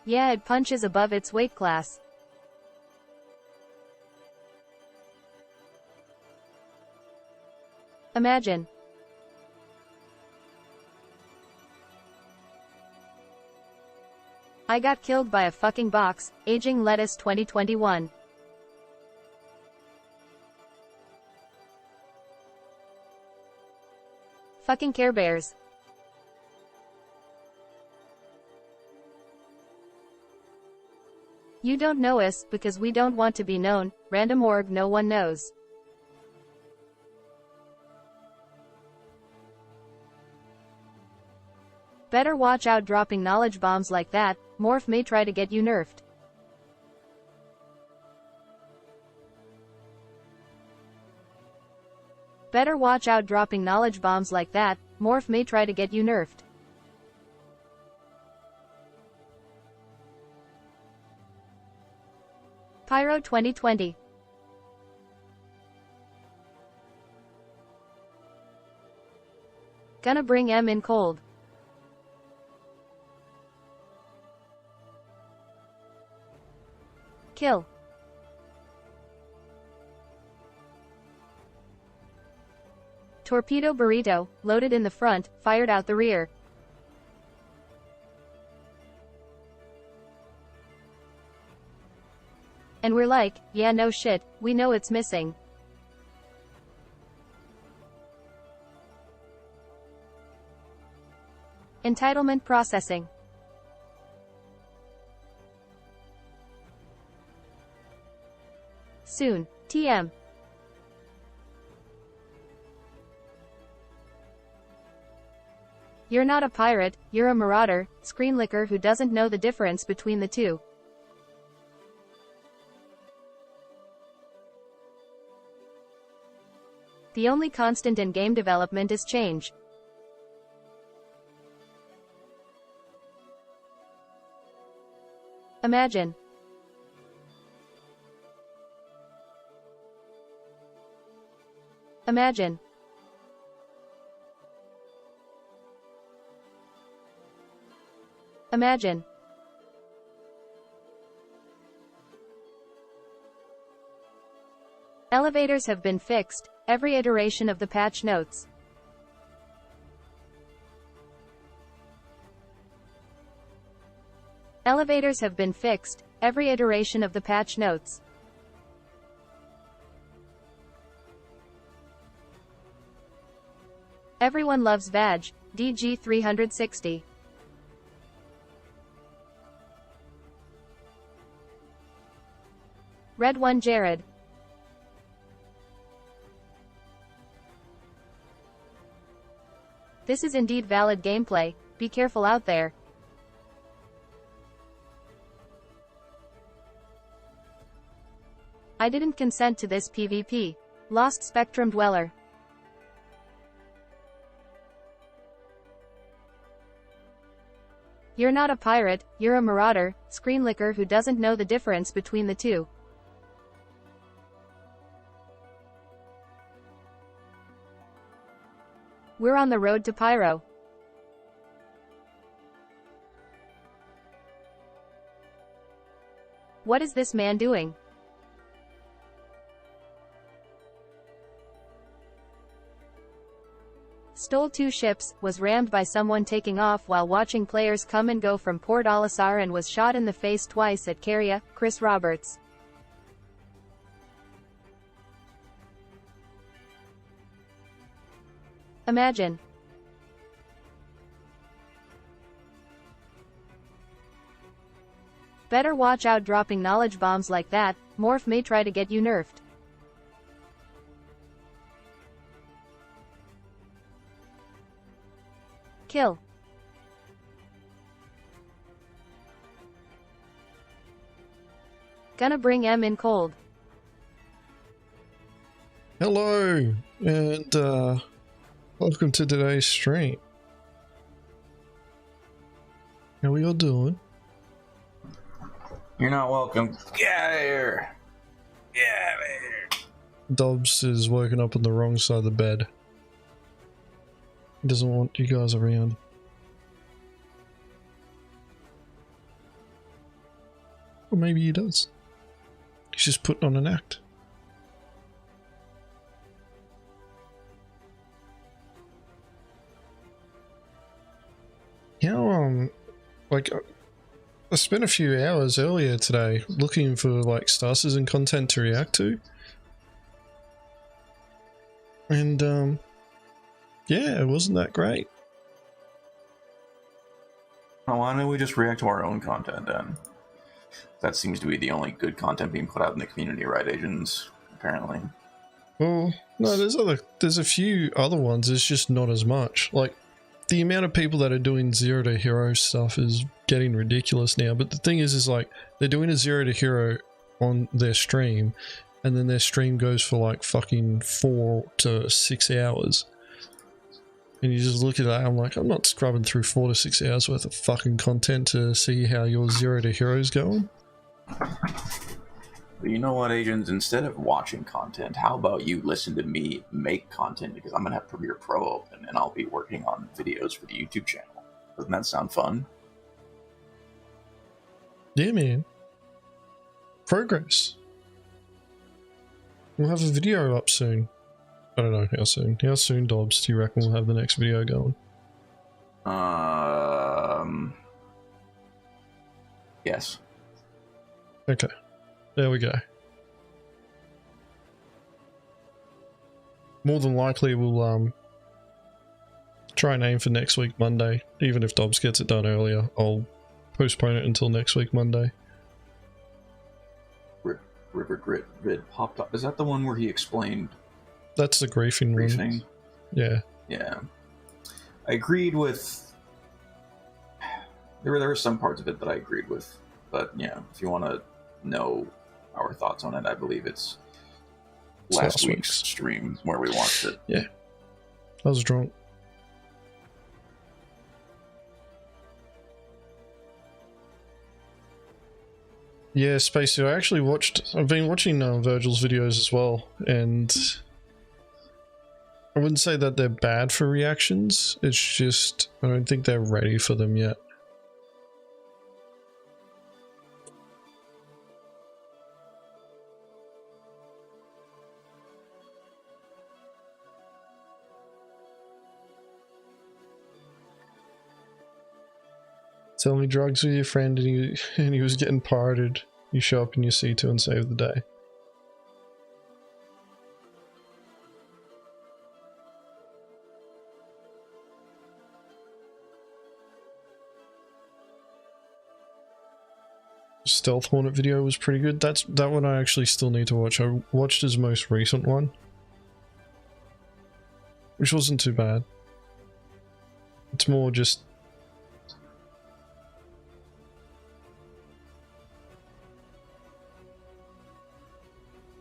Yeah, it punches above its weight class. Imagine. I got killed by a fucking box. Aging lettuce 2021. Fucking Care Bears. You don't know us, because we don't want to be known. Random org no one knows. Better watch out dropping knowledge bombs like that. Morph may try to get you nerfed. Better watch out dropping knowledge bombs like that. Morph may try to get you nerfed. Pyro 2020. Gonna bring M in cold. Kill. Torpedo burrito, loaded in the front, fired out the rear. And we're like, yeah no shit, we know it's missing. Entitlement processing. Soon. TM. You're not a pirate, you're a marauder, screen licker who doesn't know the difference between the two. The only constant in game development is change. Imagine. Imagine. Imagine. Elevators have been fixed, every iteration of the patch notes. Elevators have been fixed, every iteration of the patch notes. Everyone loves Vag, DG 360. Red 1 Jared. This is indeed valid gameplay, be careful out there. I didn't consent to this PvP. Lost Spectrum Dweller. You're not a pirate, you're a marauder, screen licker who doesn't know the difference between the two. We're on the road to Pyro. What is this man doing? Stole 2 ships, was rammed by someone taking off while watching players come and go from Port Olisar and was shot in the face twice at Caria, Chris Roberts. Imagine. Better watch out dropping knowledge bombs like that, Morph may try to get you nerfed. Kill. Gonna bring M in cold. Hello, and welcome to today's stream. How we all doing? You're not welcome. Get out of here. Get out of here. Dobbs is woken up on the wrong side of the bed. He doesn't want you guys around. Or maybe he does. He's just putting on an act. How, like, I spent a few hours earlier today looking for, like, Star Citizen content to react to. And, yeah, it wasn't that great. Well, why don't we just react to our own content then? That seems to be the only good content being put out in the community, right, Agens? Apparently. Well, no, there's a few other ones, it's just not as much. Like, the amount of people that are doing 0 to hero stuff is getting ridiculous now, but the thing is like, they're doing a 0 to hero on their stream, and then their stream goes for like fucking 4 to 6 hours. And you just look at that, I'm like, I'm not scrubbing through 4 to 6 hours worth of fucking content to see how your 0 to hero's going. But you know what, Agens? Instead of watching content, how about you listen to me make content? Because I'm going to have Premiere Pro open, and I'll be working on videos for the YouTube channel. Doesn't that sound fun? Yeah, man. Progress. We'll have a video up soon. I don't know how soon. How soon, Dobbs, do you reckon we'll have the next video going? Yes. Okay. There we go. More than likely we'll try and aim for next week Monday. Even if Dobbs gets it done earlier, I'll postpone it until next week Monday. River Grit vid popped up. Is that the one where he explained? That's the griefing one. Yeah. Yeah. I agreed with... There were some parts of it that I agreed with. But, yeah, if you want to know our thoughts on it, I believe it's last week's stream where we watched it. Yeah. I was drunk. Yeah, Spacey, I actually I've been watching Virgil's videos as well, and I wouldn't say that they're bad for reactions, it's just, I don't think they're ready for them yet. Selling drugs with your friend and he was getting pirated. You show up in your C2 and save the day. Stealth Hornet video was pretty good. That one I actually still need to watch. I watched his most recent one, which wasn't too bad. It's more just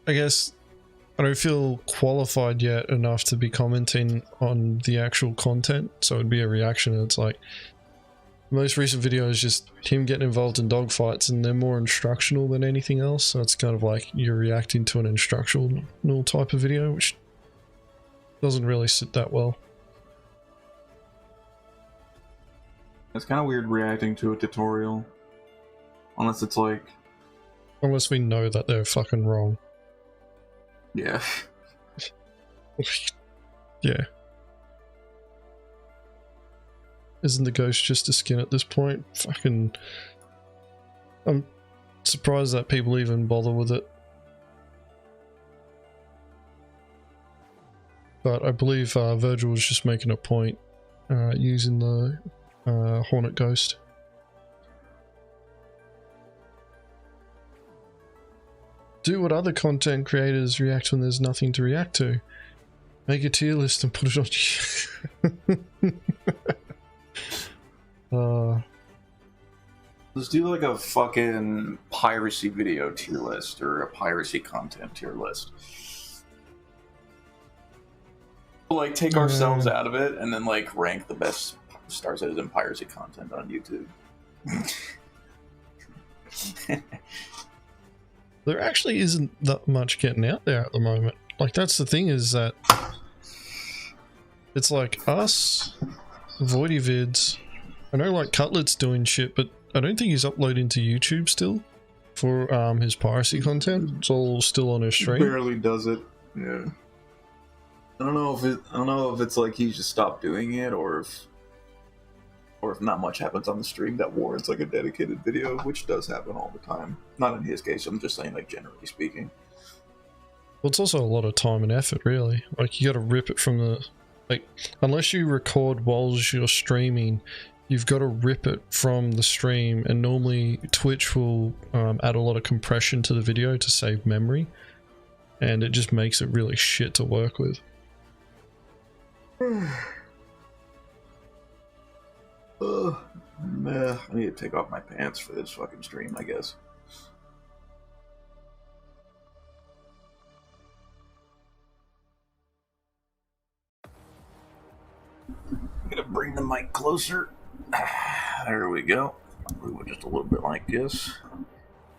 I guess I don't feel qualified yet enough to be commenting on the actual content, so it'd be a reaction. And it's like the most recent video is just him getting involved in dogfights, and they're more instructional than anything else. So it's kind of like you're reacting to an instructional type of video, which doesn't really sit that well. It's kind of weird reacting to a tutorial, unless it's like, unless we know that they're fucking wrong. Yeah. Yeah. Isn't the ghost just a skin at this point? Fucking... I'm surprised that people even bother with it. But I believe Virgil was just making a point using the Hornet Ghost. Do what other content creators react when there's nothing to react to. Make a tier list and put it on. Let's do like a fucking piracy video tier list or a piracy content tier list. Like take ourselves out of it and then like rank the best Star Citizen piracy content on YouTube. There actually isn't that much getting out there at the moment. Like, that's the thing, is that it's like us, Voidy vids. I know like Cutlet's doing shit, but I don't think he's uploading to YouTube still for his piracy content. It's all still on his stream. Barely does it. Yeah. I don't know if it's like he's just stopped doing it, or if not much happens on the stream that warrants like a dedicated video, which does happen all the time. Not in his case. I'm just saying, like, generally speaking. Well, it's also a lot of time and effort, really. Like, you got to rip it from the, like, unless you record while you're streaming, you've got to rip it from the stream, and normally Twitch will add a lot of compression to the video to save memory, and it just makes it really shit to work with. I need to take off my pants for this fucking stream, I guess. I'm gonna bring the mic closer. There we go. Move it just a little bit like this.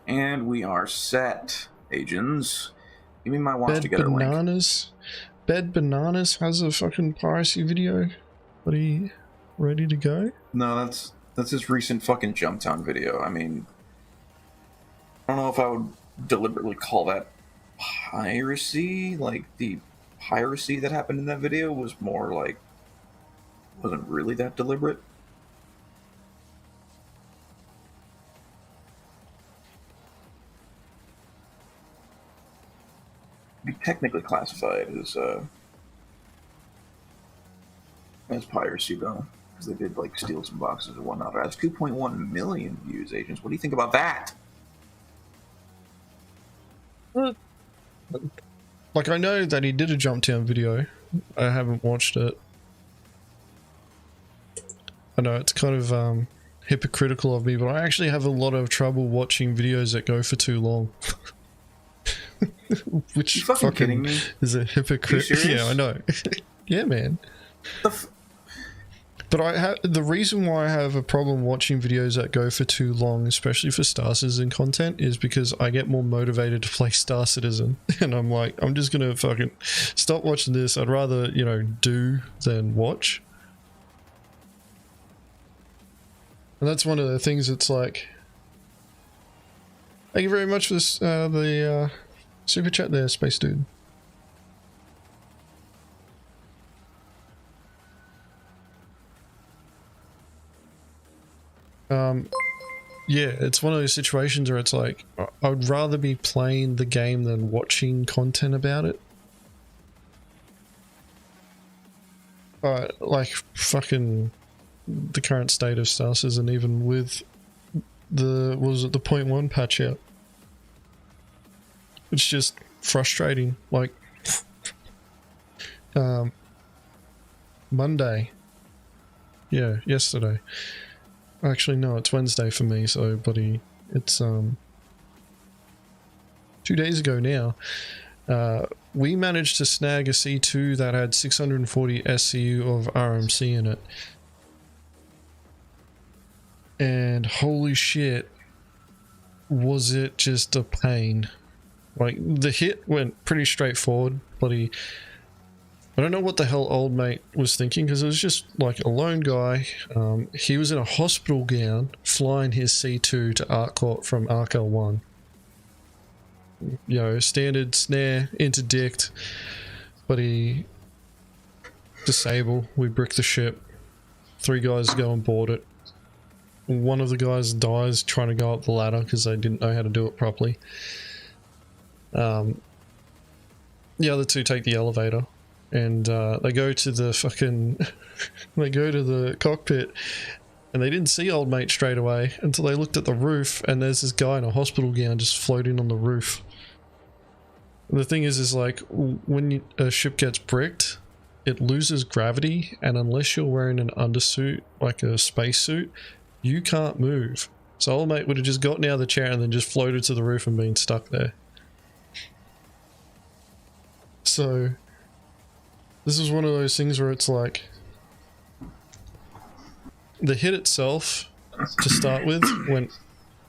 And we are set, Agens. Give me my watch together link. Bed Bananas has a fucking piracy video. Are you ready to go? No, that's his recent fucking Jumptown video. I mean, I don't know if I would deliberately call that piracy. Like, the piracy that happened in that video was more like, wasn't really that deliberate. Be technically classified as piracy, though, because they did like steal some boxes and whatnot. That's 2.1 million views, Agens. What do you think about that? Like, I know that he did a Jumptown video. I haven't watched it. I know it's kind of hypocritical of me, but I actually have a lot of trouble watching videos that go for too long. Which you fucking kidding me? Is a hypocrite. Yeah, I know. Yeah, man. But the reason why I have a problem watching videos that go for too long, especially for Star Citizen content, is because I get more motivated to play Star Citizen, and I'm like, I'm just gonna fucking stop watching this. I'd rather, you know, do than watch. And that's one of the things. It's like, thank you very much for this, the super chat there, Space Dude. Yeah, it's one of those situations where it's like, I would rather be playing the game than watching content about it. Like, fucking the current state of Star Citizen, even with the, what was it, the 0.1 patch out. It's just frustrating. Like, Monday. Yeah, yesterday. Actually, no, it's Wednesday for me, so, buddy, it's, 2 days ago now. We managed to snag a C2 that had 640 SCU of RMC in it. And holy shit, was it just a pain. Like, the hit went pretty straightforward, bloody. I don't know what the hell old mate was thinking, because it was just like a lone guy. He was in a hospital gown flying his C2 to Arc Court from Arc L1. You know, standard snare, interdict, but he disable. We brick the ship. 3 guys go on board it. One of the guys dies trying to go up the ladder because they didn't know how to do it properly. The other 2 take the elevator. And they go to the fucking, they go to the cockpit, and they didn't see old mate straight away until they looked at the roof, and there's this guy in a hospital gown just floating on the roof. And the thing is like, when a ship gets bricked, it loses gravity, and unless you're wearing an undersuit, like a spacesuit, you can't move. So old mate would have just gotten out of the chair and then just floated to the roof and been stuck there. So this is one of those things where it's like, the hit itself, to start with, went,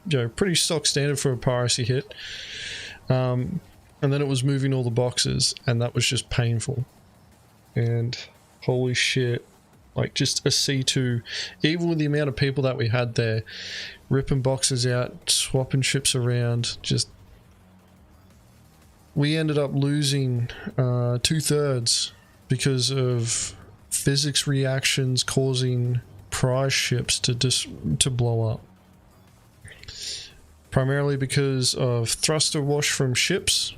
you know, pretty stock standard for a piracy hit. And then it was moving all the boxes, and that was just painful. And holy shit, like, just a C2, even with the amount of people that we had there, ripping boxes out, swapping ships around. Just we ended up losing 2/3 because of physics reactions causing prize ships to blow up. Primarily because of thruster wash from ships,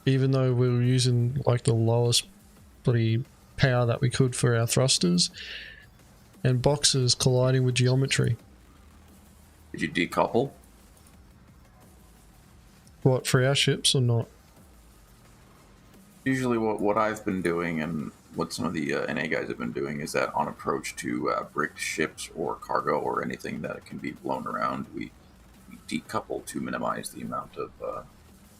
even though we were using like the lowest bloody power that we could for our thrusters, and boxes colliding with geometry. Did you decouple? What, for our ships or not? Usually what I've been doing and what some of the NA guys have been doing is that on approach to bricked ships or cargo or anything that can be blown around, we decouple to minimize the amount of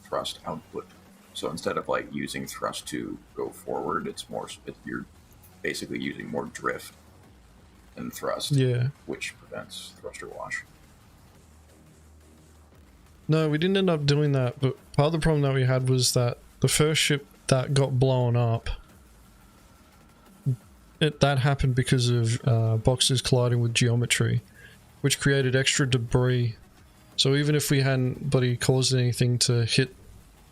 thrust output. So instead of like using thrust to go forward, you're basically using more drift than thrust, Yeah. which prevents thruster wash. No, we didn't end up doing that, but part of the problem that we had was that the first ship that got blown up, that happened because of boxes colliding with geometry, which created extra debris. So even if we hadn't caused anything to hit,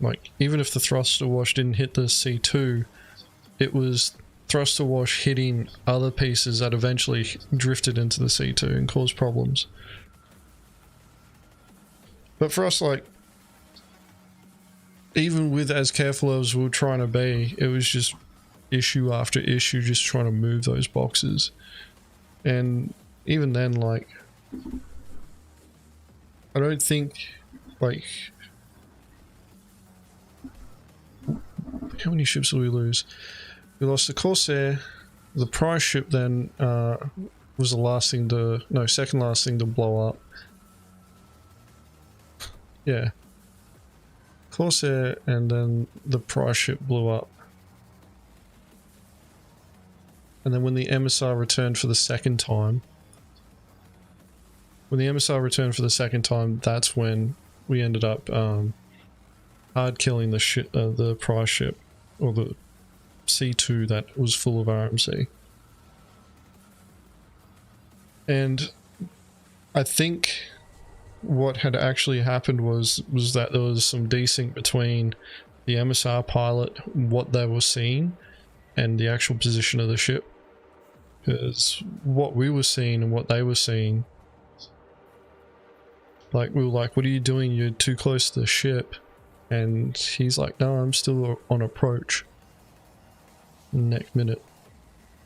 like even if the thruster wash didn't hit the C2, it was thruster wash hitting other pieces that eventually drifted into the C2 and caused problems. But for us, like, even with as careful as we were trying to be, it was just issue after issue just trying to move those boxes. And even then, like, I don't think, like, how many ships did we lose? We lost the Corsair. The prize ship then was the last thing to, no, second last thing to blow up. Yeah. Corsair, and then the prize ship blew up. And then when the MSR returned for the second time, that's when we ended up hard killing the prize ship, or the C2 that was full of RMC. And I think what had actually happened was that there was some desync between the MSR pilot, what they were seeing, and the actual position of the ship. Because what we were seeing and what they were seeing, like, we were like, what are you doing? You're too close to the ship. And he's like, no, I'm still on approach. Next minute,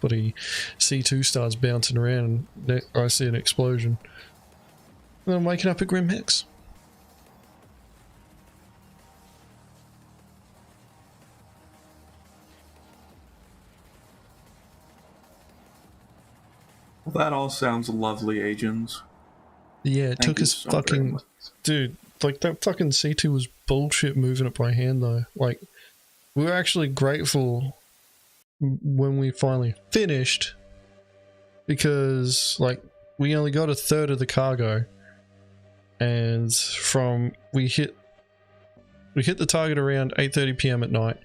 bloody C2 starts bouncing around and I see an explosion. And I'm waking up at Grim Hex. Well, that all sounds lovely, Agens. Yeah, it took us fucking... Dude, like, that fucking C2 was bullshit moving it by hand, though. Like, we were actually grateful when we finally finished, because, like, we only got a third of the cargo, and we hit the target around 8:30 p.m. at night.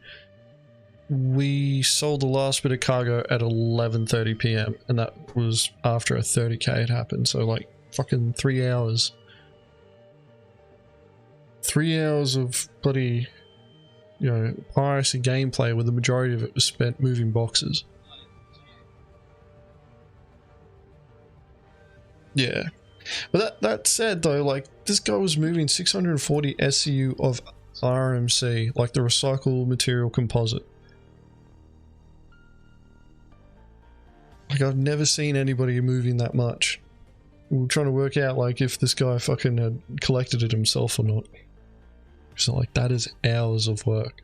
We sold the last bit of cargo at 11:30 p.m. and that was after a 30k had happened. So like fucking 3 hours. 3 hours of bloody, you know, piracy gameplay where the majority of it was spent moving boxes. Yeah. But that said though, like, this guy was moving 640 SCU of RMC, like the recycled material composite. Like, I've never seen anybody moving that much. We were trying to work out, like, if this guy fucking had collected it himself or not. So, like, that is hours of work.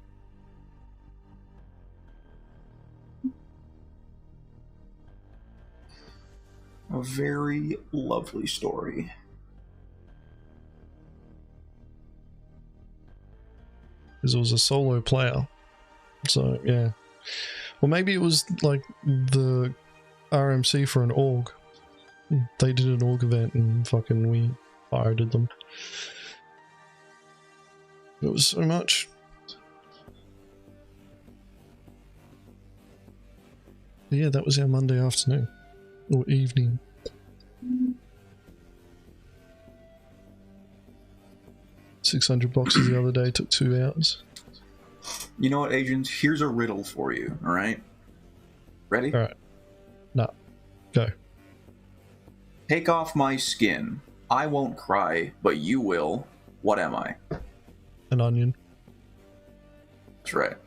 A very lovely story. Because it was a solo player. So, yeah. Or maybe it was, like, the RMC for an org. They did an org event and fucking we pirated them. It was so much. But yeah, that was our Monday afternoon. Or evening. 600 boxes the other day. Took 2 hours. You know what, Agens? Here's a riddle for you, alright? Ready? Alright. No. Go. Take off my skin. I won't cry, but you will. What am I? An onion. That's right.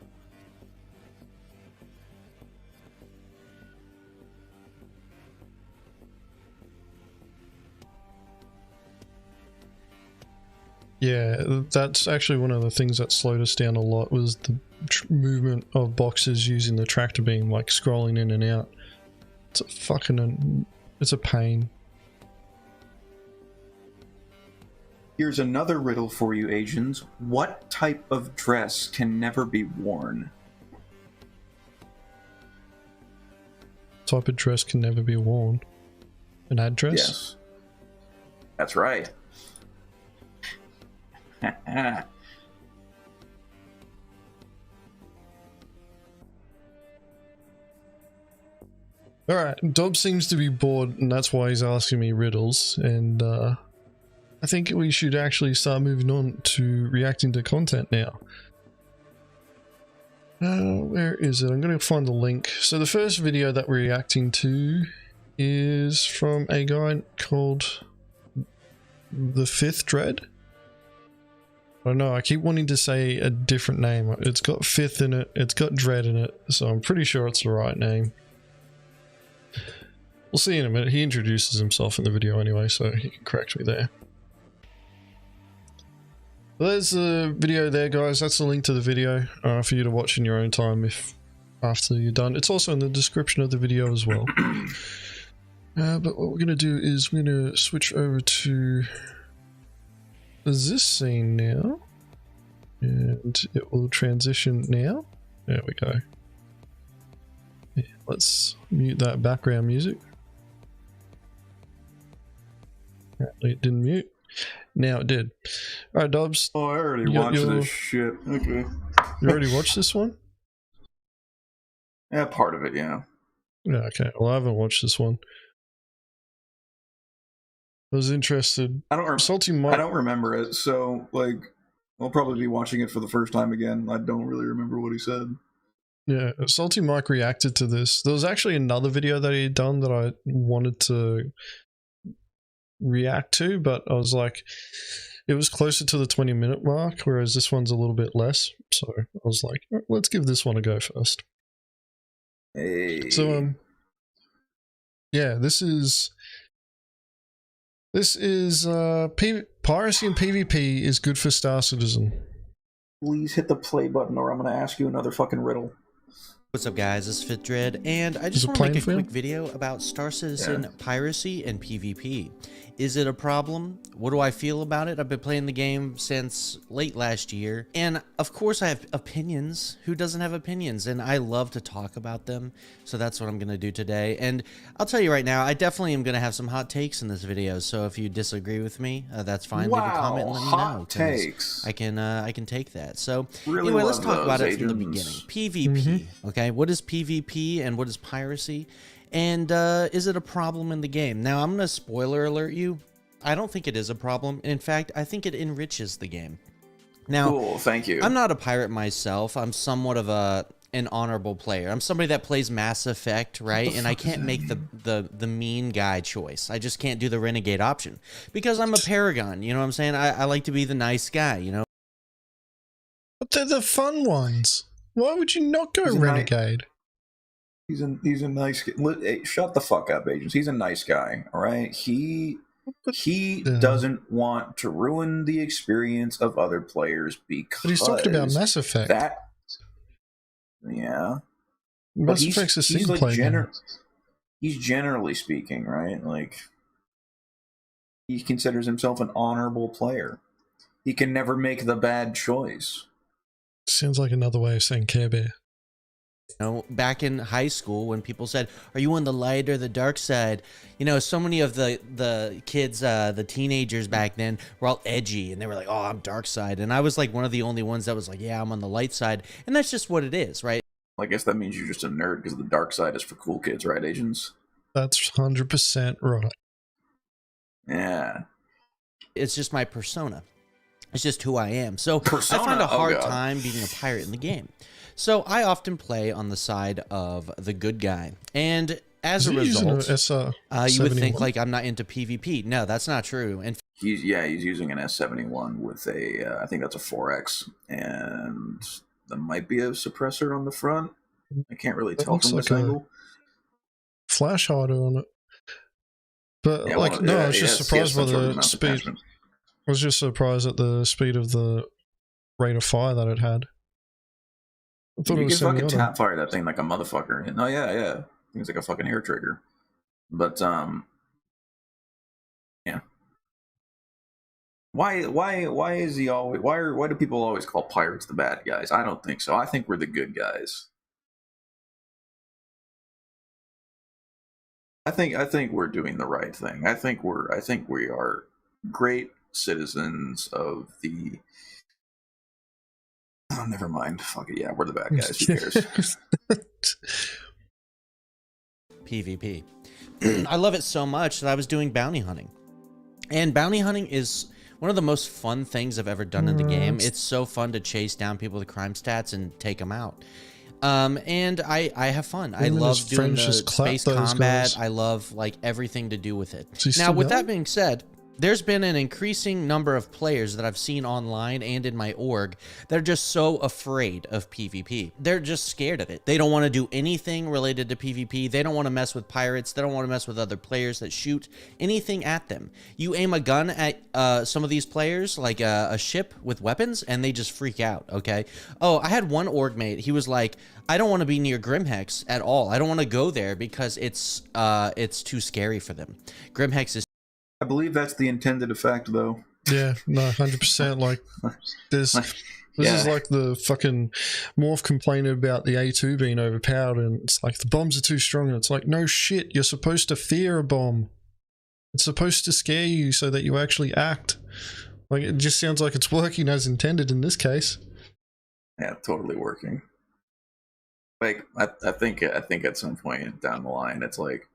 Yeah, that's actually one of the things that slowed us down a lot was the movement of boxes using the tractor beam, like scrolling in and out. It's a fucking, it's a pain. Here's another riddle for you, Agens. What type of dress can never be worn? Type of dress can never be worn. An address? Yes. That's right. Alright, Dobbs seems to be bored and that's why he's asking me riddles, and I think we should actually start moving on to reacting to content now. Where is it? I'm going to find the link. So the first video that we're reacting to is from a guy called The Fifth Dread. I don't know, I keep wanting to say a different name. It's got Fifth in it, it's got Dread in it, so I'm pretty sure it's the right name. We'll see in a minute. He introduces himself in the video anyway, so he can correct me there. Well, there's the video there, guys. That's the link to the video for you to watch in your own time if after you're done. It's also in the description of the video as well. But what we're going to do is we're going to switch over to this scene now, and it will transition now. There we go. Yeah, let's mute that background music. Apparently it didn't mute. Now it did. Alright, Dobbs. Oh, I already watched this shit. Okay. You already watched this one? Yeah, part of it, yeah. Yeah, okay. Well, I haven't watched this one. I was interested. Salty Mike. I don't remember it, so, like, I'll probably be watching it for the first time again. I don't really remember what he said. Yeah, Salty Mike reacted to this. There was actually another video that he had done that I wanted to react to, but I was like, it was closer to the 20-minute mark, whereas this one's a little bit less. So I was like, let's give this one a go first. Hey. So, yeah, this is Piracy and PvP is good for Star Citizen. Please hit the play button or I'm going to ask you another fucking riddle. What's up, guys? This is Fifth Dread, and I just want to make a quick video about Star Citizen Piracy and PvP. Is it a problem? What do I feel about it? I've been playing the game since late last year, and of course I have opinions. Who doesn't have opinions? And I love to talk about them, so that's what I'm going to do today. And I'll tell you right now, I definitely am going to have some hot takes in this video, so if you disagree with me, that's fine. Wow, leave a comment and let me know. Takes. I can take that. So really anyway, let's talk about it Agens. from the beginning. PvP, okay? What is PvP and what is piracy? And is it a problem in the game? Now, I'm going to spoiler alert you. I don't think it is a problem. In fact, I think it enriches the game. Now, cool, thank you. I'm not a pirate myself. I'm somewhat of an honorable player. I'm somebody that plays Mass Effect, right? And I can't make the mean guy choice. I just can't do the renegade option because I'm a paragon. You know what I'm saying? I like to be the nice guy, you know? But they're the fun ones. Why would you not go renegade? He's a nice guy. Hey, shut the fuck up, Agens. He's a nice guy, all right? He doesn't want to ruin the experience of other players because... But he's talking about Mass Effect. Yeah. Mass Effect's a single player game. He's generally speaking, right? Like, he considers himself an honorable player. He can never make the bad choice. Sounds like another way of saying Care Bear. You know, back in high school when people said, are you on the light or the dark side? You know, so many of the kids, the teenagers back then were all edgy and they were like, oh, I'm dark side. And I was like one of the only ones that was like, yeah, I'm on the light side. And that's just what it is, right? I guess that means you're just a nerd because the dark side is for cool kids, right, Agens? That's 100% right. Yeah. It's just my persona. It's just who I am. So Persona? I find a hard time being a pirate in the game. So I often play on the side of the good guy. And as a result, you would think like I'm not into PvP. No, that's not true. And he's using an S71 with a I think that's a 4X, and there might be a suppressor on the front. I can't really tell from this angle. Flash hider on it. But yeah, like I was just surprised by the speed. I was just surprised at the speed of the rate of fire that it had. I thought you can fucking tap fire that thing like a motherfucker. No, yeah. I think it's like a fucking hair trigger. But yeah. Why is he always why do people always call pirates the bad guys? I don't think so. I think we're the good guys. I think we're doing the right thing. I think we are great citizens of the oh, never mind. Fuck it, yeah, we're the bad guys. Who cares? PvP. I love it so much that I was doing bounty hunting. And bounty hunting is one of the most fun things I've ever done in the game. It's so fun to chase down people with crime stats and take them out. And I have fun. I love doing the space combat. I love like everything to do with it. Now, with that being said, there's been an increasing number of players that I've seen online and in my org that are just so afraid of PvP. They're just scared of it. They don't want to do anything related to PvP. They don't want to mess with pirates. They don't want to mess with other players that shoot anything at them. You aim a gun at some of these players, like a ship with weapons, and they just freak out, okay? Oh, I had one org mate. He was like, I don't want to be near Grimhex at all. I don't want to go there because it's too scary for them. Grimhex is I believe that's the intended effect, though. Yeah, no, 100%. Like, this is like the fucking Morph complaining about the A2 being overpowered, and it's like, the bombs are too strong, and it's like, no shit, you're supposed to fear a bomb. It's supposed to scare you so that you actually act. Like, it just sounds like it's working as intended in this case. Yeah, totally working. Like, I think at some point down the line, it's like,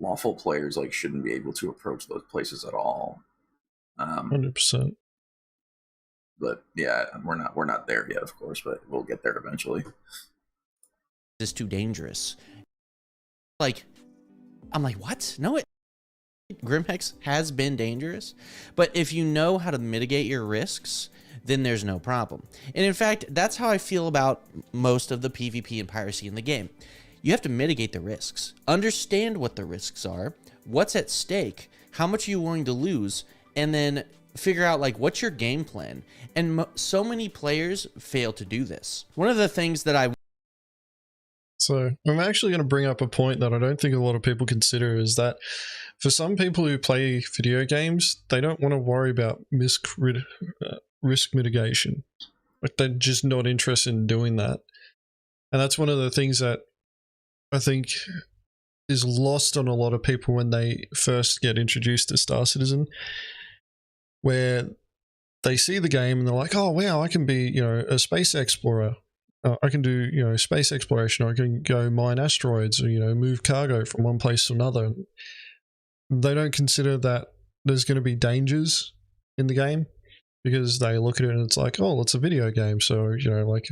lawful players like shouldn't be able to approach those places at all. 100%. But yeah, we're not there yet, of course, but we'll get there eventually. It's too dangerous. Like, I'm like, what? No, Grimhex has been dangerous, but if you know how to mitigate your risks, then there's no problem. And in fact, that's how I feel about most of the PvP and piracy in the game. You have to mitigate the risks, understand what the risks are, what's at stake, how much are you willing to lose, and then figure out like what's your game plan. And so many players fail to do this. One of the things that So I'm actually going to bring up a point that I don't think a lot of people consider, is that for some people who play video games, they don't want to worry about risk mitigation. Like, they're just not interested in doing that. And that's one of the things that I think is lost on a lot of people when they first get introduced to Star Citizen, where they see the game and they're like, oh wow, I can be, you know, a space explorer. I can do, you know, space exploration. I can go mine asteroids, or, you know, move cargo from one place to another. They don't consider that there's going to be dangers in the game, because they look at it and it's like, oh, it's a video game, so, you know, like,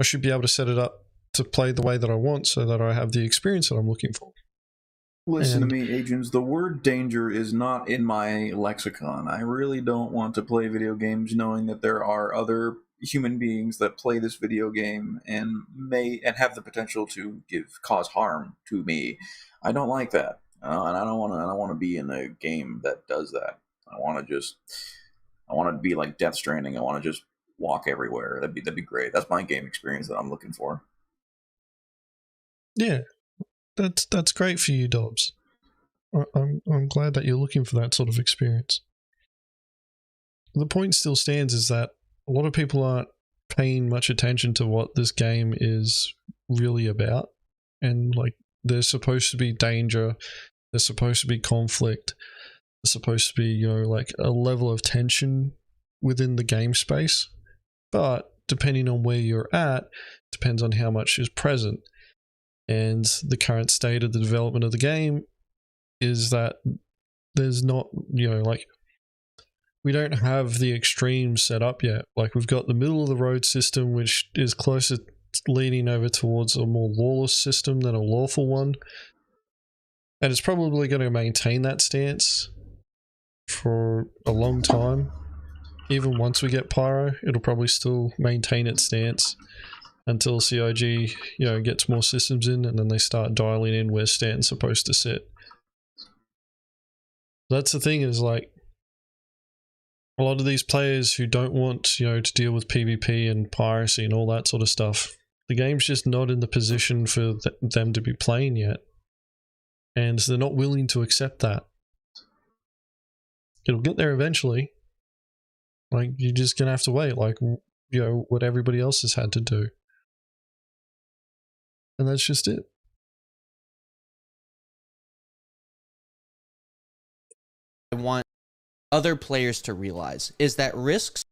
I should be able to set it up to play the way that I want so that I have the experience that I'm looking for. Listen to me, Agens. The word danger is not in my lexicon. I really don't want to play video games knowing that there are other human beings that play this video game and have the potential to cause harm to me. I don't like that, and I don't want to be in a game that does that. I want to be like Death Stranding. I want to just walk everywhere. That'd be great. That's my game experience that I'm looking for. Yeah, that's great for you, Dobbs. I'm glad that you're looking for that sort of experience. The point still stands, is that a lot of people aren't paying much attention to what this game is really about. And like, there's supposed to be danger, there's supposed to be conflict, there's supposed to be, you know, like a level of tension within the game space. But depending on where you're at, depends on how much is present. And the current state of the development of the game is that there's not, you know, like, we don't have the extremes set up yet. Like, we've got the middle of the road system, which is closer leaning over towards a more lawless system than a lawful one. And it's probably going to maintain that stance for a long time. Even once we get Pyro, it'll probably still maintain its stance until CIG, gets more systems in, and then they start dialing in where Stanton's supposed to sit. That's the thing, is like, a lot of these players who don't want, to deal with PvP and piracy and all that sort of stuff, the game's just not in the position for them to be playing yet. And they're not willing to accept that. It'll get there eventually. Like, you're just gonna have to wait, like, what everybody else has had to do. And that's just it. I want other players to realize is that risks,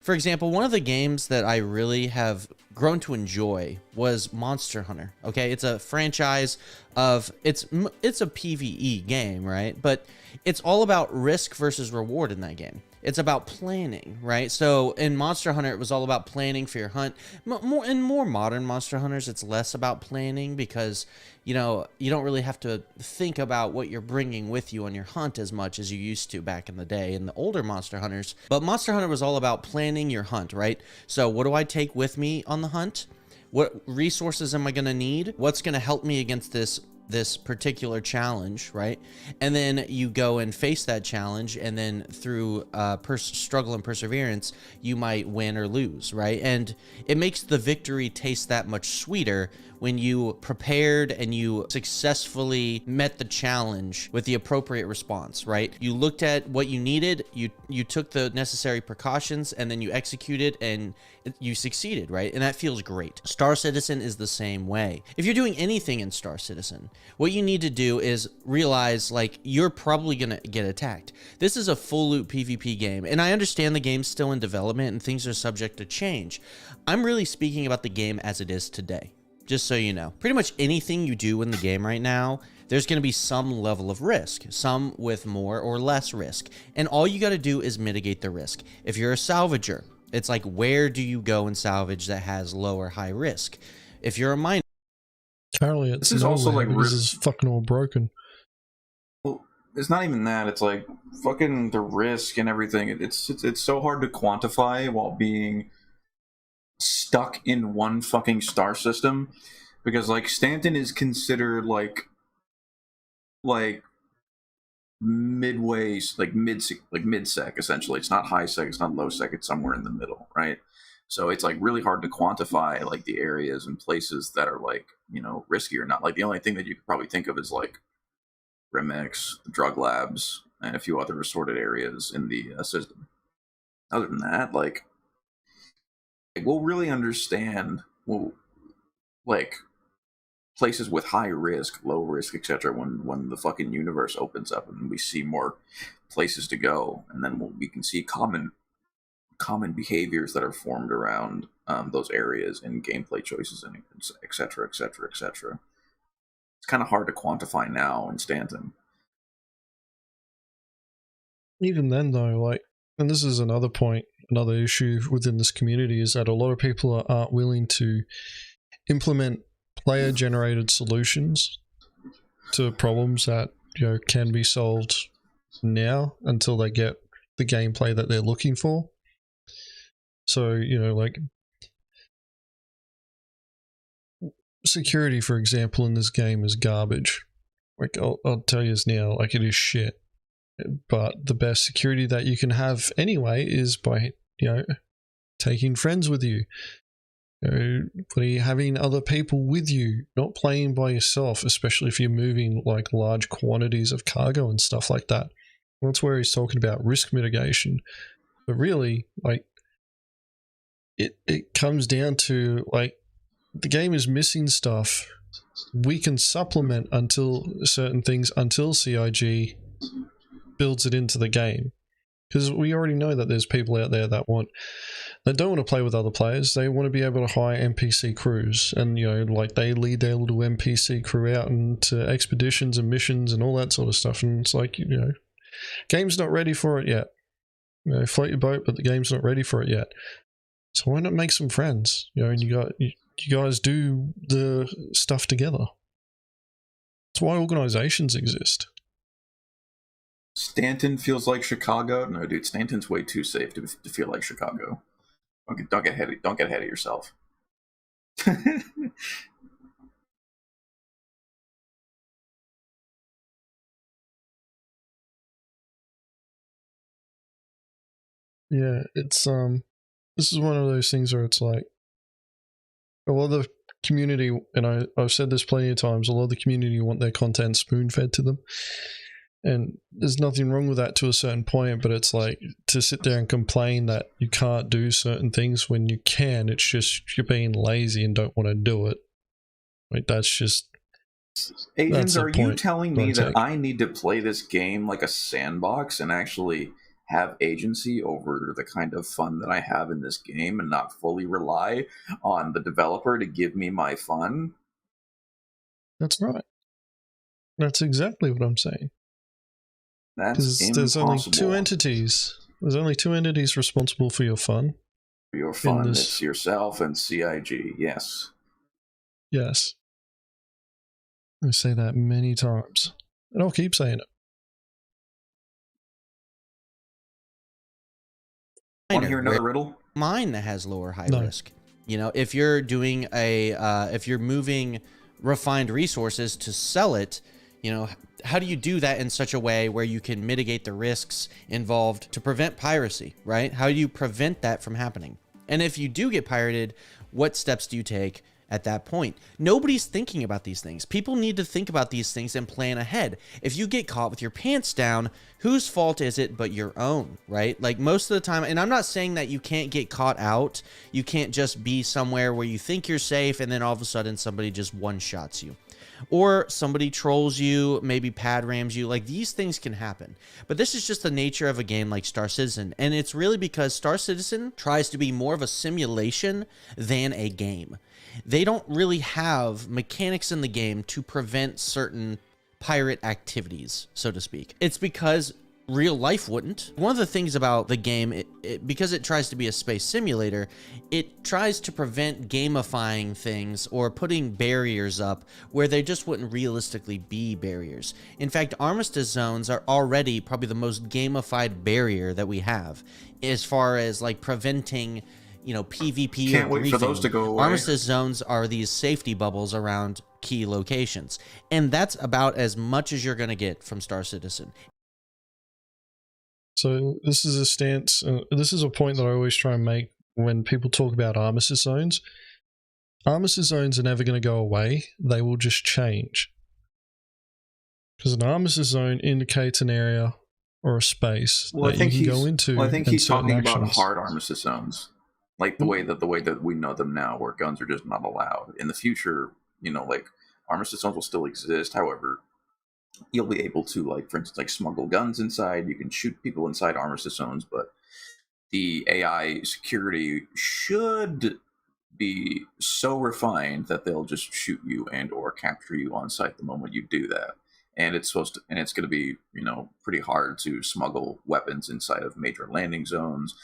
for example, one of the games that I really have grown to enjoy was Monster Hunter. Okay, it's a franchise of it's a PvE game, right? But it's all about risk versus reward in that game. It's about planning, right? So in Monster Hunter, it was all about planning for your hunt. In more modern Monster Hunters, it's less about planning because, you don't really have to think about what you're bringing with you on your hunt as much as you used to back in the day in the older Monster Hunters. But Monster Hunter was all about planning your hunt, right? So what do I take with me on the hunt? What resources am I going to need? What's going to help me against this particular challenge, right? And then you go and face that challenge, and then through struggle and perseverance, you might win or lose, right? And it makes the victory taste that much sweeter when you prepared and you successfully met the challenge with the appropriate response, right? You looked at what you needed, you took the necessary precautions, and then you executed and you succeeded, right? And that feels great. Star Citizen is the same way. If you're doing anything in Star Citizen, what you need to do is realize, like, you're probably gonna get attacked. This is a full loot PvP game, and I understand the game's still in development and things are subject to change. I'm really speaking about the game as it is today. Just so you know, pretty much anything you do in the game right now, there's going to be some level of risk, some with more or less risk. And all you got to do is mitigate the risk. If you're a salvager, it's like, where do you go and salvage that has low or high risk? If you're a miner, apparently it's also like this is fucking all broken. Well, it's not even that. It's like fucking the risk and everything. It's so hard to quantify while being stuck in one fucking star system, because like Stanton is considered like midway, like mid-sec essentially. It's not high sec, it's not low sec, it's somewhere in the middle, right? So it's like really hard to quantify like the areas and places that are like, risky or not. Like the only thing that you could probably think of is like Remix, the drug labs, and a few other assorted areas in the system. Other than that, like we'll really understand, like places with high risk, low risk, etc. when the fucking universe opens up and we see more places to go, and then we can see common behaviors that are formed around those areas and gameplay choices and etc. etc. etc. It's kind of hard to quantify now in Stanton. Even then, though, like, and this is another point. Another issue within this community is that a lot of people aren't willing to implement player-generated solutions to problems that can be solved now until they get the gameplay that they're looking for. So like security, for example, in this game is garbage. Like I'll tell you this now, like it is shit. But the best security that you can have anyway is by, taking friends with you, having other people with you, not playing by yourself, especially if you're moving like large quantities of cargo and stuff like that. That's where he's talking about risk mitigation. But really, like, it comes down to, like, the game is missing stuff. We can supplement certain things until CIG builds it into the game, because we already know that there's people out there that don't want to play with other players. They want to be able to hire NPC crews, and like they lead their little NPC crew out into expeditions and missions and all that sort of stuff. And it's like, game's not ready for it yet. float your boat, but the game's not ready for it yet. So why not make some friends? And you guys do the stuff together. That's why organizations exist. Stanton feels like Chicago. No, dude, Stanton's way too safe to feel like Chicago. Don't get ahead of yourself. Yeah, it's this is one of those things where it's like a lot of the community, and I've said this plenty of times, a lot of the community want their content spoon-fed to them. And there's nothing wrong with that to a certain point, but it's like to sit there and complain that you can't do certain things when you can, it's just you're being lazy and don't want to do it. Like, that's just... Agens, are you telling me that I need to play this game like a sandbox and actually have agency over the kind of fun that I have in this game and not fully rely on the developer to give me my fun? That's right. That's exactly what I'm saying. That's impossible. There's only two entities. There's only two entities responsible for your fun. For your fun, it's yourself and CIG, yes. Yes. I say that many times. And I'll keep saying it. Want to hear another riddle? Mine that has lower high risk. If you're doing if you're moving refined resources to sell it, how do you do that in such a way where you can mitigate the risks involved to prevent piracy, right? How do you prevent that from happening? And if you do get pirated, what steps do you take at that point? Nobody's thinking about these things. People need to think about these things and plan ahead. If you get caught with your pants down, whose fault is it but your own, right? Like, most of the time, and I'm not saying that you can't get caught out. You can't just be somewhere where you think you're safe and then all of a sudden somebody just one-shots you. Or somebody trolls you, maybe pad rams you. Like, these things can happen. But this is just the nature of a game like Star Citizen. And it's really because Star Citizen tries to be more of a simulation than a game. They don't really have mechanics in the game to prevent certain pirate activities, so to speak. It's because real life wouldn't. One of the things about the game, because it tries to be a space simulator, it tries to prevent gamifying things or putting barriers up where they just wouldn't realistically be barriers. In fact, armistice zones are already probably the most gamified barrier that we have as far as like preventing, PvP. Can't wait for those to go away. Armistice zones are these safety bubbles around key locations. And that's about as much as you're going to get from Star Citizen. So this is a stance, this is a point that I always try and make when people talk about armistice zones. Armistice zones are never going to go away. They will just change. Because an armistice zone indicates an area or a space that you can go into. Well, I think he's talking about hard armistice zones. Like the way that we know them now, where guns are just not allowed. In the future, like, armistice zones will still exist. However, you'll be able to, like, for instance, like, smuggle guns inside. You can shoot people inside armistice zones, but the AI security should be so refined that they'll just shoot you and or capture you on site the moment you do that. And it's going to be, pretty hard to smuggle weapons inside of major landing zones.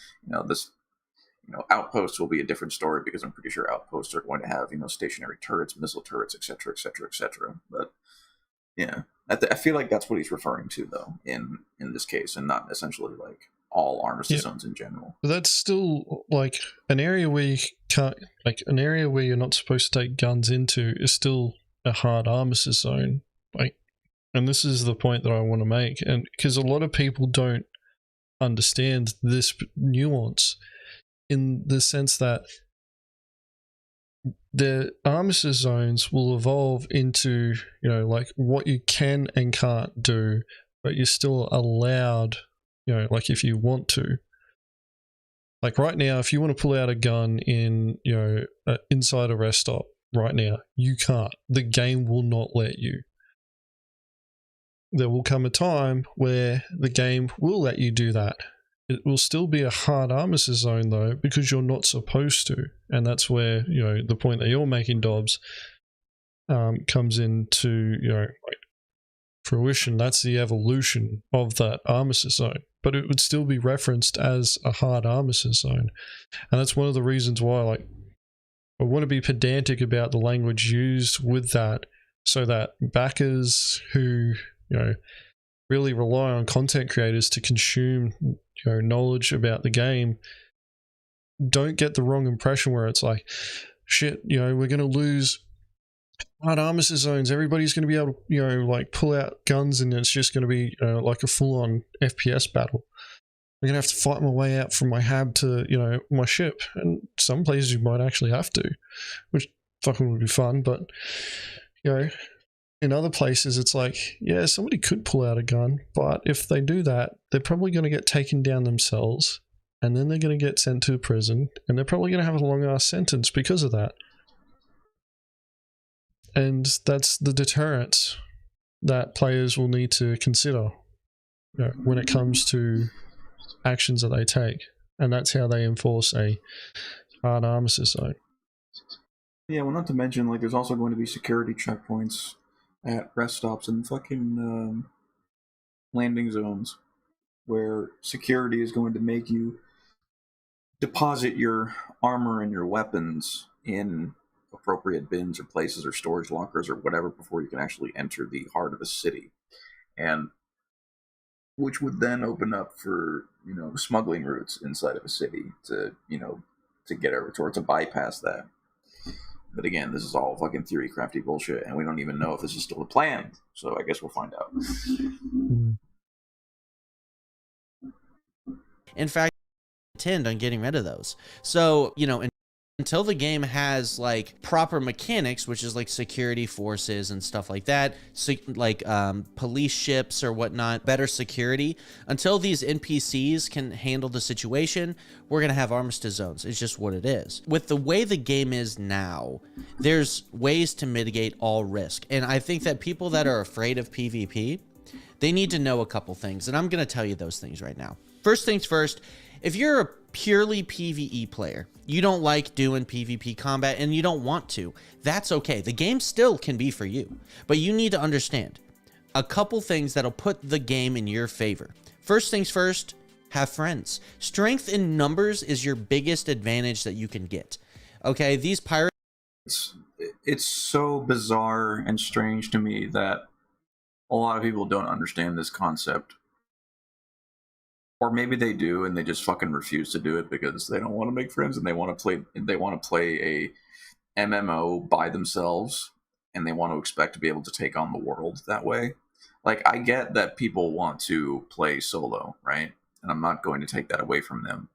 Outposts will be a different story because I'm pretty sure outposts are going to have, stationary turrets, missile turrets, etc., etc., etc. But yeah, I feel like that's what he's referring to, though, in this case, and not essentially like all armistice zones in general. But that's still like an area where you can't, like an area where you're not supposed to take guns into is still a hard armistice zone. Like, and this is the point that I want to make, and because a lot of people don't understand this nuance, in the sense that the armistice zones will evolve into, like what you can and can't do, but you're still allowed, like if you want to. Like right now, if you want to pull out a gun in, inside a rest stop right now, you can't. The game will not let you. There will come a time where the game will let you do that. It will still be a hard armistice zone, though, because you're not supposed to. And that's where, the point that you're making, Dobbs, comes into, like, fruition. That's the evolution of that armistice zone. but it would still be referenced as a hard armistice zone. And that's one of the reasons why, like, I want to be pedantic about the language used with that, so that backers who, you know, really rely on content creators to consume, you know, knowledge about the game don't get the wrong impression where it's like, shit, you know, we're going to lose hard armistice zones. Everybody's going to be able to, you know, like pull out guns and it's just going to be like a full-on FPS battle. I'm going to have to fight my way out from my hab to, you know, my ship. And some places you might actually have to, which fucking would be fun. But, you know, in other places it's like, yeah, somebody could pull out a gun, but if they do that, they're probably going to get taken down themselves, and then they're going to get sent to prison, and they're probably going to have a long-ass sentence because of that. And that's the deterrent that players will need to consider, you know, when it comes to actions that they take, and that's how they enforce a hard armistice zone. Yeah, well, not to mention, like, there's also going to be security checkpoints at rest stops and fucking landing zones where security is going to make you deposit your armor and your weapons in appropriate bins or places or storage lockers or whatever before you can actually enter the heart of a city. And which would then open up for, you know, smuggling routes inside of a city to, you know, to get over to bypass that. But again, this is all fucking theory crafty bullshit, and we don't even know if this is still the plan. So I guess we'll find out. In fact, I intend on getting rid of those. So, you know, until the game has like proper mechanics, which is like security forces and stuff like that, so, like police ships or whatnot, better security, until these NPCs can handle the situation, we're gonna have armistice zones. It's just what it is. With the way the game is now, there's ways to mitigate all risk, and I think that people that are afraid of PvP, they need to know a couple things, and I'm gonna tell you those things right now. First things first, if you're a purely PvE player, you don't like doing PvP combat and you don't want to, that's okay. The game still can be for you, but you need to understand a couple things that'll put the game in your favor. First things first, have friends. Strength in numbers is your biggest advantage that you can get. Okay, these pirates... It's so bizarre and strange to me that a lot of people don't understand this concept. Or maybe they do, and they just fucking refuse to do it because they don't want to make friends and they want to play a MMO by themselves, and they want to expect to be able to take on the world that way. Like, I get that people want to play solo, right? And I'm not going to take that away from them.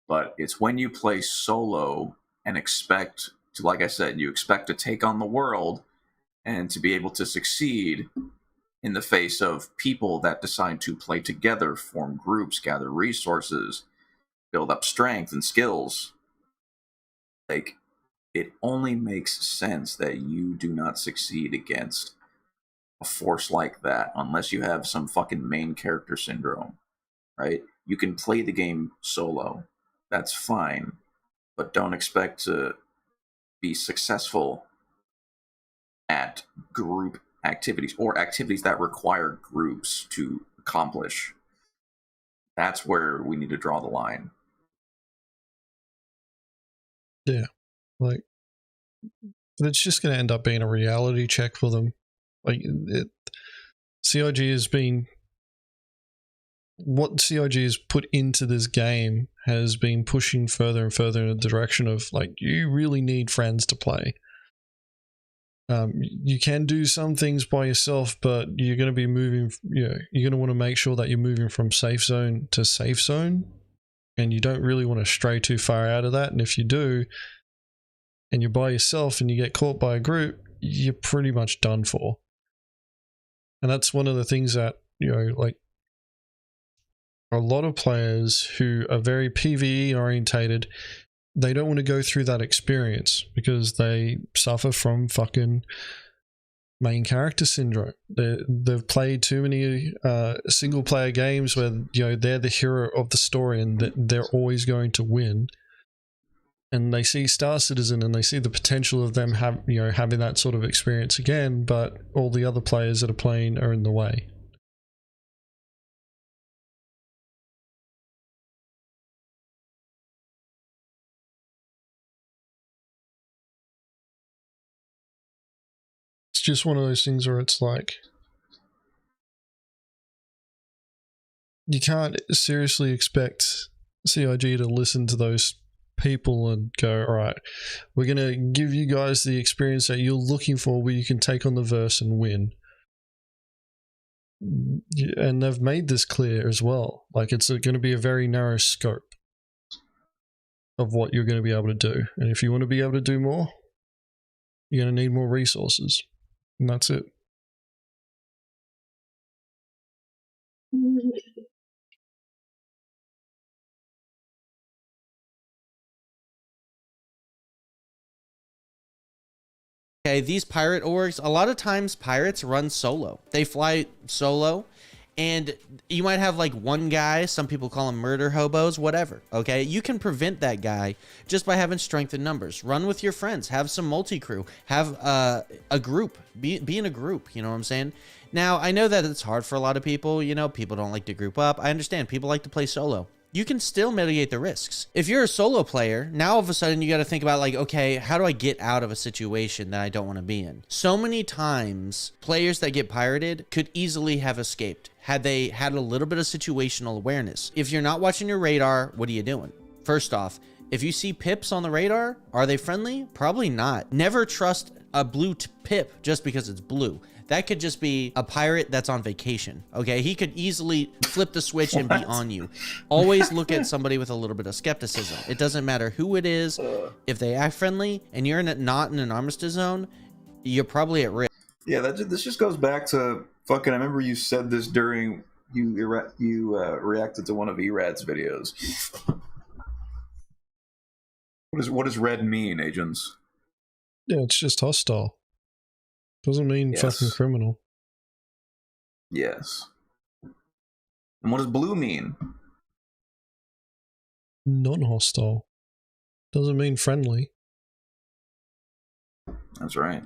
But it's when you play solo and expect to, like I said, you expect to take on the world and to be able to succeed in the face of people that decide to play together, form groups, gather resources, build up strength and skills. Like, it only makes sense that you do not succeed against a force like that unless you have some fucking main character syndrome, right? You can play the game solo. That's fine. But don't expect to be successful at group activities or activities that require groups to accomplish. That's where we need to draw the line. Yeah, like, it's just going to end up being a reality check for them. Like, CIG has been, what CIG has put into this game has been pushing further and further in the direction of, like, you really need friends to play. You can do some things by yourself, but you're going to be moving, you know, you're going to want to make sure that you're moving from safe zone to safe zone, and you don't really want to stray too far out of that. And if you do, and you're by yourself and you get caught by a group, you're pretty much done for. And that's one of the things that, you know, like, a lot of players who are very PvE orientated, they don't want to go through that experience because they suffer from fucking main character syndrome. They've played too many single player games where, you know, they're the hero of the story and they're always going to win. And they see Star Citizen and they see the potential of them having that sort of experience again, but all the other players that are playing are in the way. just one of those things where it's like, you can't seriously expect CIG to listen to those people and go, all right, we're going to give you guys the experience that you're looking for where you can take on the verse and win. And they've made this clear as well. Like, it's going to be a very narrow scope of what you're going to be able to do. And if you want to be able to do more, you're going to need more resources. And that's it. Okay, these pirate orgs, a lot of times pirates run solo. They fly solo, and you might have like one guy, some people call them murder hobos, whatever, okay? You can prevent that guy just by having strength in numbers. Run with your friends, have some multi-crew, have a group, be in a group, you know what I'm saying? Now, I know that it's hard for a lot of people, you know, people don't like to group up. I understand, people like to play solo. You can still mitigate the risks. If you're a solo player, now all of a sudden you got to think about like, okay, how do I get out of a situation that I don't want to be in? So many times, players that get pirated could easily have escaped had they had a little bit of situational awareness. If you're not watching your radar, what are you doing? First off, if you see pips on the radar, are they friendly? Probably not. Never trust a blue pip just because it's blue. That could just be a pirate that's on vacation, okay? He could easily flip the switch and be on you. Always look at somebody with a little bit of skepticism. It doesn't matter who it is. If they act friendly and you're not in an armistice zone, you're probably at risk. Yeah, this just goes back to fucking, I remember you said this during, you reacted to one of Erad's videos. What does red mean, agents? Yeah, it's just hostile. Doesn't mean fucking criminal. Yes. And what does blue mean? Non-hostile. Doesn't mean friendly. That's right.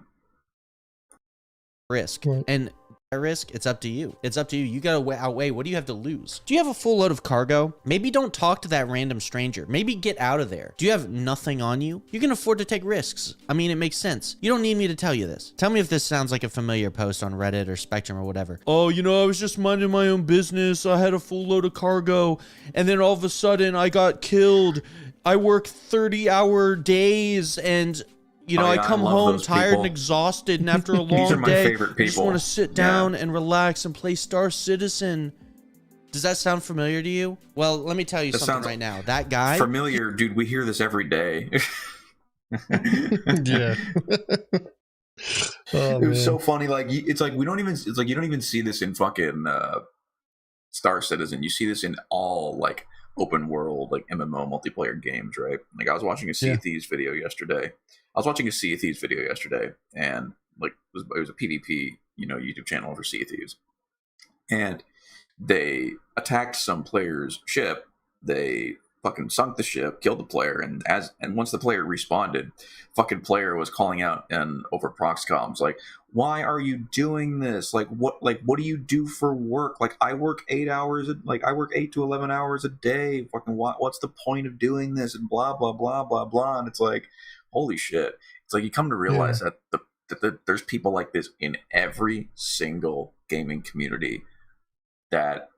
Risk. Right. And risk, it's up to you. It's up to you. You gotta outweigh, what do you have to lose? Do you have a full load of cargo? Maybe don't talk to that random stranger. Maybe get out of there. Do you have nothing on you? You can afford to take risks. I mean, it makes sense. You don't need me to tell you this. Tell me if this sounds like a familiar post on Reddit or Spectrum or whatever. Oh, you know, I was just minding my own business. I had a full load of cargo, and then all of a sudden I got killed. I work 30-hour days, and you know, I come home tired and exhausted, and after a long day, I just want to sit down and relax and play Star Citizen. Does that sound familiar to you? Well, let me tell you something right now. That guy... Familiar, dude. We hear this every day. Yeah. It was so funny. Like, it's like you don't even see this in fucking Star Citizen. You see this in all like open world, like MMO multiplayer games, right? Like, I was watching a Sea of Thieves video yesterday. And like it was a PvP, you know, YouTube channel for Sea of Thieves, and they attacked some player's ship. They fucking sunk the ship, killed the player, and once the player responded, fucking player was calling out and over prox comms like, "Why are you doing this? Like what do you do for work? Like I work 8 to 11 hours a day. Fucking what's the point of doing this?" And blah blah blah blah blah. And it's like, holy shit. It's like you come to realize that there's people like this in every single gaming community that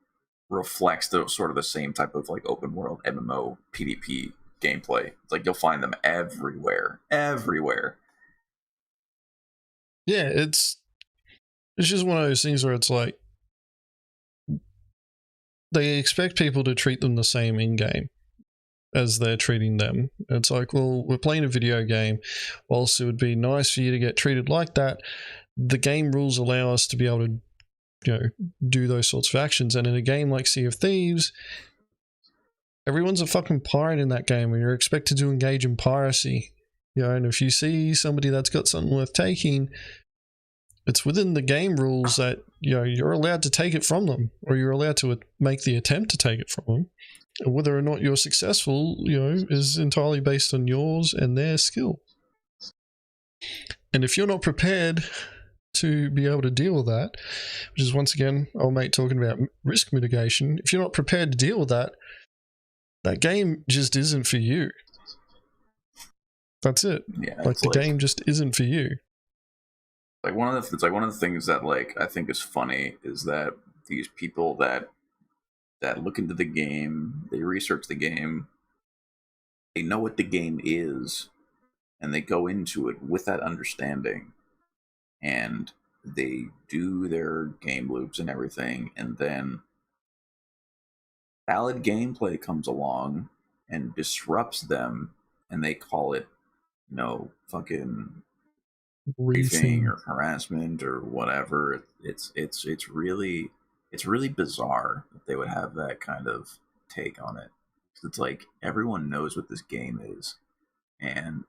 reflects the sort of the same type of like open world MMO PvP gameplay. It's like you'll find them everywhere. Yeah, it's just one of those things where it's like they expect people to treat them the same in game as they're treating them. It's like, well, we're playing a video game. Whilst it would be nice for you to get treated like that, the game rules allow us to be able to, you know, do those sorts of actions. And in a game like Sea of Thieves, everyone's a fucking pirate in that game, and you're expected to engage in piracy. You know, and if you see somebody that's got something worth taking, it's within the game rules that, you know, you're allowed to take it from them, or you're allowed to make the attempt to take it from them. Whether or not you're successful, you know, is entirely based on yours and their skill. And if you're not prepared to be able to deal with that, which is once again, old mate talking about risk mitigation, if you're not prepared to deal with that, that game just isn't for you. That's it. Yeah, like the game just isn't for you. Like one of the things that like I think is funny is that these people that look into the game, they research the game, they know what the game is, and they go into it with that understanding, and they do their game loops and everything, and then valid gameplay comes along and disrupts them, and they call it, you know, fucking briefing or harassment or whatever. It's really bizarre that they would have that kind of take on it. It's like everyone knows what this game is, and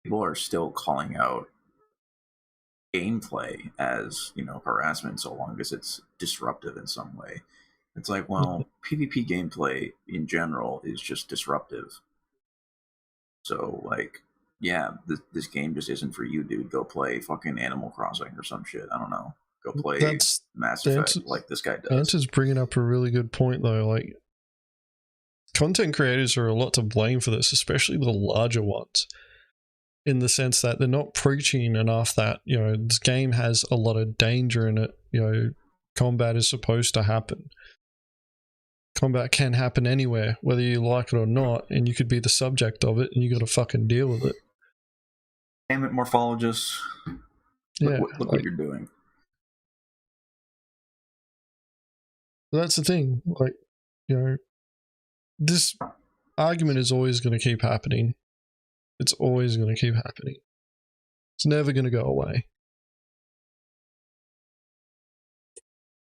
people are still calling out gameplay as, you know, harassment so long as it's disruptive in some way. It's like, well, PvP gameplay in general is just disruptive. So, like, yeah, this game just isn't for you, dude. Go play fucking Animal Crossing or some shit. I don't know. Go play Mass Effect like this guy does. That's just bringing up a really good point, though. Like, content creators are a lot to blame for this, especially the larger ones, in the sense that they're not preaching enough that, you know, this game has a lot of danger in it. You know, combat is supposed to happen. Combat can happen anywhere, whether you like it or not, and you could be the subject of it, and you got to fucking deal with it. Damn it, morphologists! Look what you're doing. That's the thing. Like, you know, this argument is always going to keep happening. It's always going to keep happening. It's never going to go away.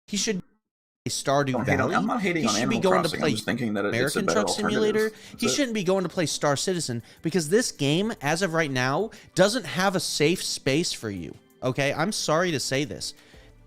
He should. Stardew Valley. I'm not hating on Animal Crossing. I'm just thinking that it's a better Truck Simulator. He shouldn't be going to play Star Citizen, because this game, as of right now, doesn't have a safe space for you. Okay, I'm sorry to say this.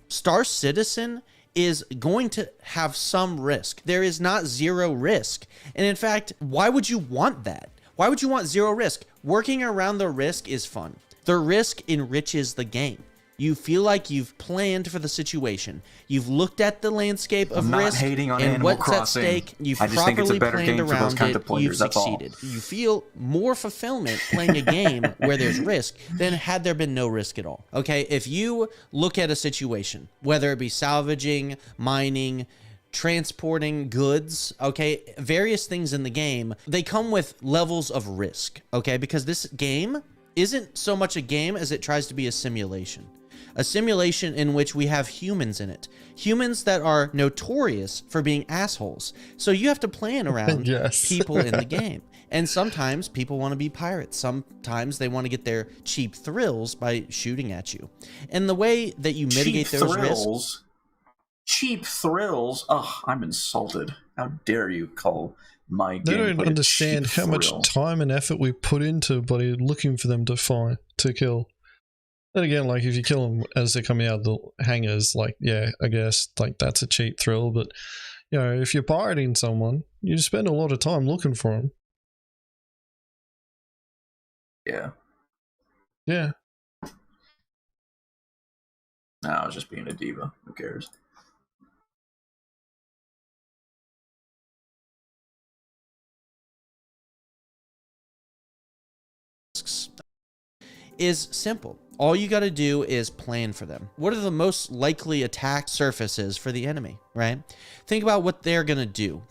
Star Citizen is going to have some risk. There is not zero risk. And in fact, why would you want that? Why would you want zero risk? Working around the risk is fun. The risk enriches the game. You feel like you've planned for the situation. You've looked at the landscape of risk and what's at stake. You've properly planned around it. You've succeeded. You feel more fulfillment playing a game where there's risk than had there been no risk at all. Okay, if you look at a situation, whether it be salvaging, mining, transporting goods, okay, various things in the game, they come with levels of risk, okay, because this game isn't so much a game as it tries to be a simulation. A simulation in which we have humans in it. Humans that are notorious for being assholes. So you have to plan around people in the game. And sometimes people want to be pirates. Sometimes they want to get their cheap thrills by shooting at you. And the way that you mitigate those risks... Cheap thrills? Ugh, I'm insulted. How dare you call my game? They don't understand how much time and effort we put into by looking for them to kill. And again, like, if you kill them as they're coming out of the hangars, like, yeah, I guess, like, that's a cheap thrill. But, you know, if you're pirating someone, you spend a lot of time looking for them. Yeah. Yeah. No, I was just being a diva. Who cares? Is simple. All you got to do is plan for them. What are the most likely attack surfaces for the enemy, right? Think about what they're going to do.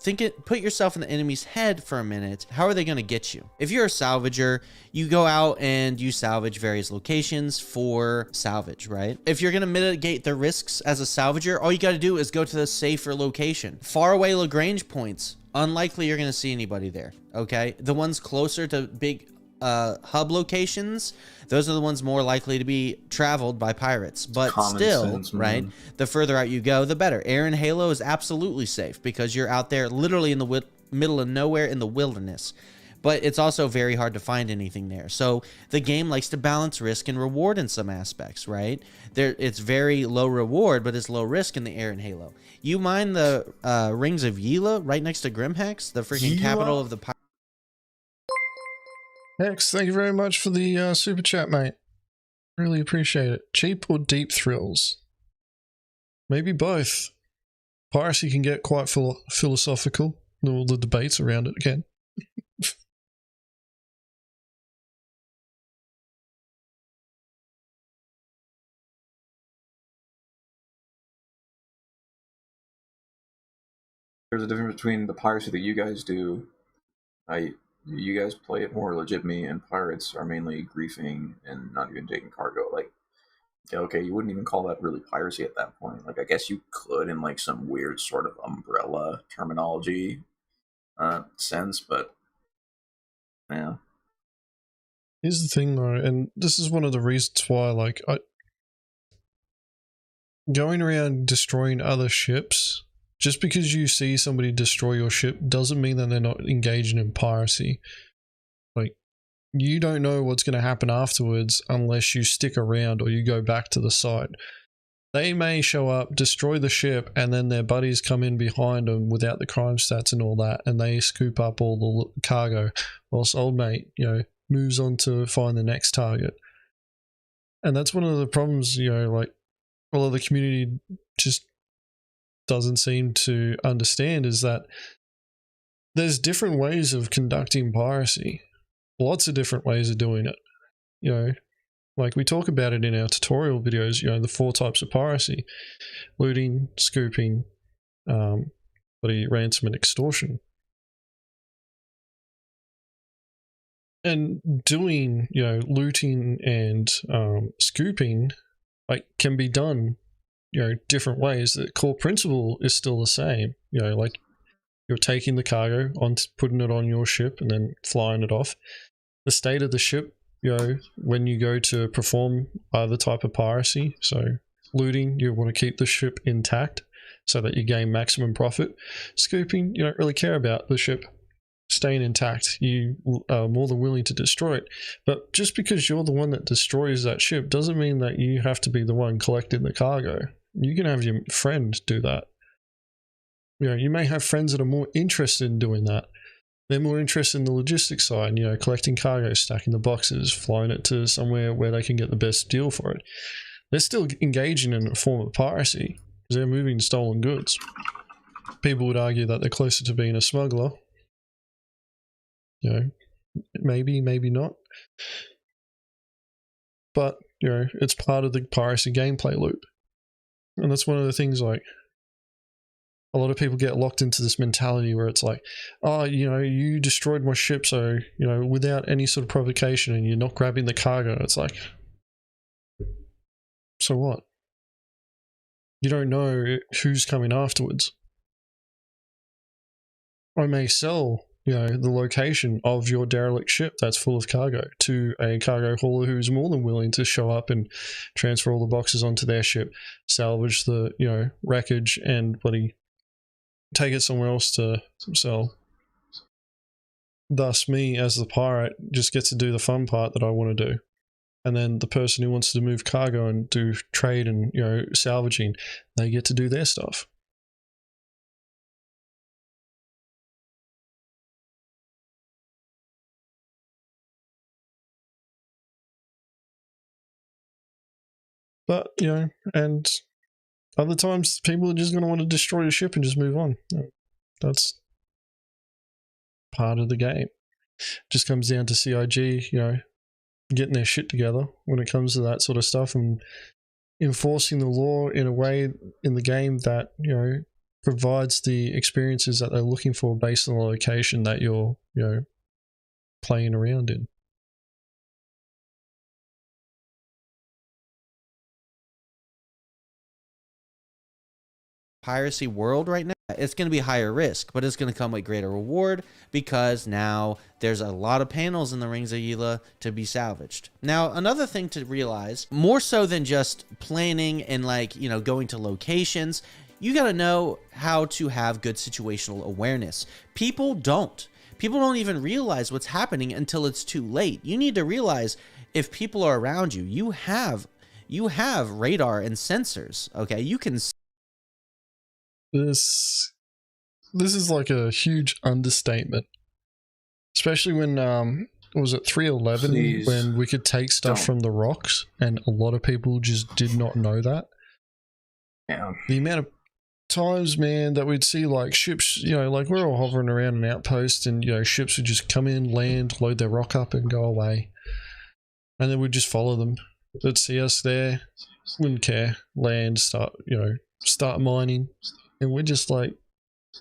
Put yourself in the enemy's head for a minute. How are they going to get you? If you're a salvager, you go out and you salvage various locations for salvage, right? If you're going to mitigate the risks as a salvager, all you got to do is go to the safer location. Far away Lagrange points, unlikely you're going to see anybody there, okay? The ones closer to big hub locations, those are the ones more likely to be traveled by pirates. But still, right, the further out you go, the better. Air and Halo is absolutely safe because you're out there literally in the middle of nowhere in the wilderness. But it's also very hard to find anything there. So the game likes to balance risk and reward in some aspects, right? It's very low reward, but it's low risk in the Air and Halo. You mine the Rings of Yila right next to Grimhex, the freaking capital of the pirates. Hex, thank you very much for the super chat, mate. Really appreciate it. Cheap or deep thrills? Maybe both. Piracy can get quite philosophical. All the debates around it again. there's a difference between the piracy that you guys do. You guys play it more legit. Me and pirates are mainly griefing and not even taking cargo. Like, okay, you wouldn't even call that really piracy at that point. Like, I guess you could in like some weird sort of umbrella terminology sense, but yeah. Here's the thing though, and this is one of the reasons why, like, going around destroying other ships, just because you see somebody destroy your ship doesn't mean that they're not engaging in piracy. Like, you don't know what's going to happen afterwards unless you stick around or you go back to the site. They may show up, destroy the ship, and then their buddies come in behind them without the crime stats and all that, and they scoop up all the cargo, whilst old mate, you know, moves on to find the next target. And that's one of the problems, you know, like, a lot of the community just doesn't seem to understand, is that there's different ways of conducting piracy. Lots of different ways of doing it. You know, like we talk about it in our tutorial videos, you know, the 4 types of piracy: looting, scooping, ransom, and extortion. And doing, you know, looting and scooping, like, can be done, you know, different ways. The core principle is still the same. You know, like, you're taking the cargo on, putting it on your ship and then flying it off. The state of the ship, you know, when you go to perform either type of piracy, so looting, you want to keep the ship intact so that you gain maximum profit. Scooping, you don't really care about the ship staying intact. You are more than willing to destroy it. But just because you're the one that destroys that ship doesn't mean that you have to be the one collecting the cargo. You can have your friend do that. You know, you may have friends that are more interested in doing that. They're more interested in the logistics side, you know, collecting cargo, stacking the boxes, flying it to somewhere where they can get the best deal for it. They're still engaging in a form of piracy because they're moving stolen goods. People would argue that they're closer to being a smuggler. You know, maybe, maybe not. But, you know, it's part of the piracy gameplay loop. And that's one of the things, like, a lot of people get locked into this mentality where it's like, oh, you know, you destroyed my ship, so, you know, without any sort of provocation, and you're not grabbing the cargo. It's like, so what? You don't know who's coming afterwards. I may sell, you know, the location of your derelict ship that's full of cargo to a cargo hauler who's more than willing to show up and transfer all the boxes onto their ship, salvage the, you know, wreckage, and bloody take it somewhere else to sell. Thus, me as the pirate just gets to do the fun part that I want to do. And then the person who wants to move cargo and do trade and, you know, salvaging, they get to do their stuff. But, you know, and other times people are just going to want to destroy a ship and just move on. That's part of the game. Just comes down to CIG, you know, getting their shit together when it comes to that sort of stuff, and enforcing the law in a way in the game that, you know, provides the experiences that they're looking for based on the location that you're, you know, playing around in. Piracy world right now, it's going to be higher risk, but it's going to come with greater reward because now there's a lot of panels in the Rings of Yla to be salvaged. Now, another thing to realize, more so than just planning and, like, you know, going to locations, you got to know how to have good situational awareness. People don't even realize what's happening until it's too late. You need to realize if people are around you, you have radar and sensors, okay? You can. This is like a huge understatement, especially when was it 311 when we could take stuff from the rocks, and a lot of people just did not know that. Yeah, the amount of times, man, that we'd see like ships, you know, like we're all hovering around an outpost, and, you know, ships would just come in, land, load their rock up, and go away, and then we'd just follow them. They'd see us there, wouldn't care, land, start mining. And we're just like,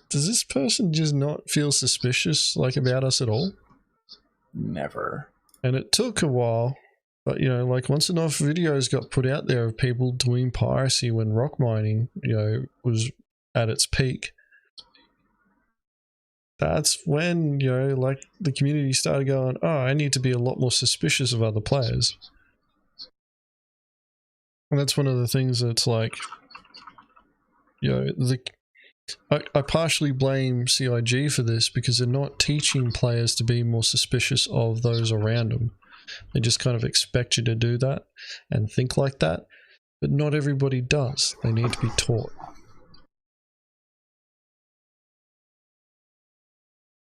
Does this person just not feel suspicious, like, about us at all? Never. And it took a while, but, you know, like, once enough videos got put out there of people doing piracy when rock mining, you know, was at its peak, that's when, you know, like, the community started going, oh, I need to be a lot more suspicious of other players. And that's one of the things that's like, you know, I partially blame CIG for this because they're not teaching players to be more suspicious of those around them. They just kind of expect you to do that and think like that, but not everybody does. They need to be taught.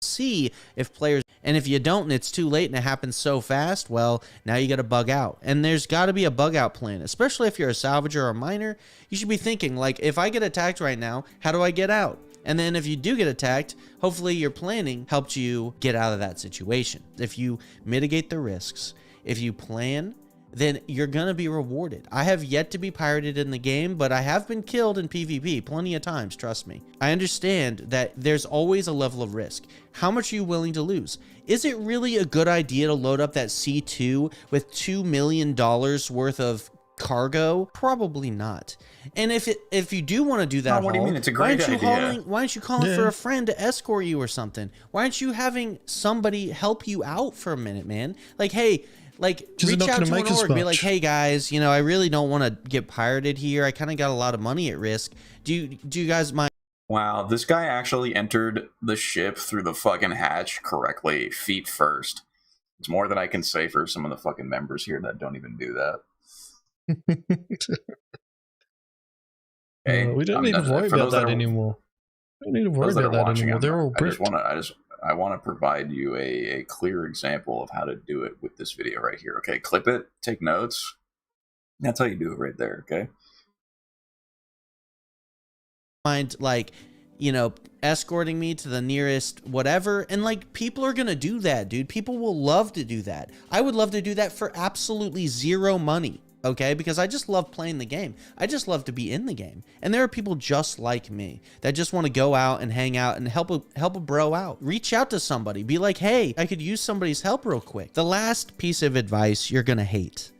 See if players, and if you don't and it's too late and it happens so fast, well, now you got to bug out. And there's got to be a bug out plan, especially if you're a salvager or a miner. You should be thinking, like, if I get attacked right now, how do I get out? And then if you do get attacked, hopefully your planning helped you get out of that situation. If you mitigate the risks, if you plan, then you're going to be rewarded. I have yet to be pirated in the game, but I have been killed in PvP plenty of times, trust me. I understand that there's always a level of risk. How much are you willing to lose? Is it really a good idea to load up that C2 with $2 million worth of cargo? Probably not. And if you do want to do that, what do you mean? It's a great idea. Why aren't you calling for a friend to escort you or something? Why aren't you having somebody help you out for a minute, man? Like, hey, like, reach out to an org, be like, hey guys, you know, I really don't want to get pirated here. I kind of got a lot of money at risk. Do you guys mind? Wow, this guy actually entered the ship through the fucking hatch correctly, feet first. It's more than I can say for some of the fucking members here that don't even do that. Okay, we don't need to worry about that anymore. We don't need to worry about that anymore. They're all bricked. I want to provide you a clear example of how to do it with this video right here. Okay, clip it, take notes. That's how you do it right there, okay? Mind, like, you know, escorting me to the nearest whatever, and like, people are gonna do that, dude. People will love to do that. I would love to do that for absolutely zero money, okay? Because I just love playing the game. I just love to be in the game. And there are people just like me that just want to go out and hang out and help a bro out. Reach out to somebody. Be like, hey, I could use somebody's help real quick. The last piece of advice you're gonna hate.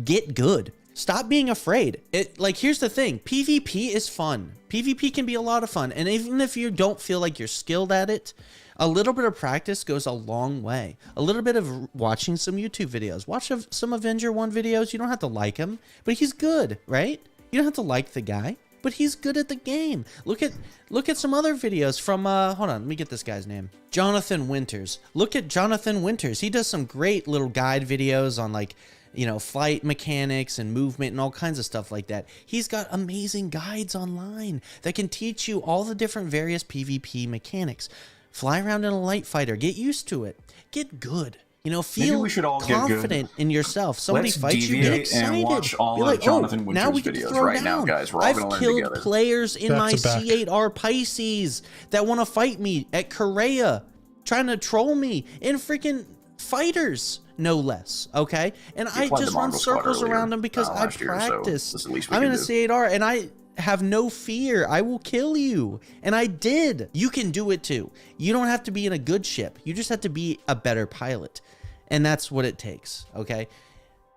Get good. Stop being afraid. Like, here's the thing. PvP is fun. PvP can be a lot of fun. And even if you don't feel like you're skilled at it, a little bit of practice goes a long way. A little bit of watching some YouTube videos. Watch some Avenger 1 videos. You don't have to like him, but he's good, right? You don't have to like the guy, but he's good at the game. Look at some other videos from, hold on, let me get this guy's name. Jonathan Winters. Look at Jonathan Winters. He does some great little guide videos on, like, you know, flight mechanics and movement and all kinds of stuff like that. He's got amazing guides online that can teach you all the different various PvP mechanics. Fly around in a light fighter. Get used to it. Get good. You know, feel confident in yourself. Somebody fights you, get excited. And watch all be like, Jonathan Winters now we can videos throw right down. now, guys. We're all going to learn together. I've killed players in my C8R Pisces that want to fight me at Korea, trying to troll me in freaking fighters, no less, okay? And I just run circles around them because I practice. I'm in a C8R and I have no fear. I will kill you. And I did. You can do it too. You don't have to be in a good ship. You just have to be a better pilot. And that's what it takes, okay?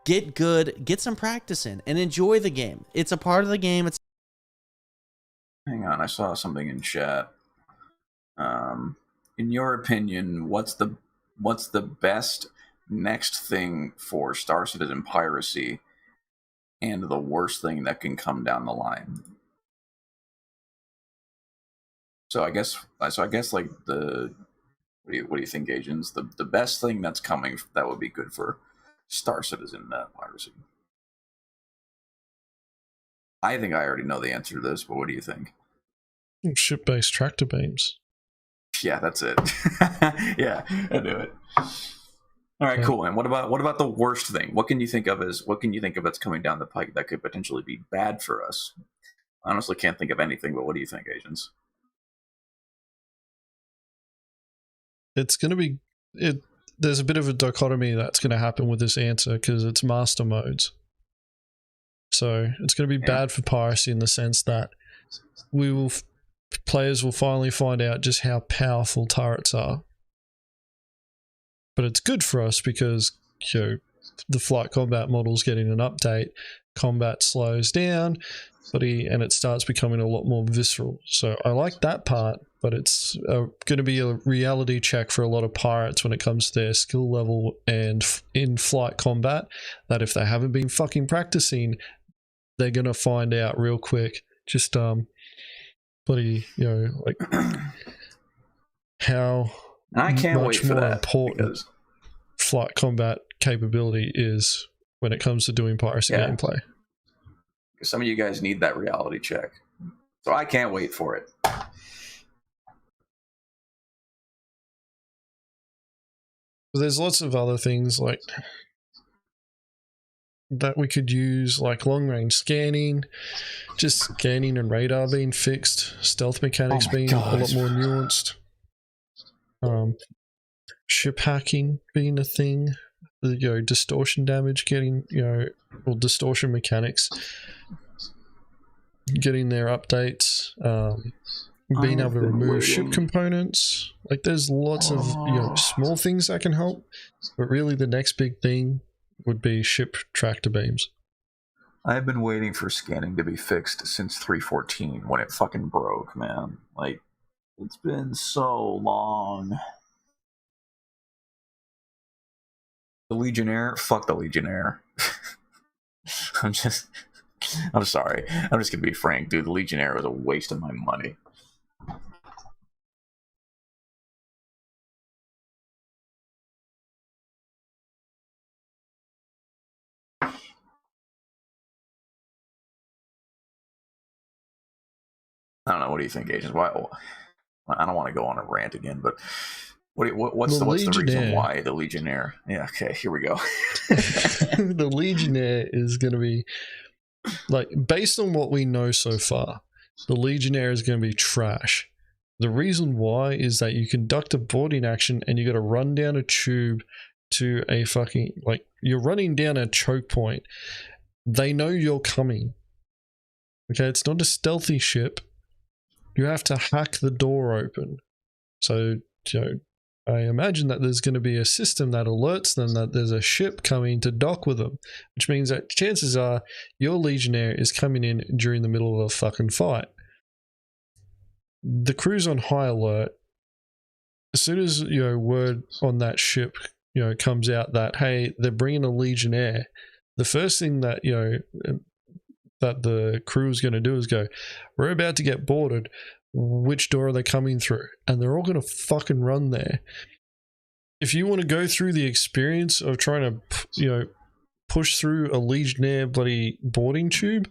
Get good, get some practice in, and enjoy the game. It's a part of the game. Hang on, I saw something in chat. In your opinion, what's the best next thing for Star Citizen piracy and the worst thing that can come down the line? So I guess like what do you think, Agens? The best thing that's coming that would be good for Star Citizen piracy? I think I already know the answer to this, but what do you think? Ship-based tractor beams. Yeah, that's it. Yeah, I knew it. All right, cool. And what about the worst thing? What can you think of that's coming down the pike that could potentially be bad for us? I honestly can't think of anything, but what do you think, Agens? It's going to be there's a bit of a dichotomy that's going to happen with this answer because it's master modes. So it's going to be bad for piracy in the sense that we will players will finally find out just how powerful turrets are. But it's good for us because, you know, the flight combat model's getting an update, combat slows down, and it starts becoming a lot more visceral. So I like that part, but it's going to be a reality check for a lot of pirates when it comes to their skill level and in-flight combat, that if they haven't been fucking practicing, they're going to find out real quick just, bloody, you know, like, how I can't much wait for more that, important because flight combat capability is when it comes to doing piracy gameplay. Some of you guys need that reality check, so I can't wait for it. There's lots of other things like that we could use, like long range scanning, just scanning and radar being fixed, stealth mechanics being a lot more nuanced, ship hacking being a thing, you know, distortion damage getting, you know, or distortion mechanics getting their updates, being able to remove ship components. Like, there's lots of, you know, small things that can help, but really the next big thing would be ship tractor beams. I've been waiting for scanning to be fixed since 3.14 when it fucking broke, man. Like, it's been so long. The Legionnaire? Fuck the Legionnaire. I'm sorry. I'm just gonna be frank, dude. The Legionnaire was a waste of my money. I don't know. What do you think, Agens? Why? I don't want to go on a rant again, but what's the reason why the Legionnaire? Yeah, okay, here we go. The Legionnaire is going to be, like, based on what we know so far, the Legionnaire is going to be trash. The reason why is that you conduct a boarding action and you got to run down a tube to a fucking, like, you're running down a choke point. They know you're coming. Okay, it's not a stealthy ship. You have to hack the door open. So, you know, I imagine that there's going to be a system that alerts them that there's a ship coming to dock with them, which means that chances are your Legionnaire is coming in during the middle of a fucking fight. The crew's on high alert. As soon as, you know, word on that ship, you know, comes out that, hey, they're bringing a Legionnaire, the first thing that, you know, that the crew is going to do is go, we're about to get boarded. Which door are they coming through? And they're all going to fucking run there. If you want to go through the experience of trying to, you know, push through a Legionnaire bloody boarding tube,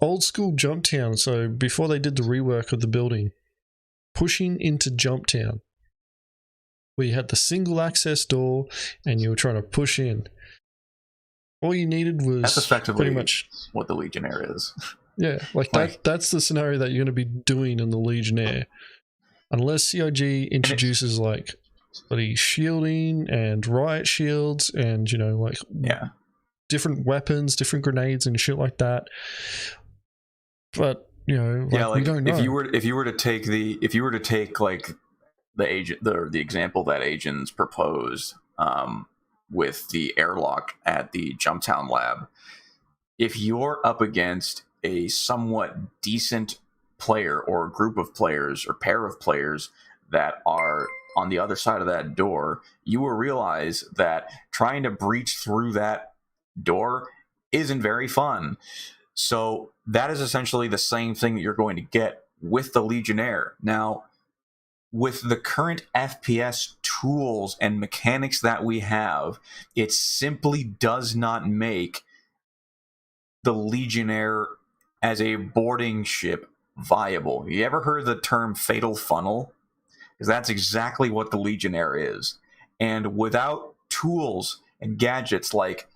old school Jump Town, so before they did the rework of the building, pushing into Jump Town, where you had the single access door and you were trying to push in. All you needed was that's effectively pretty much what the Legionnaire is. Yeah, like that's the scenario that you're going to be doing in the Legionnaire. Unless CIG introduces like bloody shielding and riot shields and, you know, like different weapons, different grenades and shit like that. But, you know, like, we don't know. If you were to take like the example that Agens proposed, with the airlock at the Jumptown lab, if you're up against a somewhat decent player or group of players or pair of players that are on the other side of that door, you will realize that trying to breach through that door isn't very fun. So that is essentially the same thing that you're going to get with the Legionnaire. Now, with the current FPS tools and mechanics that we have, it simply does not make the Legionnaire as a boarding ship viable. You ever heard the term fatal funnel? Because that's exactly what the Legionnaire is. And without tools and gadgets like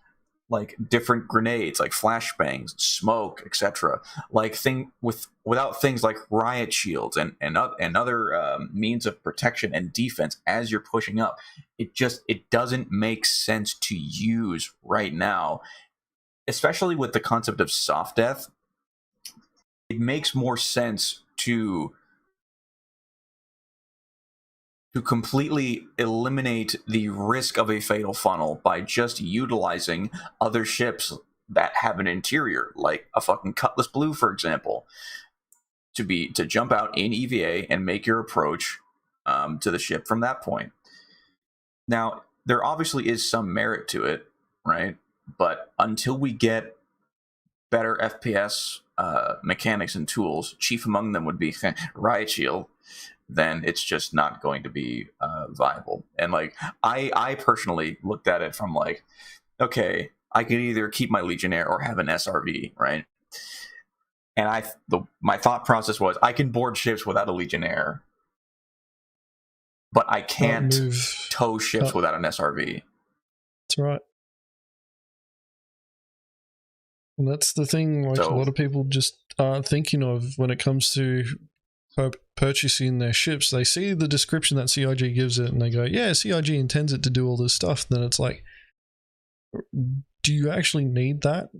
different grenades, like flashbangs, smoke, etc., without things like riot shields and other means of protection and defense as you're pushing up, it doesn't make sense to use right now, especially with the concept of soft death. makes more sense to completely eliminate the risk of a fatal funnel by just utilizing other ships that have an interior, like a fucking Cutlass Blue, for example, to jump out in EVA and make your approach to the ship from that point. Now, there obviously is some merit to it, right? But until we get better FPS mechanics and tools, chief among them would be riot shield, then it's just not going to be viable. And like, I personally looked at it from like, okay, I can either keep my Legionnaire or have an SRV, right? And my thought process was, I can board ships without a Legionnaire, but I can't tow ships without an SRV. That's right. And that's the thing, like, a lot of people just aren't thinking of when it comes to purchasing their ships. They see the description that CIG gives it and they go, yeah, CIG intends it to do all this stuff. And then it's like, do you actually need that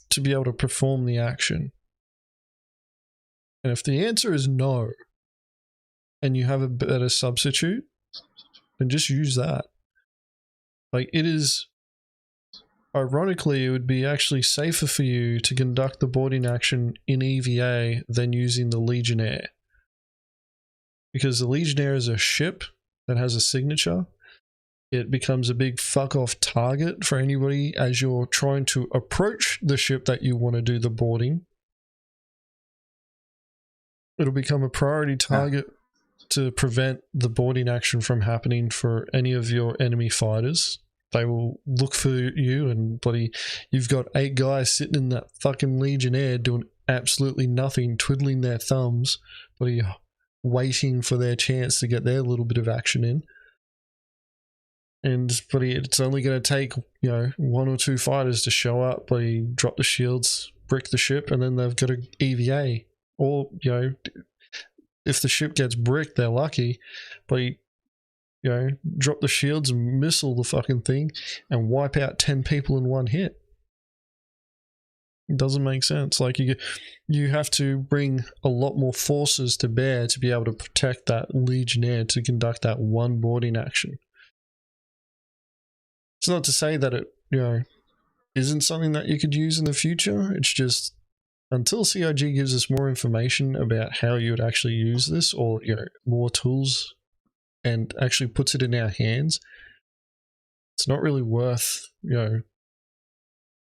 to be able to perform the action? And if the answer is no, and you have a better substitute, then just use that. Like, it is, ironically, it would be actually safer for you to conduct the boarding action in EVA than using the Legionnaire. Because the Legionnaire is a ship that has a signature. It becomes a big fuck-off target for anybody as you're trying to approach the ship that you want to do the boarding. It'll become a priority target to prevent the boarding action from happening for any of your enemy fighters. They will look for you and bloody, you've got 8 guys sitting in that fucking Legionnaire doing absolutely nothing, twiddling their thumbs, bloody waiting for their chance to get their little bit of action in. And bloody, it's only going to take, 1 or 2 fighters to show up, bloody drop the shields, brick the ship, and then they've got an EVA. Or, if the ship gets bricked, they're lucky, but drop the shields and missile the fucking thing and wipe out 10 people in one hit. It doesn't make sense. Like, you have to bring a lot more forces to bear to be able to protect that Legionnaire to conduct that one boarding action. It's not to say that it, isn't something that you could use in the future. It's just, until CIG gives us more information about how you would actually use this, or more tools, and actually puts it in our hands, it's not really worth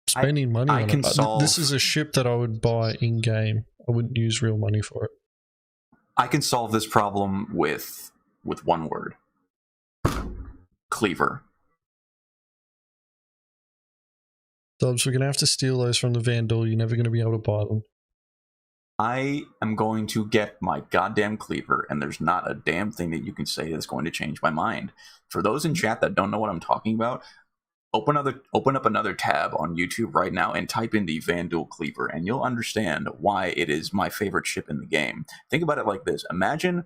spending money on it. This is a ship that I would buy in game. I wouldn't use real money for it. I can solve this problem with one word: cleaver. Dobbs, we're going to have to steal those from the Vandal. You're never going to be able to buy them. I am going to get my goddamn cleaver, and there's not a damn thing that you can say that's going to change my mind. For those in chat that don't know what I'm talking about, open up another tab on YouTube right now and type in the Vandal cleaver, and you'll understand why it is my favorite ship in the game. Think about it like this. Imagine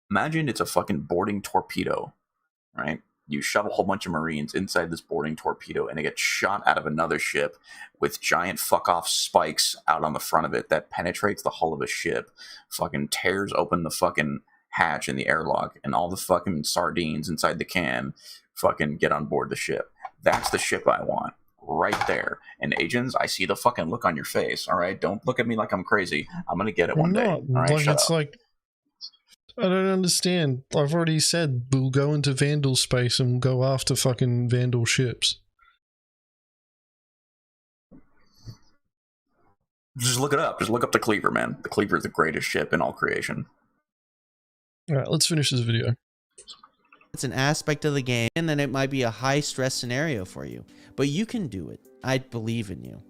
it's a fucking boarding torpedo, right? You shove a whole bunch of Marines inside this boarding torpedo, and it gets shot out of another ship with giant fuck-off spikes out on the front of it that penetrates the hull of a ship, fucking tears open the fucking hatch in the airlock, and all the fucking sardines inside the can fucking get on board the ship. That's the ship I want, right there. And Agens, I see the fucking look on your face, all right? Don't look at me like I'm crazy. I'm gonna get it one day. All right, like, it's like, I don't understand. I've already said we'll go into Vandal space and we'll go after fucking Vandal ships. Just look it up. Just look up the Cleaver, man. The Cleaver is the greatest ship in all creation. Alright, let's finish this video. It's an aspect of the game, and then it might be a high-stress scenario for you. But you can do it. I believe in you.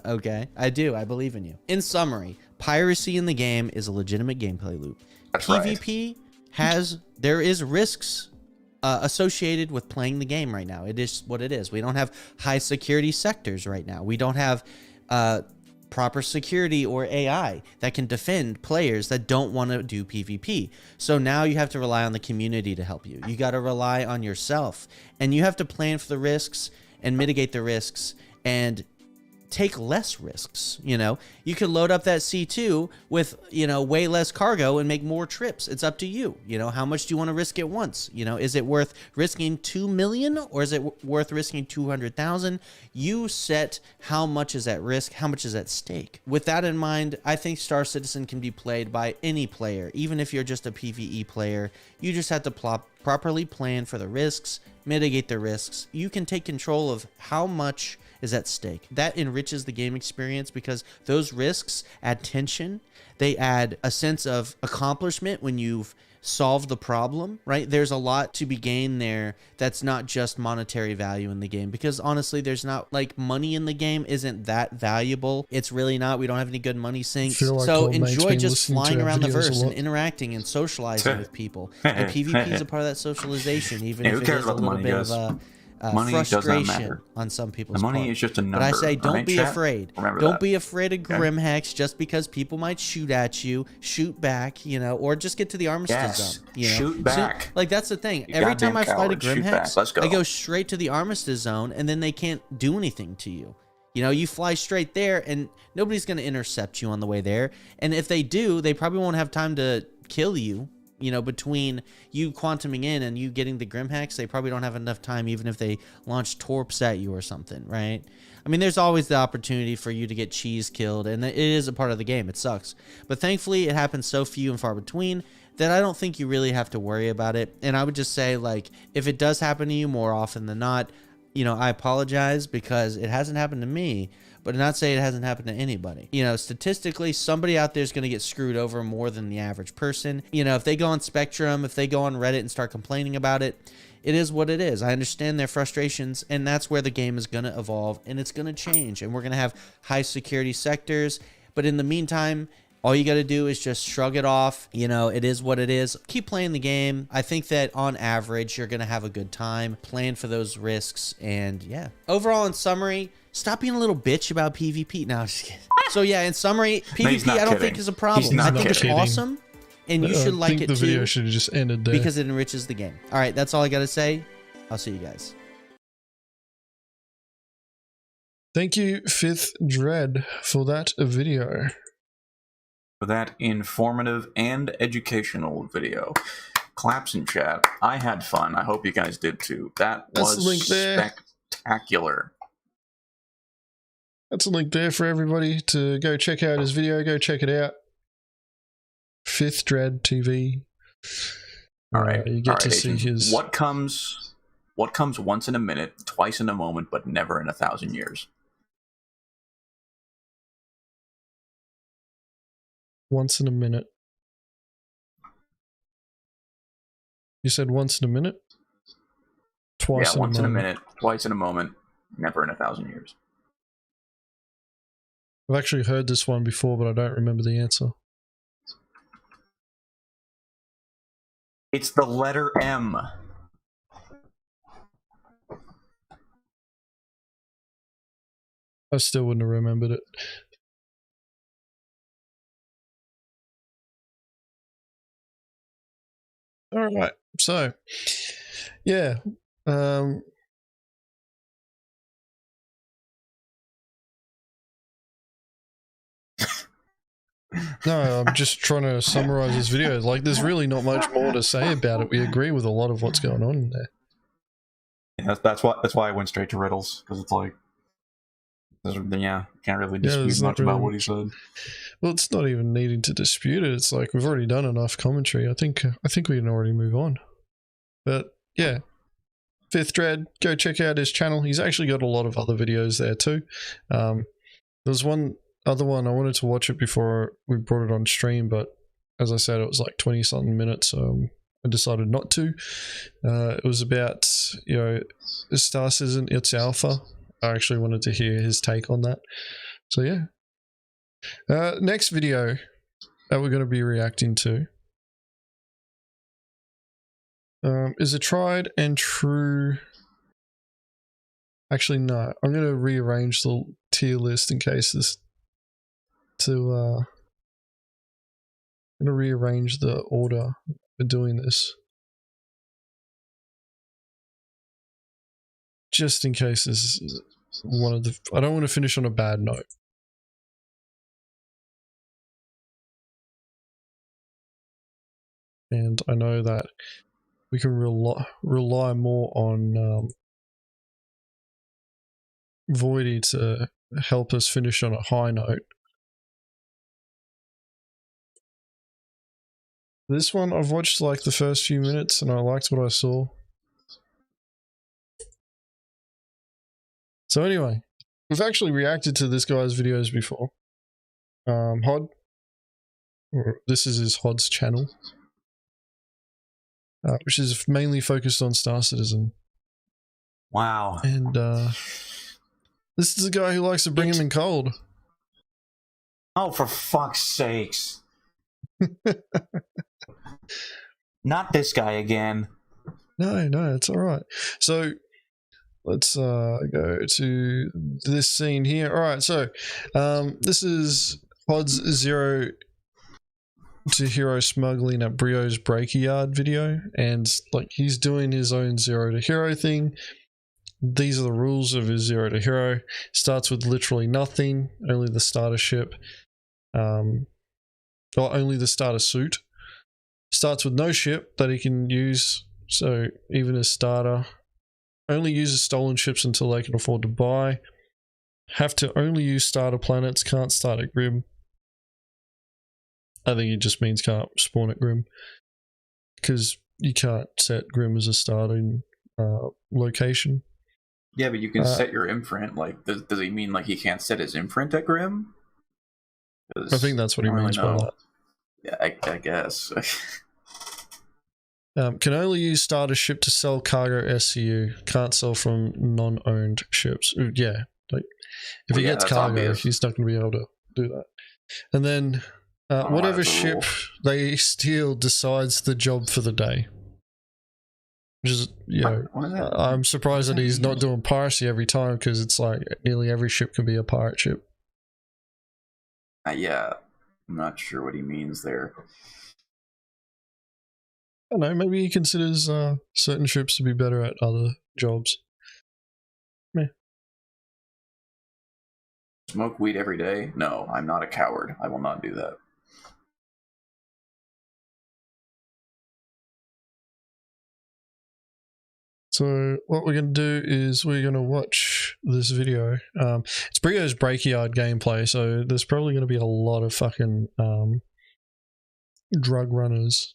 Okay? I do. I believe in you. In summary, piracy in the game is a legitimate gameplay loop. That's PvP there is risks associated with playing the game right now. It is what it is. We don't have high security sectors right now. We don't have proper security or AI that can defend players that don't want to do PvP. So now you have to rely on the community to help you. You got to rely on yourself, and you have to plan for the risks and mitigate the risks and take less risks. You know, you could load up that C2 with, you know, way less cargo and make more trips. It's up to you. You know, how much do you want to risk at once? You know, is it worth risking 2 million or is it worth risking 200,000? You set how much is at risk, how much is at stake. With that in mind, I think Star Citizen can be played by any player, even if you're just a PvE player. You just have to properly plan for the risks, mitigate the risks. You can take control of how much is at stake. That enriches the game experience because those risks add tension. They add a sense of accomplishment when you've solved the problem, right? There's a lot to be gained there that's not just monetary value in the game, because honestly, there's not, like, money in the game isn't that valuable. It's really not. We don't have any good money sinks. Like so enjoy just flying around the verse and interacting and socializing with people. And PvP is a part of that socialization, even if it is a little bit of frustration on some people's part. Money is just a number. But I say, don't be afraid. Don't be afraid of grim hacks just because people might shoot at you. Shoot back, you know, or just get to the armistice zone. You know? Shoot back. So, like, that's the thing. Every time I fly to grim hacks, I go straight to the armistice zone, and then they can't do anything to you. You know, you fly straight there, and nobody's going to intercept you on the way there. And if they do, they probably won't have time to kill you. You know, between you quantuming in and you getting the grim hacks, they probably don't have enough time, even if they launch torps at you or something, right? I mean, there's always the opportunity for you to get cheese killed, and it is a part of the game. It sucks. But thankfully, it happens so few and far between that I don't think you really have to worry about it. And I would just say, like, if it does happen to you more often than not, you know, I apologize because it hasn't happened to me, but not say it hasn't happened to anybody. You know, statistically, somebody out there is going to get screwed over more than the average person. You know, if they go on Spectrum, if they go on Reddit and start complaining about it, it is what it is. I understand their frustrations, and that's where the game is going to evolve, and it's going to change, and we're going to have high security sectors. But in the meantime, all you got to do is just shrug it off. You know, it is what it is. Keep playing the game. I think that on average, you're going to have a good time. Plan for those risks. And yeah, overall, in summary, stop being a little bitch about PvP. No, I'm just kidding. So yeah, in summary, PvP I don't think is a problem. I think it's awesome. And you should like it too. The video should have just ended there. Because it enriches the game. All right, that's all I got to say. I'll see you guys. Thank you, Fifth Dread, for that video. For that informative and educational video. Claps in chat. I had fun. I hope you guys did too. That was spectacular. That's a link there for everybody to go check out his video. Go check it out. Fifth Dread TV. All right. You get to see his... What comes once in a minute, twice in a moment, but never in 1,000 years? Once in a minute. You said once in a minute? Twice in a moment. Yeah, once in a minute, twice in a moment, never in 1,000 years. I've actually heard this one before, but I don't remember the answer. It's the letter M. I still wouldn't have remembered it. All right, so yeah, no, I'm just trying to summarize this video. Like, there's really not much more to say about it. We agree with a lot of what's going on in there. Yeah, that's why I went straight to riddles, because it's like, yeah, can't really dispute much about what he said. Well, it's not even needing to dispute it. It's like we've already done enough commentary. I think we can already move on. But yeah, Fifth Dread, go check out his channel. He's actually got a lot of other videos there too. There's one other one I wanted to watch it before we brought it on stream, but as I said, it was like 20-something minutes, so I decided not to. It was about, you know, Star Citizen, It's Alpha. I actually wanted to hear his take on that. So yeah. Next video that we're going to be reacting to is a tried and true... Actually, no. I'm going to rearrange the tier list in case this... I'm going to rearrange the order for doing this. Just in case this I don't want to finish on a bad note. And I know that we can rely more on Voidy to help us finish on a high note. This one, I've watched like the first few minutes and I liked what I saw. So anyway, we've actually reacted to this guy's videos before. Hod, this is his Hod's channel, which is mainly focused on Star Citizen. Wow. And this is a guy who likes to bring him in cold. Oh, for fuck's sakes. Not this guy again. No, it's alright. So, let's go to this scene here. Alright, so, this is Hod's Zero to Hero smuggling at Brio's Breakyard video, and like he's doing his own Zero to Hero thing. These are the rules of his Zero to Hero. Starts with literally nothing, only the starter ship, or only the starter suit. Starts with no ship that he can use, so even a starter. Only uses stolen ships until they can afford to buy. Have to only use starter planets, can't start at Grim. I think it just means can't spawn at Grim, because you can't set Grim as a starting location. Yeah, but you can set your imprint. Like, does he mean like he can't set his imprint at Grim? I think that's what he means by that. Yeah, I guess. Can only use starter ship to sell cargo SCU. Can't sell from non-owned ships. Ooh, yeah, like if he gets cargo, obvious. He's not going to be able to do that. And then whatever ship they steal decides the job for the day. Which is, you know, I'm surprised that he's not doing piracy every time, because it's like nearly every ship can be a pirate ship. Yeah, I'm not sure what he means there. I don't know, maybe he considers certain ships to be better at other jobs. Meh. Smoke weed every day? No, I'm not a coward. I will not do that. So what we're going to do is we're going to watch this video. It's Brio's Breakyard gameplay, so there's probably going to be a lot of fucking drug runners.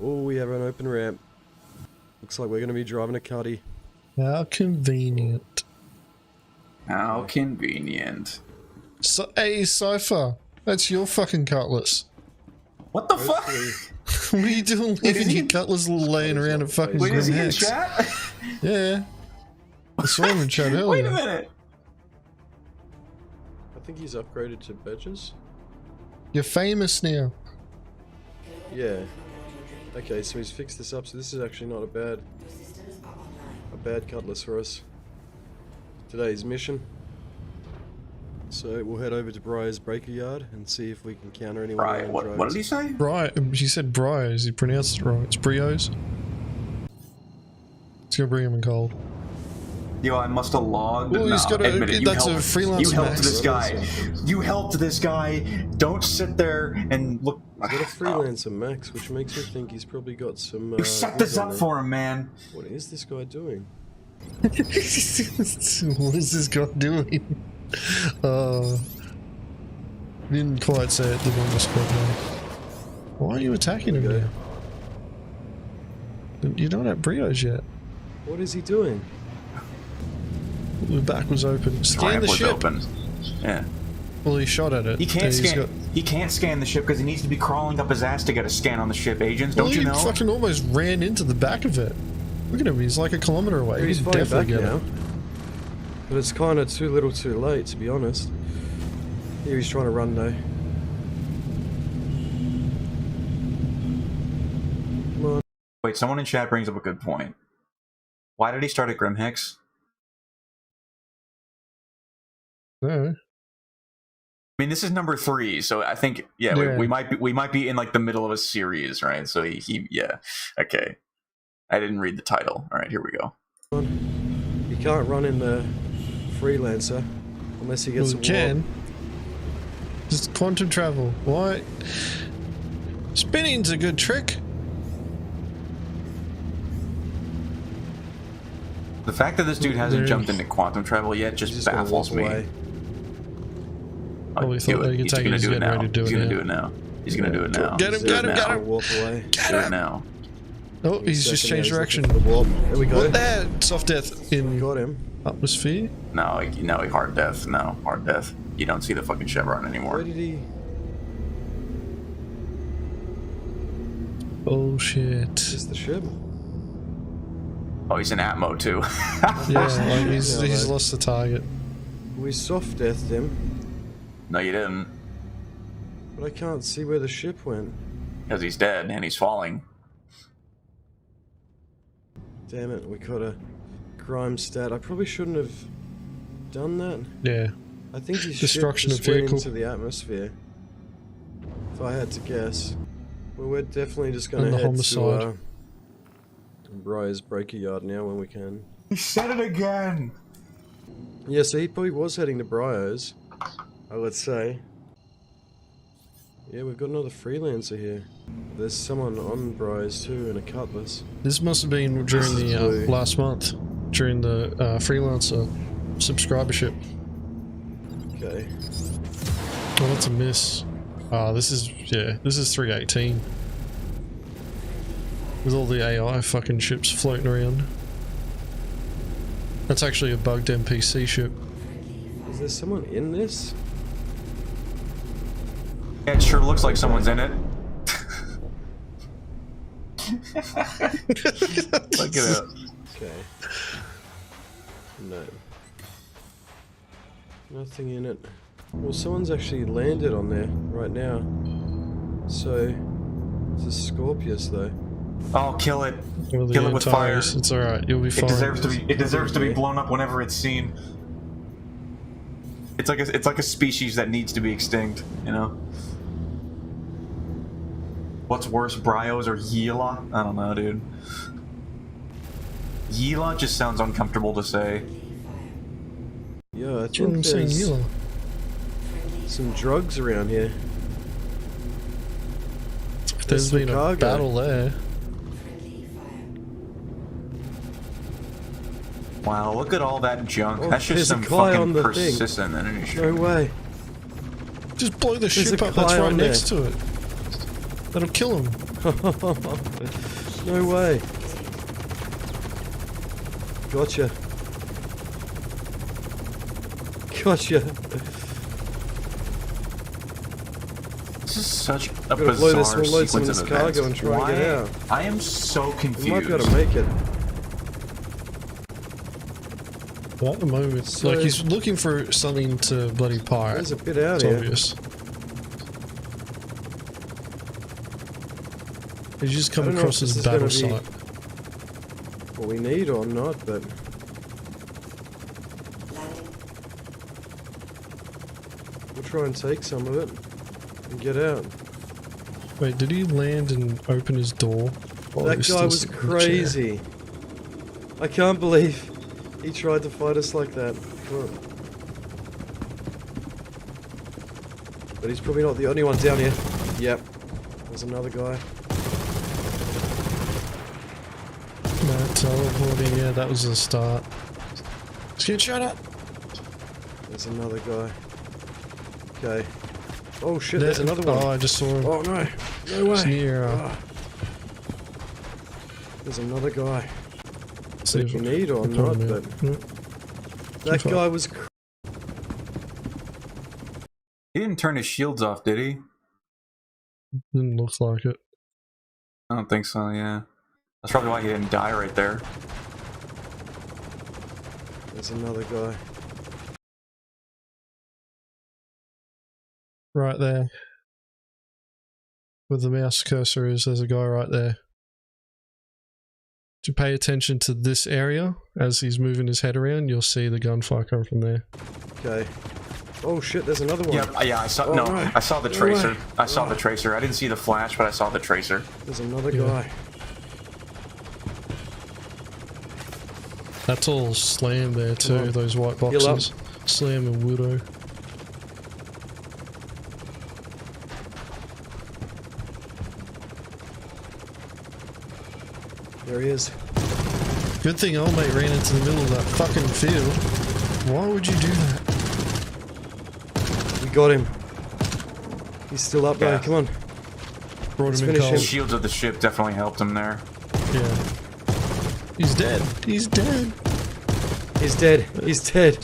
Oh, we have an open ramp. Looks like we're going to be driving a cuddy. How convenient. How convenient. So, hey, Cypher, that's your fucking cutlass. What the fuck? What are you doing leaving your cutlass laying around at fucking Wait, is he in Hex? chat? Yeah. I saw him in chat earlier. Wait a minute. think he's upgraded to badges. You're famous now. Yeah. Okay, so he's fixed this up, so this is actually not a bad cutlass for us. Today's mission. So we'll head over to Briar's Breaker Yard and see if we can counter anyone. Right, what did he say? He said Briars, he pronounced it wrong. It's Brios. Let's go bring him in cold. Yo, I must have logged. Well, he's got a, admit it, that's a freelance. You helped max. this guy. You helped this guy. Don't sit there and look. He's got a freelancer max, which makes me think he's probably got some. You set this up for him, man. What is this guy doing? What is this guy doing? Didn't quite say it, the Mongrel Squad. Why are you attacking him now? You're not at Brios yet. What is he doing? The back was open. Scan the ship. Open. Yeah. Well, he shot at it. He can't scan. He can't scan the ship because he needs to be crawling up his ass to get a scan on the ship. Agents, don't you know? He fucking almost ran into the back of it. Look at him. He's like a kilometer away. He's He'd flying back get now. it. But it's kind of too little, too late, to be honest. Here he's trying to run though. Come on. Wait, someone in chat brings up a good point. Why did he start at Grimhix? No. I mean, this is number 3, so I think we might be in like the middle of a series, right? So he okay. I didn't read the title. All right, here we go. You can't run in the freelancer unless he gets a warp. Just quantum travel. Why? Spinning's a good trick. The fact that this dude hasn't jumped into quantum travel yet just baffles me. Probably thought they could take it. He's getting ready to do it. He's gonna do it now. He's gonna do it now. Get him! Get him! Get him! Walk away. Get him now. Oh, he's just changed direction. There we go. What there? Soft death in Got him. Atmosphere. No, he hard death. No, hard death. You don't see the fucking chevron anymore. Where did he? Oh shit! Is the ship? Oh, he's in Atmo too. Yeah, like he's lost the target. We soft deathed him. No, you didn't. But I can't see where the ship went. Because he's dead and he's falling. Damn it, we caught a crime stat. I probably shouldn't have done that. Yeah. I think his Destruction ship of just went vehicle. into the atmosphere. If I had to guess. Well, we're definitely just going to head to Briar's Breaker Yard now when we can. He said it again! Yeah, so he probably was heading to Briar's, let's say. Yeah, we've got another freelancer here. There's someone on Briar's too, in a cutlass. This must have been during the last month, during the freelancer subscribership. Okay. Oh, that's a miss. This is 318. With all the AI fucking ships floating around. That's actually a bugged NPC ship. Is there someone in this? Yeah, it sure looks like someone's in it. Look at it. Okay. No. Nothing in it. Well, someone's actually landed on there right now. So, it's a Scorpius though. Oh, kill it! Kill it with fire. It's all right. You'll be fine. It deserves to be blown up whenever it's seen. It's like a species that needs to be extinct. You know. What's worse, Brios or Yila? I don't know, dude. Yila just sounds uncomfortable to say. Yeah, I think there's some drugs around here. There's been a battle there. Wow, look at all that junk. Oh, that's just some fucking persistent energy shit. No way. Just blow the ship up that's right next to it. That'll kill him. No way. Gotcha. Gotcha. This is such a bizarre sequence of events. And try and get out. I am so confused. We might be able to make it. Well, at the moment, So, like he's looking for something to bloody pirate. There's a bit out it's here. Obvious. He's just come across his battle site. What we need or not, but we'll try and take some of it and get out. Wait, did he land and open his door? Oh, that guy was crazy. I can't believe he tried to fight us like that. But he's probably not the only one down here. Yep. There's another guy. Teleporting, yeah, that was the start. Let's get shot at. There's another guy. Okay. Oh shit, there's another one. Oh, I just saw him. Oh no. No way. It's near, There's another guy. See if you need or not, but that guy was. He didn't turn his shields off, did he? Didn't look like it. I don't think so. Yeah, that's probably why he didn't die right there. There's another guy. Right there. Where the mouse cursor is, there's a guy right there. To pay attention to this area as he's moving his head around, you'll see the gunfire come from there. Okay. Oh shit, there's another one. Yeah, I saw. No, I saw the tracer. I saw the tracer. I didn't see the flash, but I saw the tracer. There's another guy. That's all Slam there too. Those white boxes. Slam and Widow. There he is. Good thing old mate ran into the middle of that fucking field. Why would you do that? We got him. He's still up there. Come on. Brought him in cold. The shields of the ship definitely helped him there. Yeah. He's dead. He's dead. He's dead. He's dead.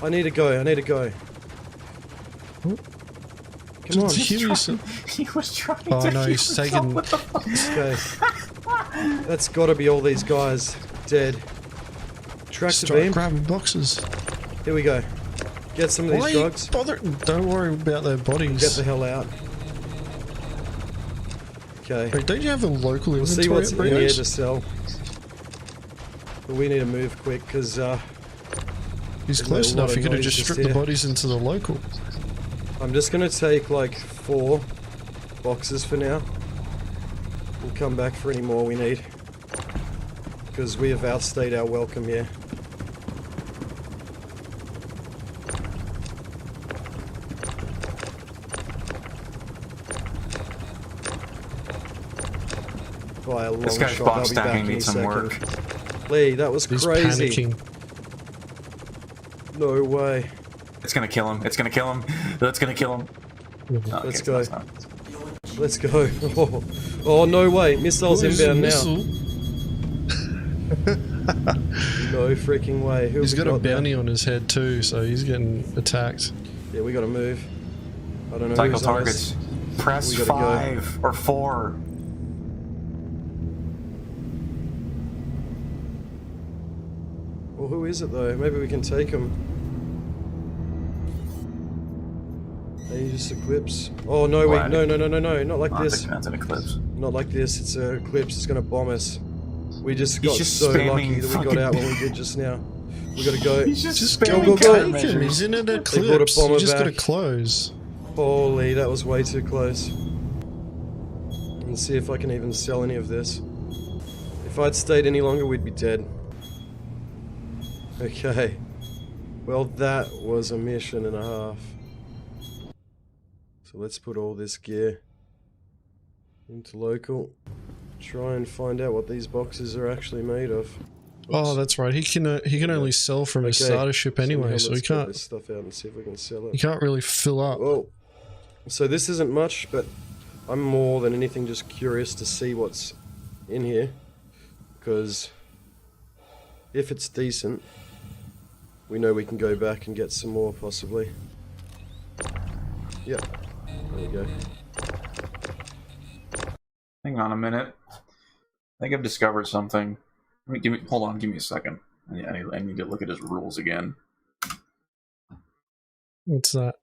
I need to go. I need to go. Oh. Come on. He was trying to. Oh no, he's taking. Okay. That's gotta be all these guys dead. Tractor beam. Grabbing boxes. Here we go. Get some of these drugs. Don't worry about their bodies. Get the hell out. Okay. Wait, don't you have a local inventory? See what's in here to sell. But we need to move quick because he's close enough. You could have just stripped the bodies into the local. I'm just gonna take like 4 boxes for now. We'll come back for any more we need. Because we have outstayed our welcome here. By a long this guy's shot, box stacking needs some work. Lee, that was crazy. Panicking. No way. It's gonna kill him. It's gonna kill him. That's gonna kill him. Oh, let's go. Let's go. Oh, no way. Missiles inbound now. No freaking way. He's got a bounty on his head too, so he's getting attacked. Yeah, we gotta move. I don't know. Cycle targets. Press 5 or 4. Well, who is it though? Maybe we can take him. Aegis Eclipse. Oh no, wait, no, not like this. That's an eclipse. Not like this. It's an eclipse. It's gonna bomb us. We just got so lucky that we got out when we did just now. We gotta go. He's just go. He's in an eclipse. You just gotta close. Holy, that was way too close. Let's see if I can even sell any of this. If I'd stayed any longer, we'd be dead. Okay. Well, that was a mission and a half. So let's put all this gear into local. Try and find out what these boxes are actually made of. Oops. Oh, that's right. He can only sell from his starter ship anyway, so he can't. This stuff out and see if we can sell it. He can't really fill up. Whoa. So this isn't much, but I'm more than anything just curious to see what's in here, because if it's decent, we know we can go back and get some more possibly. Yep. There we go. Hang on a minute. I think I've discovered something. Hold on, give me a second. I need to look at his rules again. What's that?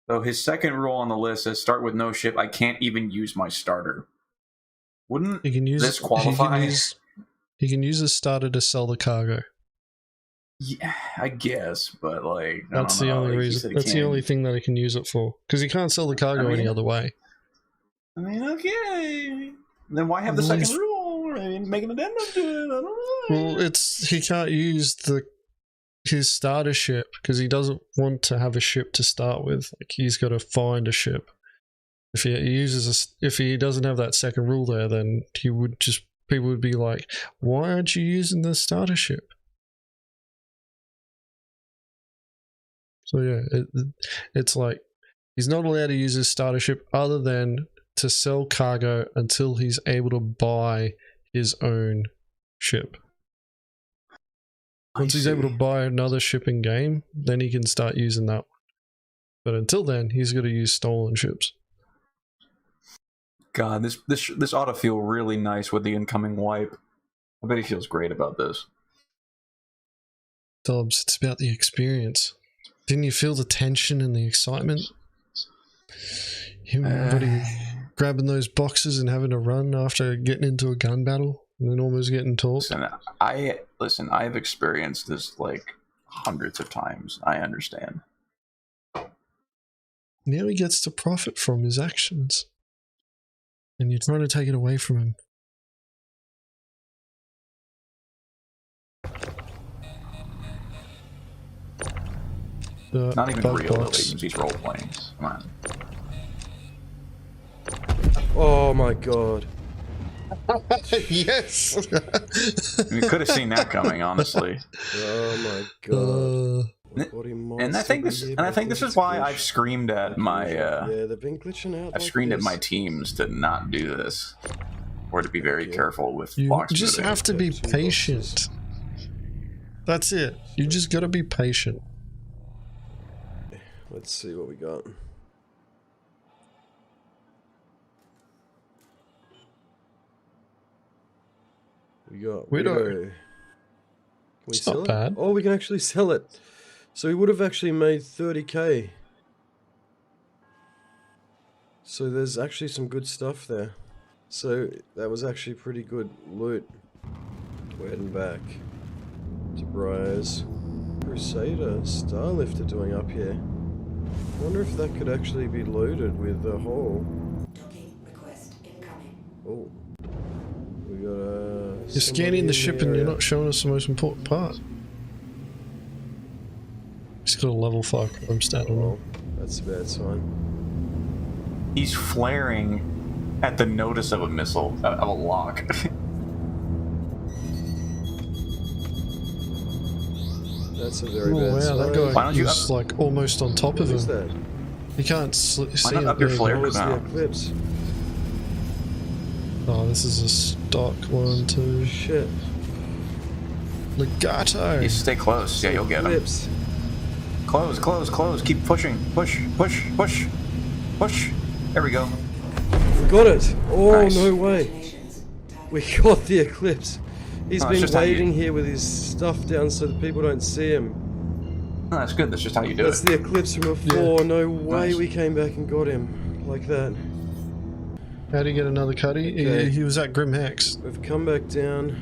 So his second rule on the list is start with no ship. I can't even use my starter. Wouldn't this qualify? He can use his starter to sell the cargo. Yeah, I guess, but like that's the only reason. That's the only thing that he can use it for, because he can't sell the cargo any other way. I mean, okay. Then why have the second rule? I mean, make an addendum to it. I don't know. Well, he can't use his starter ship because he doesn't want to have a ship to start with. Like, he's got to find a ship. If he doesn't have that second rule there, then people would be like, why aren't you using the starter ship? So yeah, it's like he's not allowed to use his starter ship other than to sell cargo until he's able to buy his own ship. Once he's able to buy another ship in game, then he can start using that one. But until then, he's got to use stolen ships. God, this ought to feel really nice with the incoming wipe. I bet he feels great about this. Dobbs, it's about the experience. Didn't you feel the tension and the excitement? Him grabbing those boxes and having to run after getting into a gun battle and then almost getting torched. Listen, I've experienced this like hundreds of times. I understand. Now he gets to profit from his actions. And you're trying to take it away from him. Not even real Agens, he's role playing. Come on. Oh my god. Yes! We could have seen that coming, honestly. Oh my god. And I think this is why I've screamed at my they've been glitching out. I've screamed at my teams to not do this. Or to be very careful with blocks. You just have to be patient. That's it. You just gotta be patient. Let's see what we got. We got Widow. Can we sell it? Bad. Oh, we can actually sell it. So we would have actually made 30k. So there's actually some good stuff there. So that was actually pretty good loot. We're heading back to Briar's. Crusader Starlifter doing up here. I wonder if that could actually be loaded with the whole. Docking request incoming. Oh, we got You're scanning the ship and you're not showing us the most important part. He's got a level 5 crime stat on him. That's a bad sign. He's flaring at the notice of a missile, of a lock. That's a very bad sign. That guy is like almost on top of him. That? You can't see Why not up your flare the eclipse? Oh, this is a stock one too. Shit. Legato. You stay close. Yeah, you'll get him. Close, close, close. Keep pushing. Push, push, push, push. There we go. We got it. Oh, nice. No way. We got the eclipse. He's been waiting here with his stuff down so that people don't see him. Oh, that's good. That's just how you do it. That's the eclipse from before. Yeah. No way we came back and got him like that. How do you get another cutty? Okay. He was at Grim Hex. We've come back down.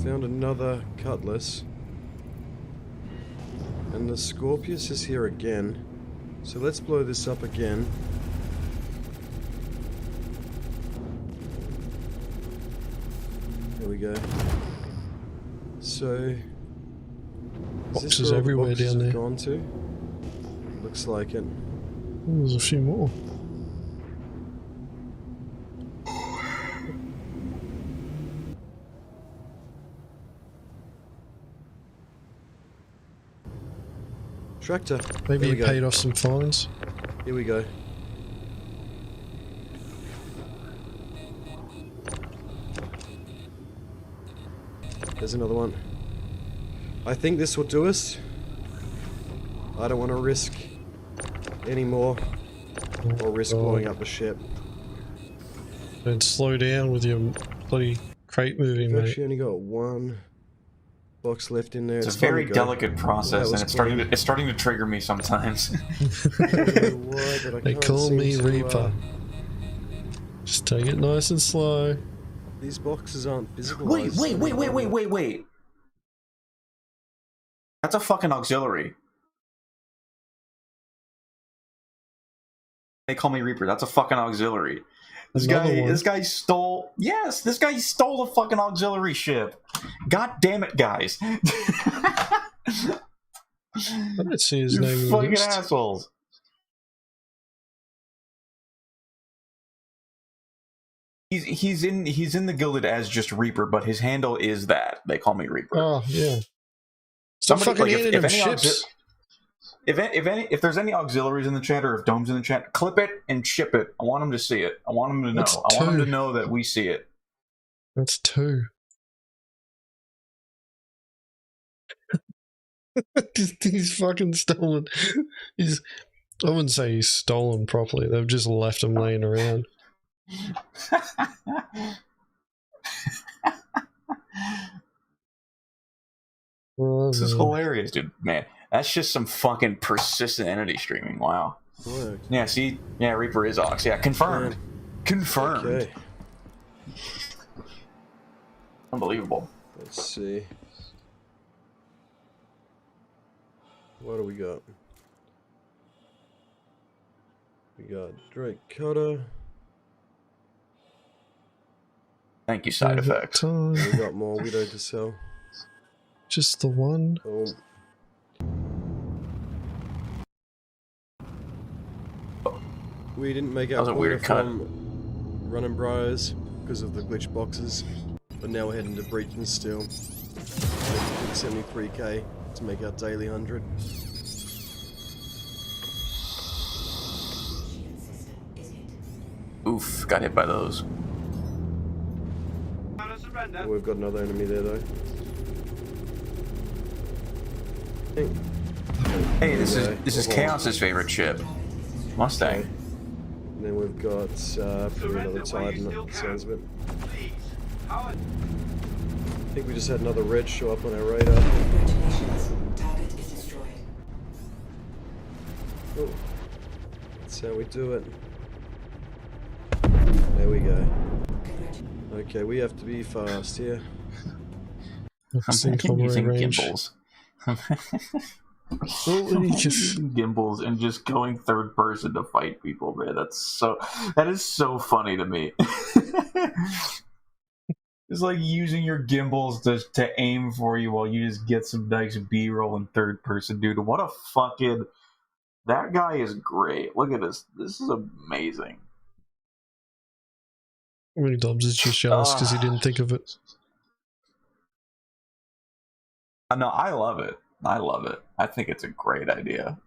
Found another cutlass. And the Scorpius is here again. So let's blow this up again. There we go. So boxes everywhere down there. Gone to? Looks like it. There's a few more. Tractor. Maybe he paid off some fines. Here we go. There's another one. I think this will do us. I don't want to risk any more or risk blowing up the ship. Don't slow down with your bloody crate moving, We've mate. actually only got one box left in there. It's a very delicate process, and it's starting to trigger me sometimes. I don't know why, but I They can't call seem me to, Reaper. Just take it nice and slow. These boxes aren't visible. Wait. That's a fucking auxiliary. They call me Reaper. That's a fucking auxiliary. This guy stole. Yes, this guy stole the fucking auxiliary ship. God damn it, guys! I don't see his name. You fucking assholes. He's in the Gilded as just Reaper, but his handle is that. They call me Reaper. Oh yeah. Stop fucking handing him ships. If there's any auxiliaries in the chat, or if Dome's in the chat, clip it and ship it. I want him to see it. I want him to know. I want him to know that we see it. That's 2. He's fucking stolen. I wouldn't say he's stolen properly. They've just left him laying around. This is hilarious, dude. Man, that's just some fucking persistent entity streaming. Wow. What? Yeah, see? Yeah, Reaper is Ox. Yeah, confirmed. Confirmed. Okay. Unbelievable. Let's see. What do we got? We got Drake Cutter. Thank you, side effects. We got more Widow to sell. Just the one. Boom. We didn't make our point from running bros because of the glitch boxes, but now we're heading to Breaching Steel. 73k to make our daily 100. Oof, got hit by those. Oh, we've got another enemy there though. Hey, this is Chaos's favorite ship, Mustang. And then we've got probably another Titan. That sounds a bit. I think we just had another red show up on our radar. Congratulations. Target is destroyed. Oh, that's how we do it. There we go. Okay, we have to be fast here. I'm using gimbals. Gimbals and just going third person to fight people, man. That is so funny to me. It's like using your gimbals to aim for you while you just get some nice B-roll in third person, dude. What a fucking... That guy is great. Look at this. This is amazing. I mean, Dobbs is just jealous because he didn't think of it. No, I love it. I love it. I think it's a great idea.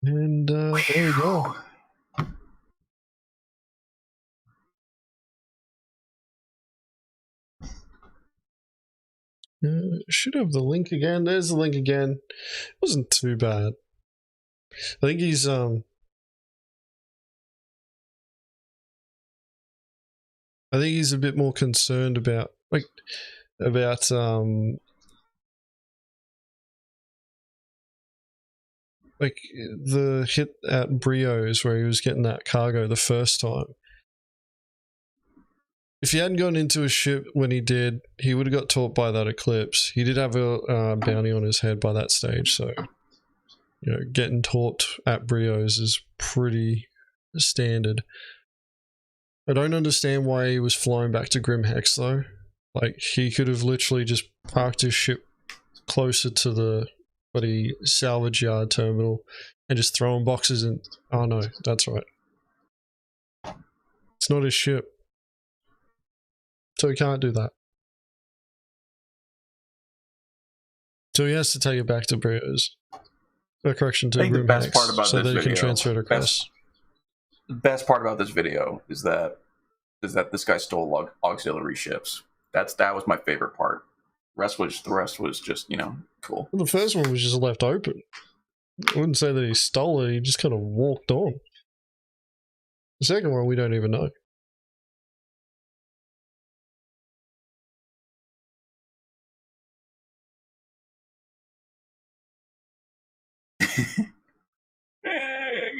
And there we go. Should have the link again. There's the link again. It wasn't too bad. I think he's I think he's a bit more concerned about the hit at Brios where he was getting that cargo the first time. If he hadn't gone into a ship when he did, he would have got taught by that eclipse. He did have a bounty on his head by that stage, so you know, getting taught at Brios is pretty standard. I don't understand why he was flying back to Grim Hex though. Like, he could have literally just parked his ship closer to the bloody salvage yard terminal and just throwing boxes in. Oh no, that's right. It's not his ship. So he can't do that. So he has to take it back to Brios. Correction, to Grim Hex, so that he can transfer it across. The best part about this video is that this guy stole auxiliary ships. That was my favorite part. The rest was just, you know, cool. Well, the first one was just left open. I wouldn't say that he stole it, he just kind of walked on. The second one we don't even know.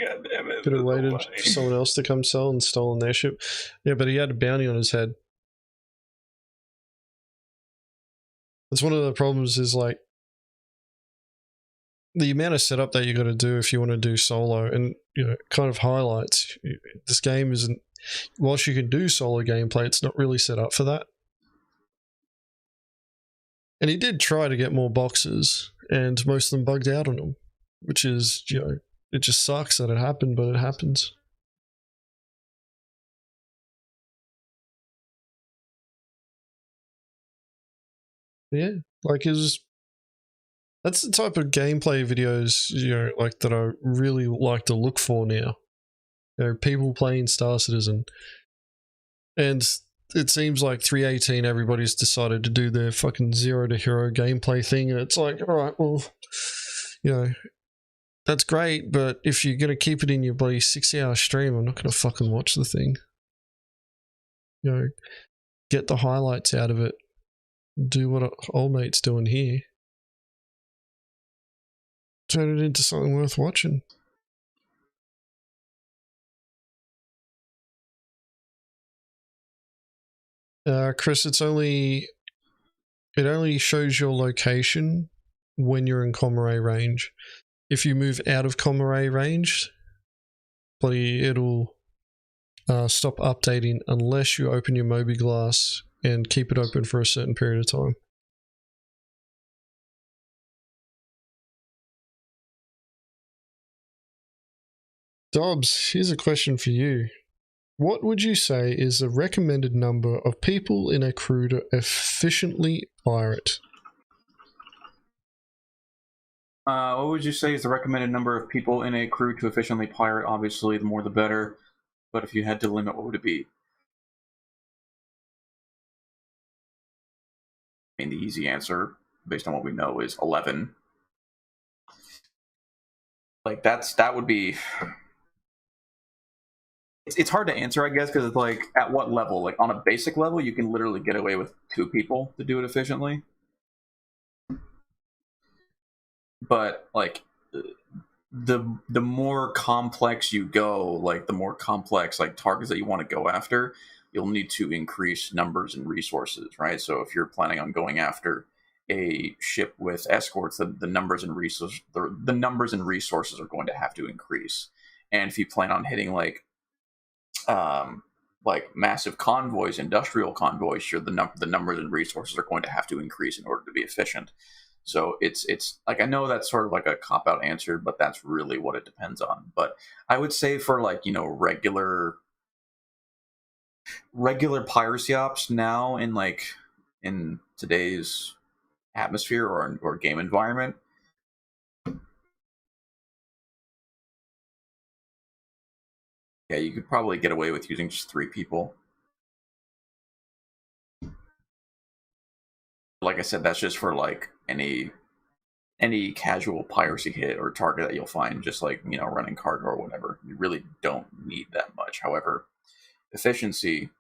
God damn it. Could have waited for someone else to come sell and stolen their ship. Yeah, but he had a bounty on his head. That's one of the problems, is like the amount of setup that you got to do if you want to do solo, and you know, kind of highlights this game isn't, whilst you can do solo gameplay, it's not really set up for that. And he did try to get more boxes, and most of them bugged out on him, which is, you know, it just sucks that it happened, but it happens. Yeah, like that's the type of gameplay videos, you know, like that I really like to look for now. You know, people playing Star Citizen. And it seems like 318 everybody's decided to do their fucking zero to hero gameplay thing, and it's like, alright, well, you know, that's great, but if you're gonna keep it in your bloody 6-hour stream, I'm not gonna fucking watch the thing. You know, get the highlights out of it. Do what old mate's doing here. Turn it into something worth watching. Chris, it only shows your location when you're in Comray range. If you move out of Comray range, it'll stop updating unless you open your Moby glass and keep it open for a certain period of time. Dobbs, here's a question for you. What would you say is the recommended number of people in a crew to efficiently pirate? What would you say is the recommended number of people in a crew to efficiently pirate? Obviously, the more the better. But if you had to limit, what would it be? I mean, the easy answer, based on what we know, is 11. Like, that would be... It's hard to answer, I guess, because it's like, at what level? Like, on a basic level, you can literally get away with 2 people to do it efficiently. But, like, the more complex you go, like, the more complex, like, targets that you want to go after, you'll need to increase numbers and resources, right? So if you're planning on going after a ship with escorts, the numbers and resources, the numbers and resources are going to have to increase. And if you plan on hitting like massive convoys, industrial convoys, sure, the numbers and resources are going to have to increase in order to be efficient. So it's like, I know that's sort of like a cop-out answer, but that's really what it depends on. But I would say for, like, you know, regular piracy ops now in today's atmosphere or game environment, Yeah, you could probably get away with using just 3 people. Like I said, that's just for like any casual piracy hit or target that you'll find, just like, you know, running cargo or whatever. You really don't need that much. However, efficiency,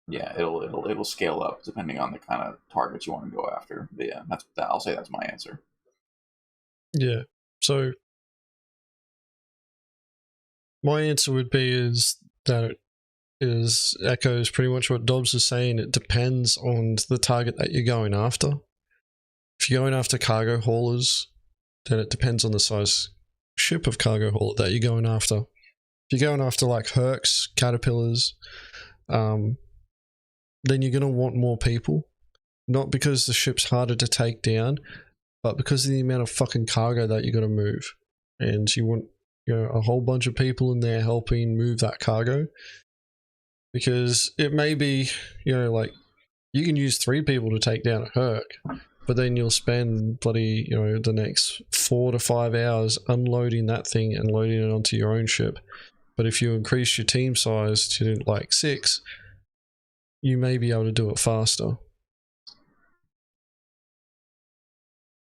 yeah, it'll scale up depending on the kind of targets you want to go after. But yeah, I'll say that's my answer. Yeah. So my answer would be is that it echoes pretty much what Dobbs is saying. It depends on the target that you're going after. If you're going after cargo haulers, then it depends on the size ship of cargo hauler that you're going after. If you're going after like Hercs, Caterpillars, then you're going to want more people. Not because the ship's harder to take down, but because of the amount of fucking cargo that you're going to move. And you want, you know, a whole bunch of people in there helping move that cargo. Because it may be, you know, like, you can use 3 people to take down a Herc, but then you'll spend bloody, you know, the next 4 to 5 hours unloading that thing and loading it onto your own ship. But if you increase your team size to like 6, you may be able to do it faster.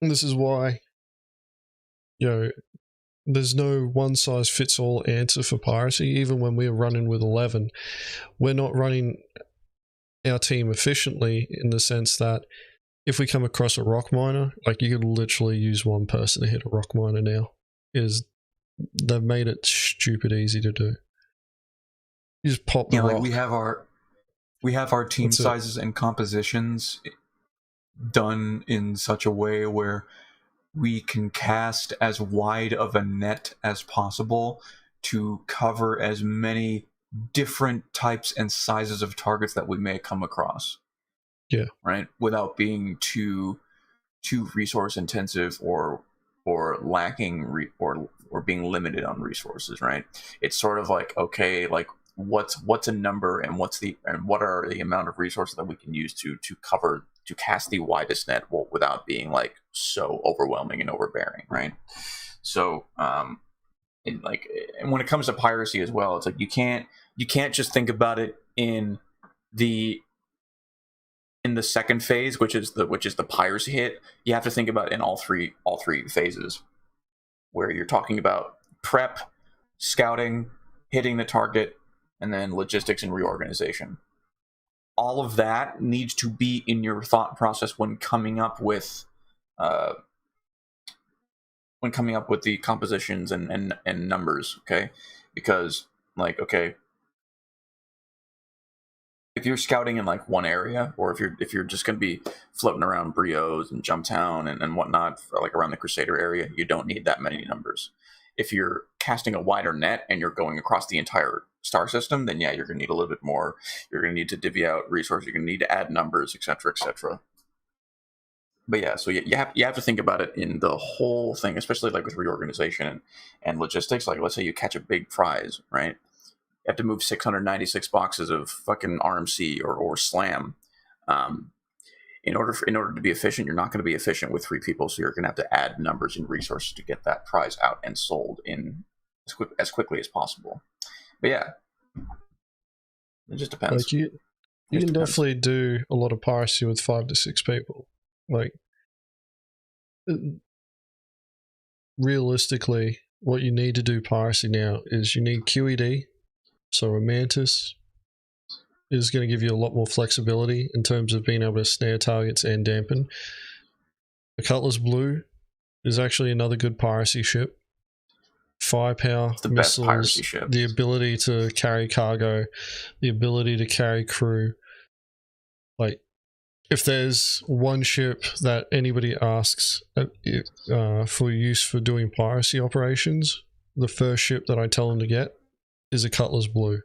And this is why, you know, there's no one-size-fits-all answer for piracy. Even when we're running with 11, we're not running our team efficiently in the sense that if we come across a rock miner, like, you could literally use 1 person to hit a rock miner now. They've made it stupid easy to do. You just pop the rock. Like we have our team sizes and compositions done in such a way where we can cast as wide of a net as possible to cover as many different types and sizes of targets that we may come across. Yeah. Right? Without being too resource intensive or lacking or being limited on resources, right? It's sort of like, okay, like what's a number and what are the amount of resources that we can use to cast the widest net without being like so overwhelming and overbearing, right? So and when it comes to piracy as well, it's like you can't just think about it in the second phase, which is the piracy hit. You have to think about it in all three phases, where you're talking about prep, scouting, hitting the target, and then logistics and reorganization. All of that needs to be in your thought process when coming up with the compositions and numbers, okay? Because, like, okay, if you're scouting in like one area, or if you're just going to be floating around Brios and Jumptown and whatnot, like around the Crusader area, you don't need that many numbers. If you're casting a wider net and you're going across the entire star system, then yeah, you're going to need a little bit more. You're going to need to divvy out resources. You're going to need to add numbers, etc., etc. But yeah, so you have to think about it in the whole thing, especially like with reorganization and logistics. Like, let's say you catch a big prize, right? You have to move 696 boxes of fucking RMC or SLAM. In order to be efficient, you're not going to be efficient with 3 people, so you're going to have to add numbers and resources to get that prize out and sold in as quickly as possible. But yeah, it just depends. Like you can definitely do a lot of piracy with 5 to 6 people. Like, realistically, what you need to do piracy now is you need QED. So a Mantis is going to give you a lot more flexibility in terms of being able to snare targets and dampen. The Cutlass Blue is actually another good piracy ship. Firepower, missiles, the ability to carry cargo, the ability to carry crew. Like, if there's one ship that anybody asks for use for doing piracy operations, the first ship that I tell them to get is a Cutlass Blue.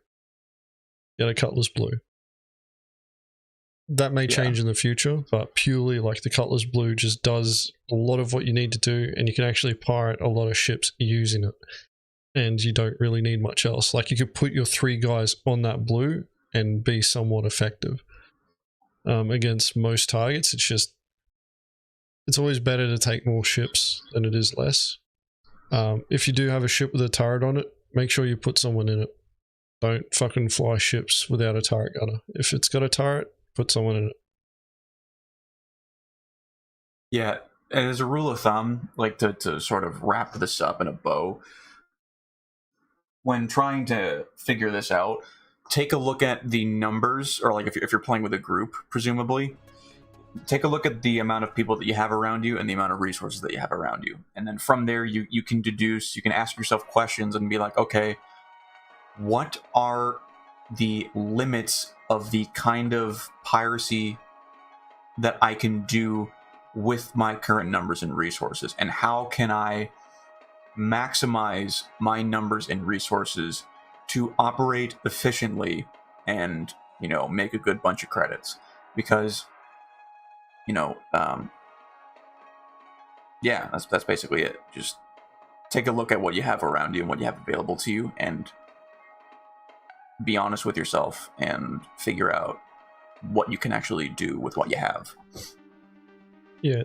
Get a Cutlass Blue. That may change in the future, but purely like the Cutlass Blue just does a lot of what you need to do, and you can actually pirate a lot of ships using it. And you don't really need much else. Like, you could put your 3 guys on that blue and be somewhat effective against most targets. It's always better to take more ships than it is less. If you do have a ship with a turret on it, make sure you put someone in it. Don't fucking fly ships without a turret gunner. If it's got a turret, put someone in it. Yeah, and as a rule of thumb, like to sort of wrap this up in a bow, when trying to figure this out, take a look at the numbers, or like if you're playing with a group, presumably, take a look at the amount of people that you have around you and the amount of resources that you have around you. And then from there, you can deduce, you can ask yourself questions and be like, okay, what are the limits of the kind of piracy that I can do with my current numbers and resources? And how can I maximize my numbers and resources to operate efficiently and, you know, make a good bunch of credits? Because, you know, yeah, that's basically it. Just take a look at what you have around you and what you have available to you, and be honest with yourself and figure out what you can actually do with what you have. Yeah,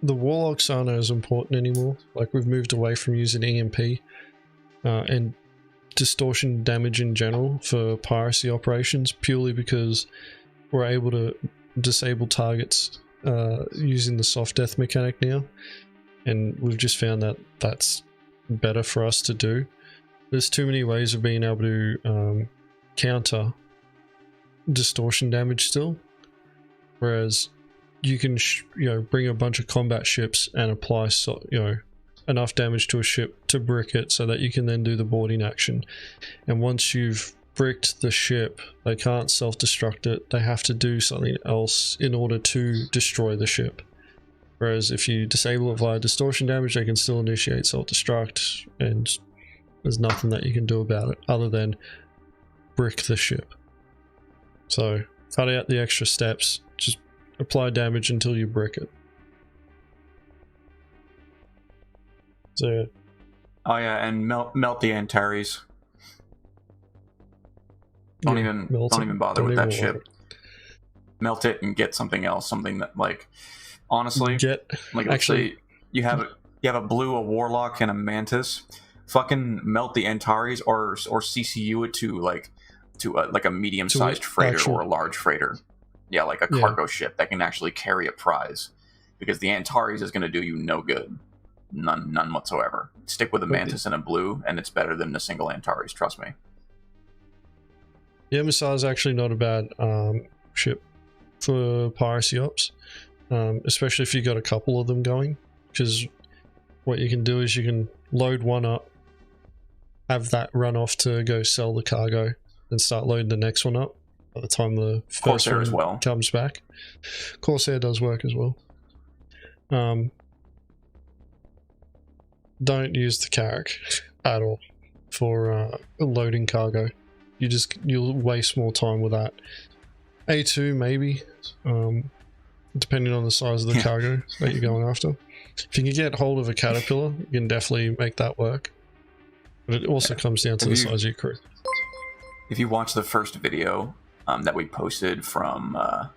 the warlocks aren't as important anymore. Like, we've moved away from using EMP and distortion damage in general for piracy operations, purely because we're able to disable targets using the soft death mechanic now, and we've just found that that's better for us to do. There's too many ways of being able to counter distortion damage still, whereas you can bring a bunch of combat ships and apply enough damage to a ship to brick it so that you can then do the boarding action. And once you've bricked the ship, they can't self-destruct it, they have to do something else in order to destroy the ship. Whereas if you disable it via distortion damage, they can still initiate self-destruct, and there's nothing that you can do about it other than brick the ship. So cut out the extra steps, just apply damage until you brick it. So yeah. Oh yeah, and melt the Antares. Don't even bother with that ship. Melt it and get something else, something that, like, honestly, let's say you have a blue, a warlock, and a mantis. Fucking melt the Antares, or CCU it to a medium-sized freighter or a large freighter. Yeah, like a cargo ship that can actually carry a prize, because the Antares is going to do you no good, none whatsoever. Stick with a mantis and a blue, and it's better than a single Antares. Trust me. The MSR is actually not a bad ship for piracy ops, especially if you got a couple of them going, because what you can do is you can load one up, have that run off to go sell the cargo, and start loading the next one up by the time the first one comes back. Corsair does work as well. Don't use the Carrack at all for loading cargo. You'll waste more time with that. A2 maybe, depending on the size of the cargo that you're going after. If you can get hold of a caterpillar, you can definitely make that work. But it also comes down to the size of your crew. If you watch the first video that we posted from the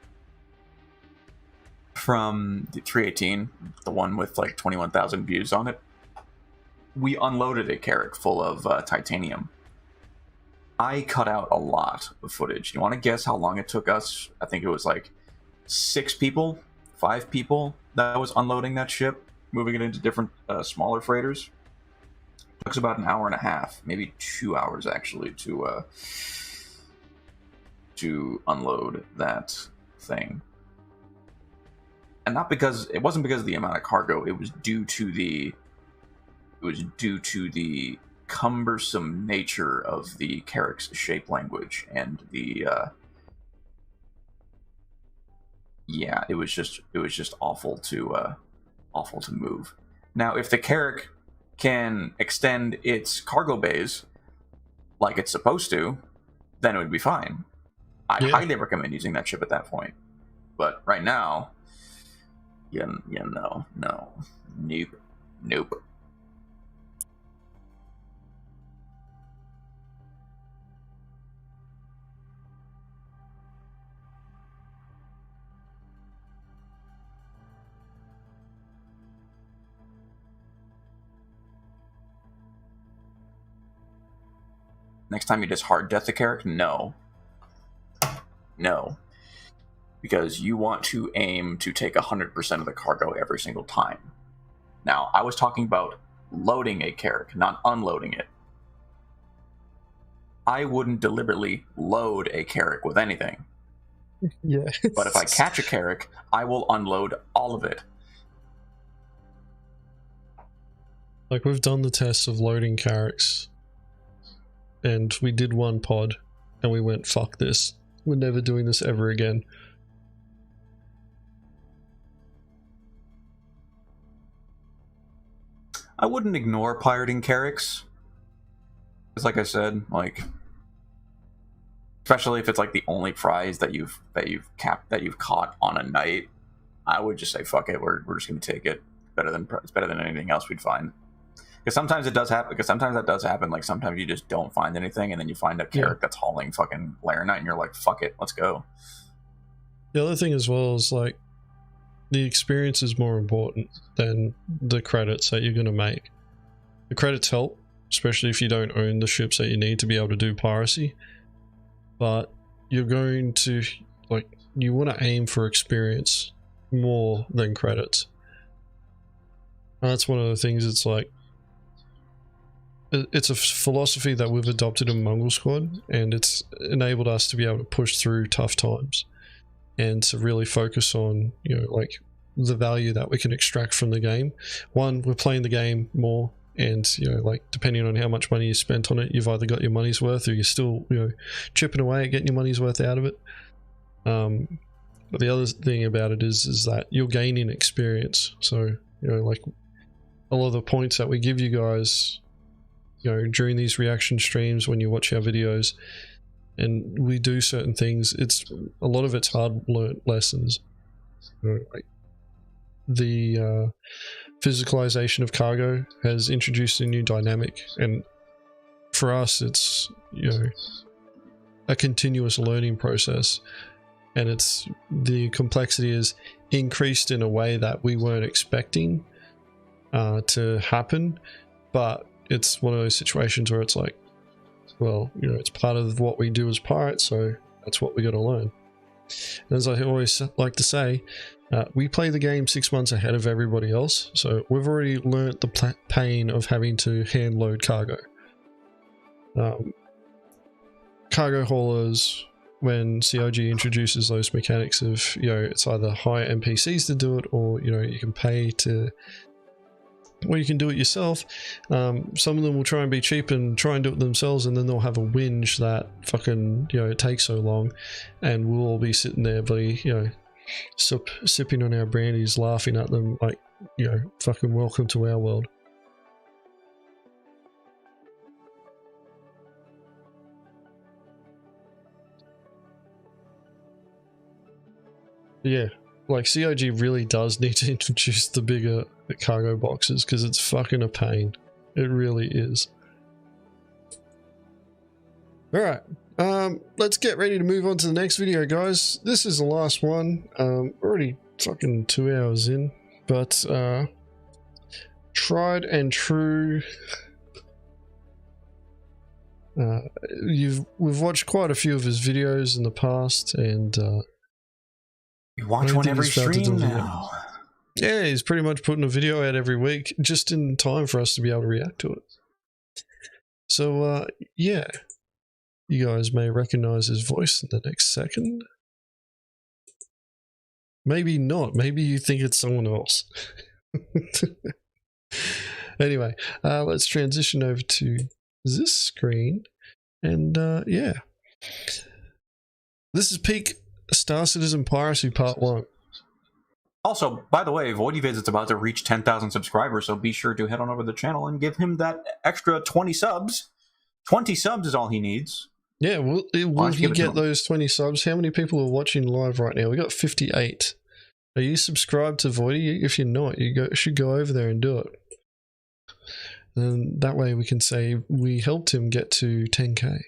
318, the one with like 21,000 views on it, we unloaded a Carrack full of titanium. I cut out a lot of footage. You want to guess how long it took us? I think it was like 5 people that was unloading that ship, moving it into different smaller freighters. It took us about an hour and a half, maybe 2 hours actually, to unload that thing. And not because it wasn't because of the amount of cargo. It was due to the cumbersome nature of the Carrack's shape language, and the it was just awful to move. Now, if the Carrack can extend its cargo bays like it's supposed to, then it would be fine. I highly recommend using that ship at that point. But right now, nope. Next time you just hard death a character, no. No. Because you want to aim to take 100% of the cargo every single time. Now, I was talking about loading a character, not unloading it. I wouldn't deliberately load a carrick with anything. Yeah. But if I catch a carrick, I will unload all of it. Like, we've done the tests of loading carracks, and we did one pod, and we went, fuck this. We're never doing this ever again. I wouldn't ignore pirating carracks. It's like I said, like, especially if it's like the only prize that you've caught on a night, I would just say fuck it. We're just gonna take it. It's better than anything else we'd find. Because sometimes it does happen. Because sometimes that does happen. Like sometimes you just don't find anything, and then you find a carrick that's hauling fucking Laranite, and you're like, fuck it, let's go. The other thing as well is like, the experience is more important than the credits that you're going to make. The credits help, especially if you don't own the ships that you need to be able to do piracy. But you're going to, like, you want to aim for experience more than credits. And that's one of the things. It's like, it's a philosophy that we've adopted in Mongrel Squad, and it's enabled us to be able to push through tough times and to really focus on, you know, like, the value that we can extract from the game. One, we're playing the game more, and, you know, like, depending on how much money you spent on it, you've either got your money's worth or you're still, you know, chipping away at getting your money's worth out of it. But the other thing about it is that you're gaining experience. So, you know, like, a lot of the points that we give you guys, you know, during these reaction streams, when you watch our videos and we do certain things, it's a lot of it's hard learned lessons. You know, like, the physicalization of cargo has introduced a new dynamic, and for us it's, you know, a continuous learning process, and it's, the complexity is increased in a way that we weren't expecting to happen. But it's one of those situations where it's like, well, you know, it's part of what we do as pirates, so that's what we got to learn. And as I always like to say, we play the game 6 months ahead of everybody else, so we've already learnt the pain of having to hand load cargo. Cargo haulers, when COG introduces those mechanics of, you know, it's either hire NPCs to do it, or, you know, you can pay to, or you can do it yourself. Some of them will try and be cheap and try and do it themselves, and then they'll have a whinge that fucking, you know, it takes so long, and we'll all be sitting there, bloody, you know, sipping on our brandies, laughing at them like, you know, fucking welcome to our world. Yeah, like, COG really does need to introduce the bigger cargo boxes, because it's fucking a pain. It really is. Alright, let's get ready to move on to the next video, guys. This is the last one. Already fucking 2 hours in, but tried and true. We've watched quite a few of his videos in the past, and you watch one every stream now. Yeah, he's pretty much putting a video out every week, just in time for us to be able to react to it. So, yeah. You guys may recognize his voice in the next second. Maybe not. Maybe you think it's someone else. Anyway, let's transition over to this screen. And, yeah. This is peak Star Citizen Piracy Part 1. Also, by the way, VoidyVids is about to reach 10,000 subscribers, so be sure to head on over to the channel and give him that extra 20 subs. 20 subs is all he needs. Yeah, will he get those 20 subs? How many people are watching live right now? We got 58. Are you subscribed to Voidy? If you're not, you should go over there and do it. And that way we can say we helped him get to 10k.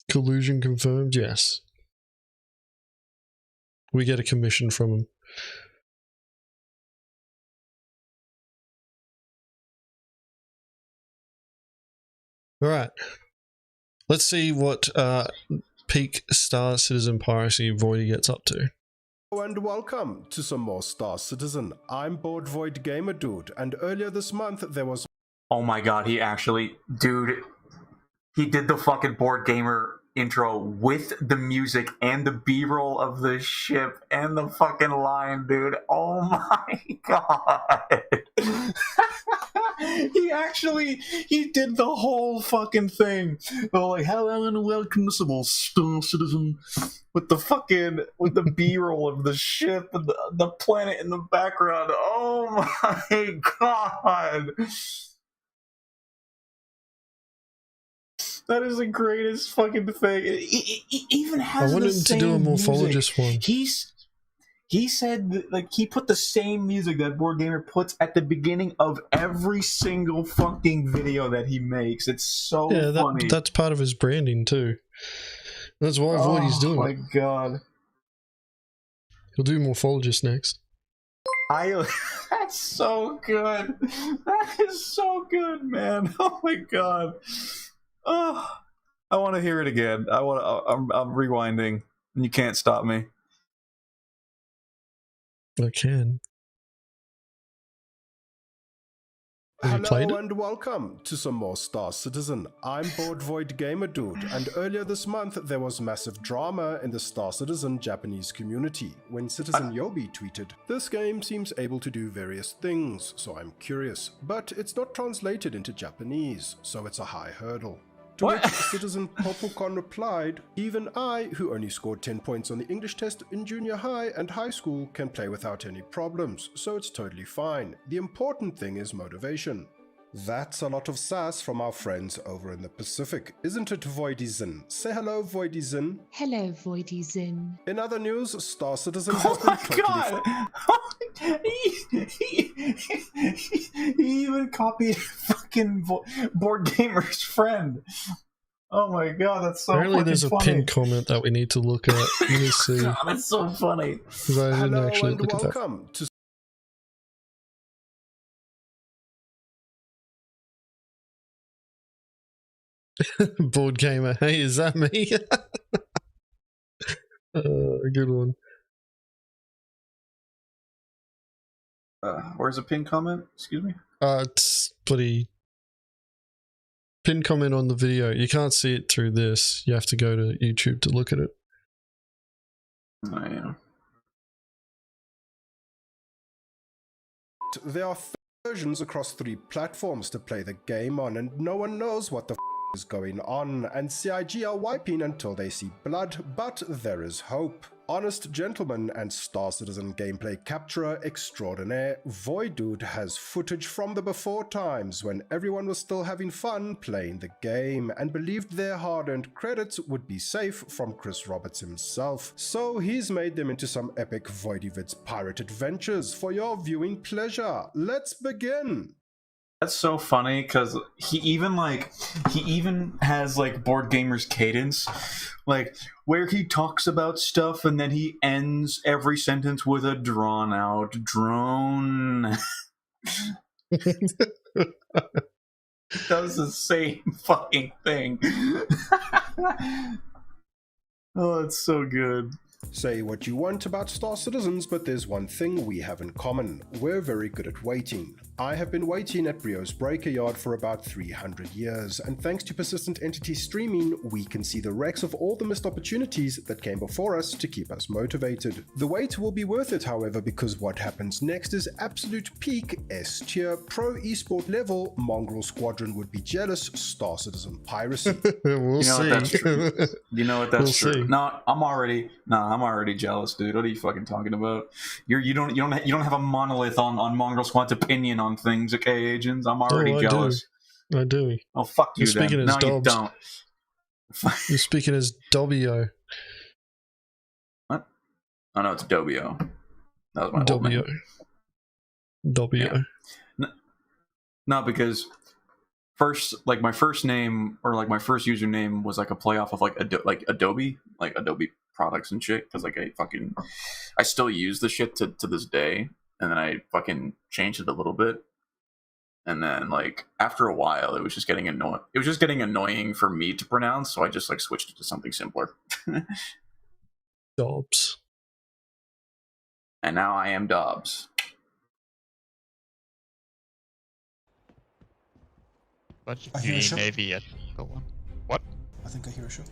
Collusion confirmed? Yes. We get a commission from him. All right. Let's see what peak Star Citizen Piracy Voidy gets up to. Hello and welcome to some more Star Citizen. I'm Bored Void Gamer Dude, and earlier this month there was... Oh my god, he actually... Dude, he did the fucking Board Gamer intro with the music and the B-roll of the ship and the fucking line, dude. Oh my god. He did the whole fucking thing. Oh, like, hello and welcome to some more Star Citizen with the B-roll of the ship and the planet in the background. Oh my god. That is the greatest fucking thing. It even has. I want him to do a morphologist one. He said, like, he put the same music that Board Gamer puts at the beginning of every single fucking video that he makes. It's so funny. That's part of his branding too. That's why Voidy's doing it. Oh my god. He'll do morphologist next. That's so good. That is so good, man. Oh my god. Oh, I want to hear it again. I'm rewinding, and you can't stop me. I can. Hello and welcome to some more Star Citizen. I'm Bored Void Gamer Dude, and earlier this month there was massive drama in the Star Citizen Japanese community when Citizen Yobi tweeted, "This game seems able to do various things, so I'm curious, but it's not translated into Japanese, so it's a high hurdle." To which Citizen Populcon replied, "Even I, who only scored 10 points on the English test in junior high and high school, can play without any problems, so it's totally fine. The important thing is motivation." That's a lot of sass from our friends over in the Pacific, isn't it, Voidyzen? Say hello, Voidyzen. Hello, Voidyzen. In other news, Star Citizen has been he even copied fucking Board Gamer's friend. Oh my god, that's so Apparently there's funny. A pinned comment that we need to look at. Let me see. God, that's so funny. Because I didn't actually look at that. Welcome to Board Gamer. Hey, is that me? Good one. Where's a pinned comment? Excuse me? It's bloody pinned comment on the video. You can't see it through this. You have to go to YouTube to look at it. Oh, yeah. There are versions across 3 platforms to play the game on, and no one knows what the is going on, and CIG are wiping until they see blood, but there is hope. Honest gentleman and Star Citizen gameplay capturer extraordinaire, Voidude has footage from the before times when everyone was still having fun playing the game and believed their hard-earned credits would be safe from Chris Roberts himself. So he's made them into some epic Voidyvid's pirate adventures for your viewing pleasure. Let's begin! That's so funny because he even has like Board Gamer's cadence, like where he talks about stuff and then he ends every sentence with a drawn out drone. Does the same fucking thing. Oh, it's so good. Say what you want about Star Citizens, but there's one thing we have in common. We're very good at waiting. I have been waiting at Brio's Breaker Yard for about 300 years, and thanks to Persistent Entity streaming, we can see the wrecks of all the missed opportunities that came before us to keep us motivated. The wait will be worth it, however, because what happens next is absolute peak S-tier, pro esport level, Mongrel Squadron would be jealous, Star Citizen Piracy. We'll see. That's true. You know what, that's We'll true. see. No, I'm already jealous, dude. What are you fucking talking about? You don't have a monolith on Mongrel Squad's opinion on things, okay, agents? I'm already jealous. I do. Oh, fuck you, You're speaking then. as No, you Dobbs. don't. You're speaking as Dobbio. What? Oh no, it's Dobio. That was my old name. Dobbio. Yeah. No, because my first name or like my first username was like a playoff of like Adobe products and shit. Because like I still use the shit to this day, and then I fucking changed it a little bit. And then like after a while, it was just getting annoying. It was just getting annoying for me to pronounce, so I just like switched it to something simpler. Dobbs. And now I am Dobbs. Bunch of UAE Navy at the one. What? I think I hear a shot.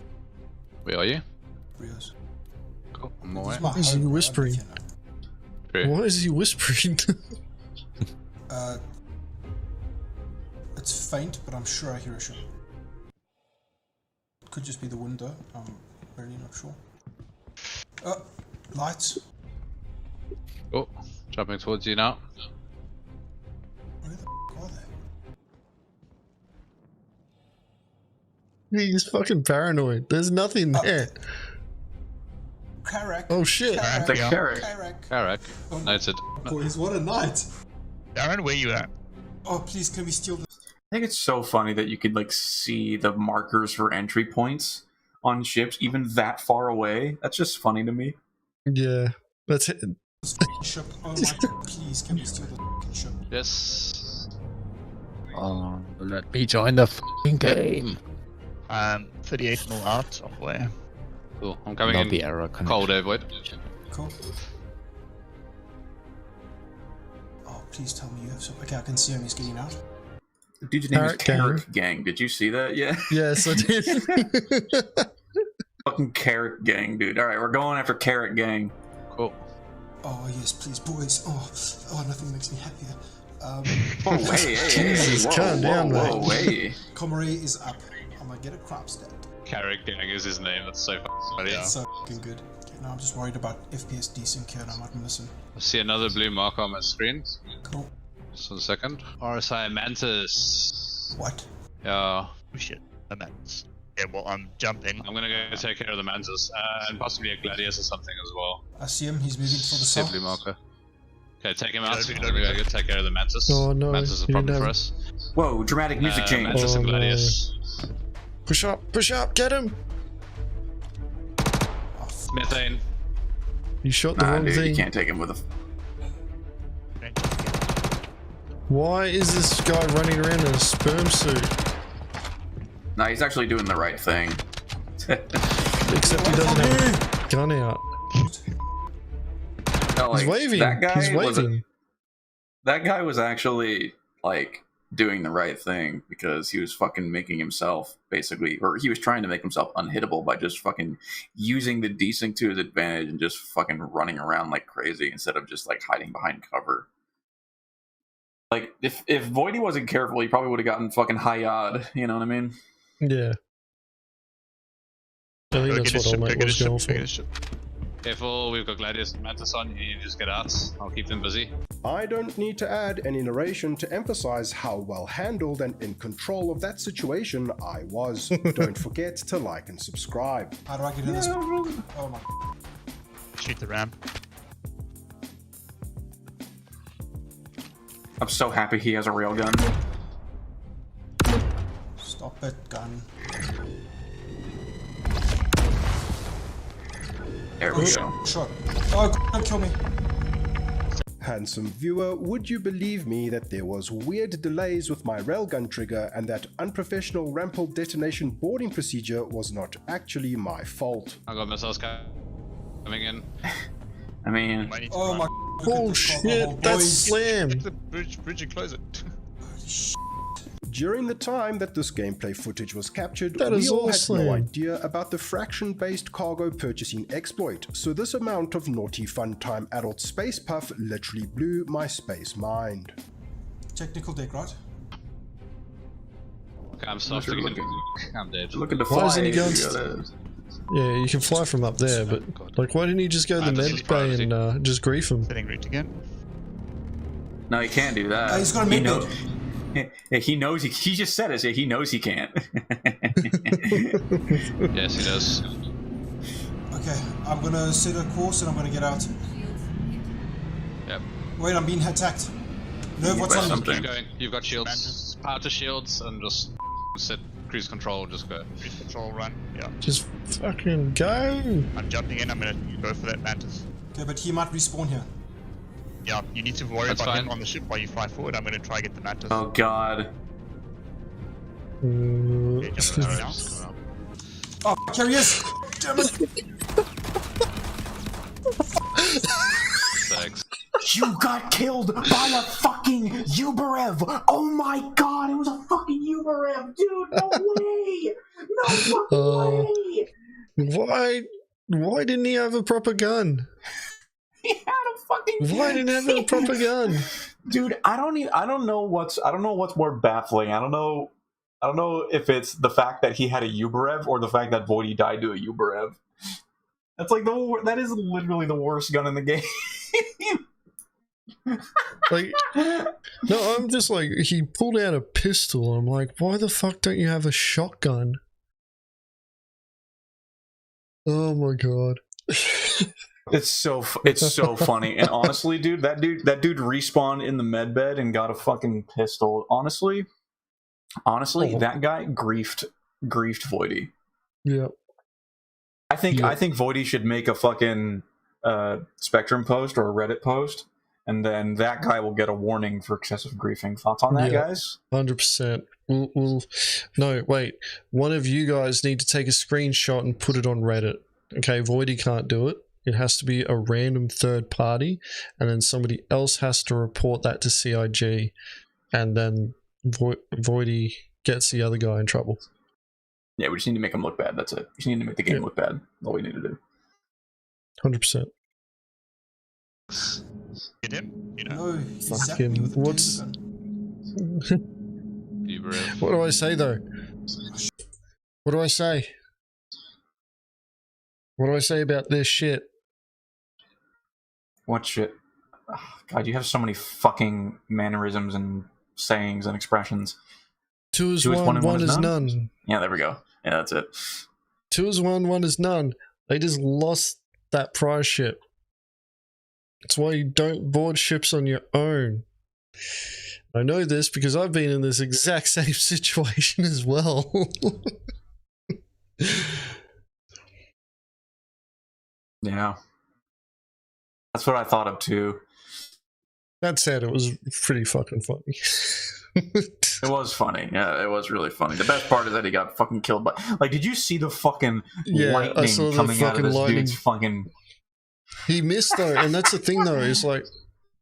Where are you? Rios. Cool. I'm away. Why is he whispering? Why is he whispering? It's faint, but I'm sure I hear a shot. It could just be the window. I'm really not sure. Lights. Oh, jumping towards you now. Where the f are they? He's fucking paranoid. There's nothing there. Carrack. Oh shit. Carrack. Oh, Noted. boys, what a night. Darren, where you at? Oh, please, can we steal this? I think it's so funny that you could like see the markers for entry points on ships even that far away. That's just funny to me. Yeah, that's it. Ship. Oh my god, please, can we steal the ship? Yes. Oh, let me join the f***ing game. 38 mil out of where? Cool. I'm coming in. The error Cold air void. Cool. Oh, please tell me you have some. Okay, I can see him. He's getting out. The dude's name is Carrot Gang. Did you see that? Yeah. Yes, I did. Fucking Carrot Gang, dude. All right, we're going after Carrot Gang. Cool. Oh yes, please, boys. Oh, nothing makes me happier. Oh, hey, Jesus, calm down, whoa, mate. hey. Comrie is up. I'm gonna get a crop stack. Carrick Gang is his name. That's so funny. That's so fucking good. Okay, now I'm just worried about FPS desync here and I might miss him. I see another blue marker on my screen. Cool. Just a second. RSI Mantis. What? Yeah. Oh shit, a Mantis. Yeah, well, I'm jumping. I'm gonna go take care of the Mantis and possibly a Gladius or something as well. I see him. He's moving for the See a south. blue marker. Okay, take him out. Go, We're gonna go take care of the Mantis. Oh no, Mantis is a problem for us. Whoa, dramatic music change. Mantis and Oh, no. Gladius. Push up, get him! Methane. You shot the Nah, wrong dude, thing. you can't take him with a... Why is this guy running around in a sperm suit? Nah, he's actually doing the right thing. Except he doesn't have a gun out. No, like, He's waving. That guy He's waving. That guy was actually, like, doing the right thing because he was fucking making himself, basically, or he was trying to make himself unhittable by just fucking using the desync to his advantage and just fucking running around like crazy instead of just, like, hiding behind cover. Like, if Voidy wasn't careful, he probably would have gotten fucking high-odd, you know what I mean? Yeah. I think that's what Old Mate was going for. Careful, we've got Gladius and Mantis on. You just get out. I'll keep them busy. I don't need to add any narration to emphasize how well handled and in control of that situation I was. Don't forget to like and subscribe. How do I get in this? Oh my. Shoot the ram. I'm so happy he has a railgun. Stop it, gun. There we go. Shot. Oh, don't kill me. Handsome viewer, would you believe me that there was weird delays with my railgun trigger and that unprofessional rampel detonation boarding procedure was not actually my fault? I got missiles coming in. I mean... Oh my. Oh shit, that's slam. Take the bridge and close it. Holy shit. During the time that this gameplay footage was captured, That we is all awesome. had no idea about the fraction-based cargo purchasing exploit, so this amount of naughty fun-time adult space puff literally blew my space mind. Technical deck, right? Okay, I'm soft again. I'm dead. Looking to Why fly. isn't he going to... Yeah, you can fly from up there, but like, why didn't he just go to the med bay and just grief him? Setting route again. No, he can't do that. He's got a he, mid-bed. he knows he just said it. He knows he can't. Yes, he does. Okay, I'm gonna set a course and I'm gonna get out. Yep. Wait, I'm being attacked. Nerve, what's on me? Keep going. You've got shields. Power to shields and just set cruise control. Just go. Cruise control, run. Yeah. Just fucking go. I'm jumping in. I'm gonna go for that Mantis. Okay, but he might respawn here. Yeah, you need to worry That's about fine. him on the ship while you fly forward. I'm gonna try get the mantis. Oh god. Okay, just now. Oh, curious! Damn it! Thanks. You got killed by a fucking Uberev! Oh my god, it was a fucking Uberev, dude! No way! No fucking way! Why didn't he have a proper gun? He had a fucking. Why didn't he have a proper gun? Dude, I don't know what's more baffling. I don't know if it's the fact that he had a Uberev or the fact that Voidy died to a Uberev. That's like that is literally the worst gun in the game. Like, no, I'm just like, he pulled out a pistol. I'm like, why the fuck don't you have a shotgun? Oh my god. It's so funny. And honestly, dude, that dude respawned in the medbed and got a fucking pistol. Honestly, that guy griefed Voidy. Yeah. I think Voidy should make a fucking Spectrum post or a Reddit post, and then that guy will get a warning for excessive griefing. Thoughts on that, guys? 100%. No, wait. One of you guys need to take a screenshot and put it on Reddit. Okay, Voidy can't do it. It has to be a random third party, and then somebody else has to report that to CIG, and then Voidy gets the other guy in trouble. Yeah, we just need to make him look bad. That's it. We just need to make the game look bad. That's all we need to do. 100%. Get him? You know? No, he Fuck zapped him. me with a What's... taser What do I say, though? What do I say? What do I say about this shit? What shit? Oh, God, you have so many fucking mannerisms and sayings and expressions. 2 is 1 and 1 is none. Yeah, there we go. Yeah, that's it. 2 is 1, 1 is none. They just lost that prize ship. That's why you don't board ships on your own. I know this because I've been in this exact same situation as well. Yeah. That's what I thought of too. That said, it was pretty fucking funny. It was funny. Yeah, it was really funny. The best part is that he got fucking killed by... Like, did you see the fucking lightning coming out of this dude's fucking... He missed though, and that's the thing though, is like,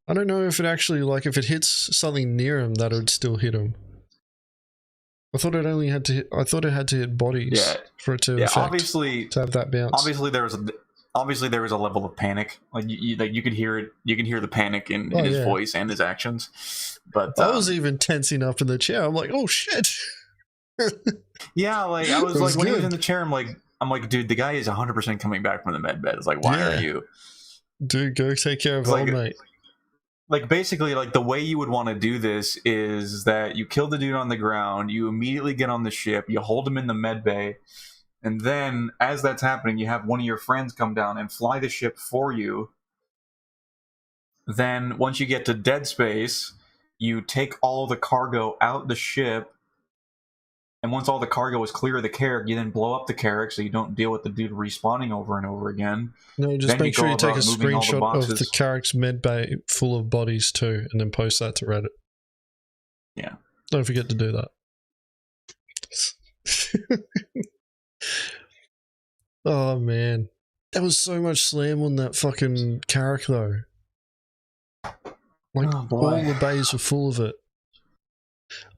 I don't know if it actually, like, if it hits something near him, that it would still hit him. I thought it only had to hit, I thought it had to hit bodies for it to affect, obviously, to have that bounce. Obviously there was a level of panic. Like you could hear it. You can hear the panic in his voice and his actions. But I was even tensing up in the chair. I'm like, oh shit. Yeah, like I was like when he was in the chair, I'm like, dude, the guy is 100% coming back from the med bed. It's like, why are you? Dude, go take care of old mate. Like basically, like the way you would want to do this is that you kill the dude on the ground, you immediately get on the ship, you hold him in the med bay, and then as that's happening, you have one of your friends come down and fly the ship for you. Then once you get to dead space, you take all the cargo out the ship, and once all the cargo is clear of the carrick, you then blow up the carrick so you don't deal with the dude respawning over and over again. No, just then make sure you take a screenshot of the carrick's med bay full of bodies too, and then post that to Reddit. Yeah. Don't forget to do that. Oh man. There was so much slam on that fucking carrick though. Like, all the bays were full of it.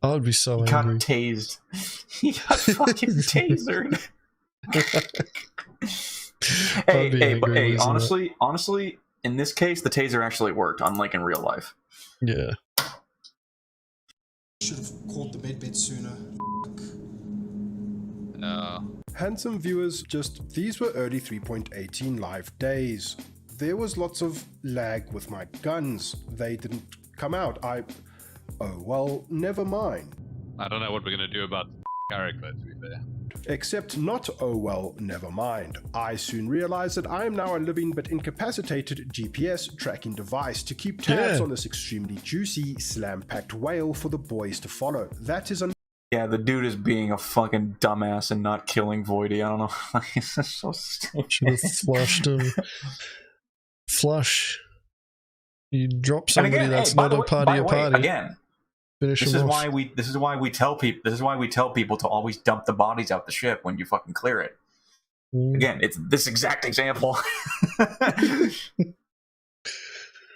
I would be so angry. He got tased. He got fucking tasered. Hey, honestly, in this case, the taser actually worked, unlike in real life. Yeah. Should have called the medbed sooner. No. Handsome viewers, these were early 3.18 live days. There was lots of lag with my guns. They didn't come out. Oh, well, never mind. I don't know what we're gonna do about character, to be fair. Except not, oh well, never mind. I soon realized that I am now a living but incapacitated GPS tracking device to keep tabs on this extremely juicy, slam-packed whale for the boys to follow. That is Yeah, the dude is being a fucking dumbass and not killing Voidy. I don't know. He's so stupid. Should have flushed him. Flush. You drop somebody that's not a party. Again, finish this them is off. why we tell people to always dump the bodies out the ship when you fucking clear it. Again, it's this exact example.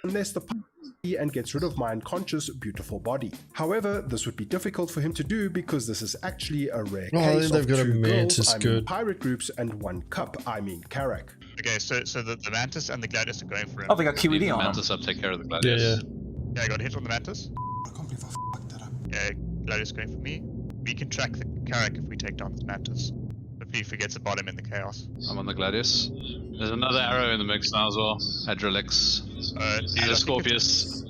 Unless the and gets rid of my unconscious, beautiful body. However, this would be difficult for him to do because this is actually a rare case of two girls, pirate groups, and one cup, Carrack. Okay, so the Mantis and the Gladius are going for him. Oh, they got QED on Mantis up, take care of the Gladius. Yeah, I got hit on the Mantis. I can't believe I fucked that up. Yeah, Gladius going for me. We can track the Carrack if we take down the Mantis. Hopefully he forgets about him in the chaos. I'm on the Gladius. There's another arrow in the mix now as well. Hadrolix. The Scorpius.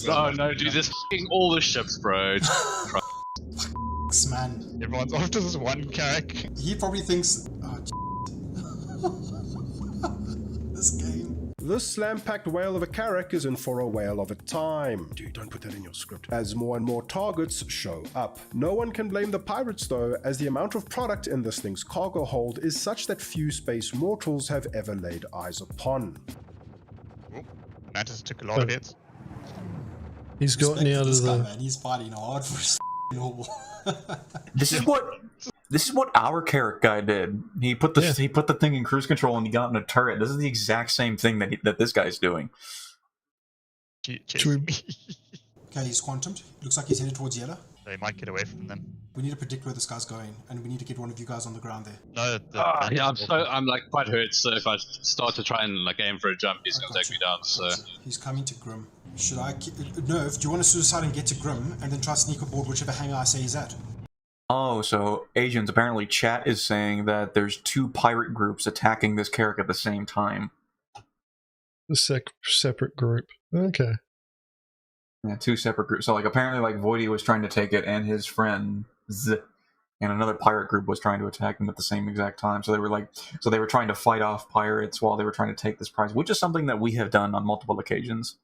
Oh no, dude, there's f***ing all the ships, bro. Man. Everyone's after this one Carrack. He probably thinks, oh, this game. This slam-packed whale of a Carrack is in for a whale of a time. Dude, don't put that in your script. As more and more targets show up. No one can blame the pirates though, as the amount of product in this thing's cargo hold is such that few space mortals have ever laid eyes upon. Mantis took a lot of hits. He's gotten out of the... Man. He's fighting hard for his haul. This is what our Carrack guy did. He put the thing in cruise control and he got in a turret. This is the exact same thing that this guy's doing. Okay, he's quantumed. Looks like he's headed towards yellow. They might get away from them. We need to predict where this guy's going, and we need to get one of you guys on the ground there. No, yeah, I'm like quite hurt. So if I start to try and like aim for a jump, he's gonna take me down. So he's coming to Grim. Should I? Nerve, do you want to suicide and get to Grim, and then try to sneak aboard whichever hangar I say he's at? Oh, so Agens, apparently chat is saying that there's two pirate groups attacking this Carrack at the same time. A separate group. Okay. Yeah, two separate groups. So, like, apparently, like, Voidy was trying to take it, and his friends, and another pirate group was trying to attack them at the same exact time. So they were trying to fight off pirates while they were trying to take this prize, which is something that we have done on multiple occasions.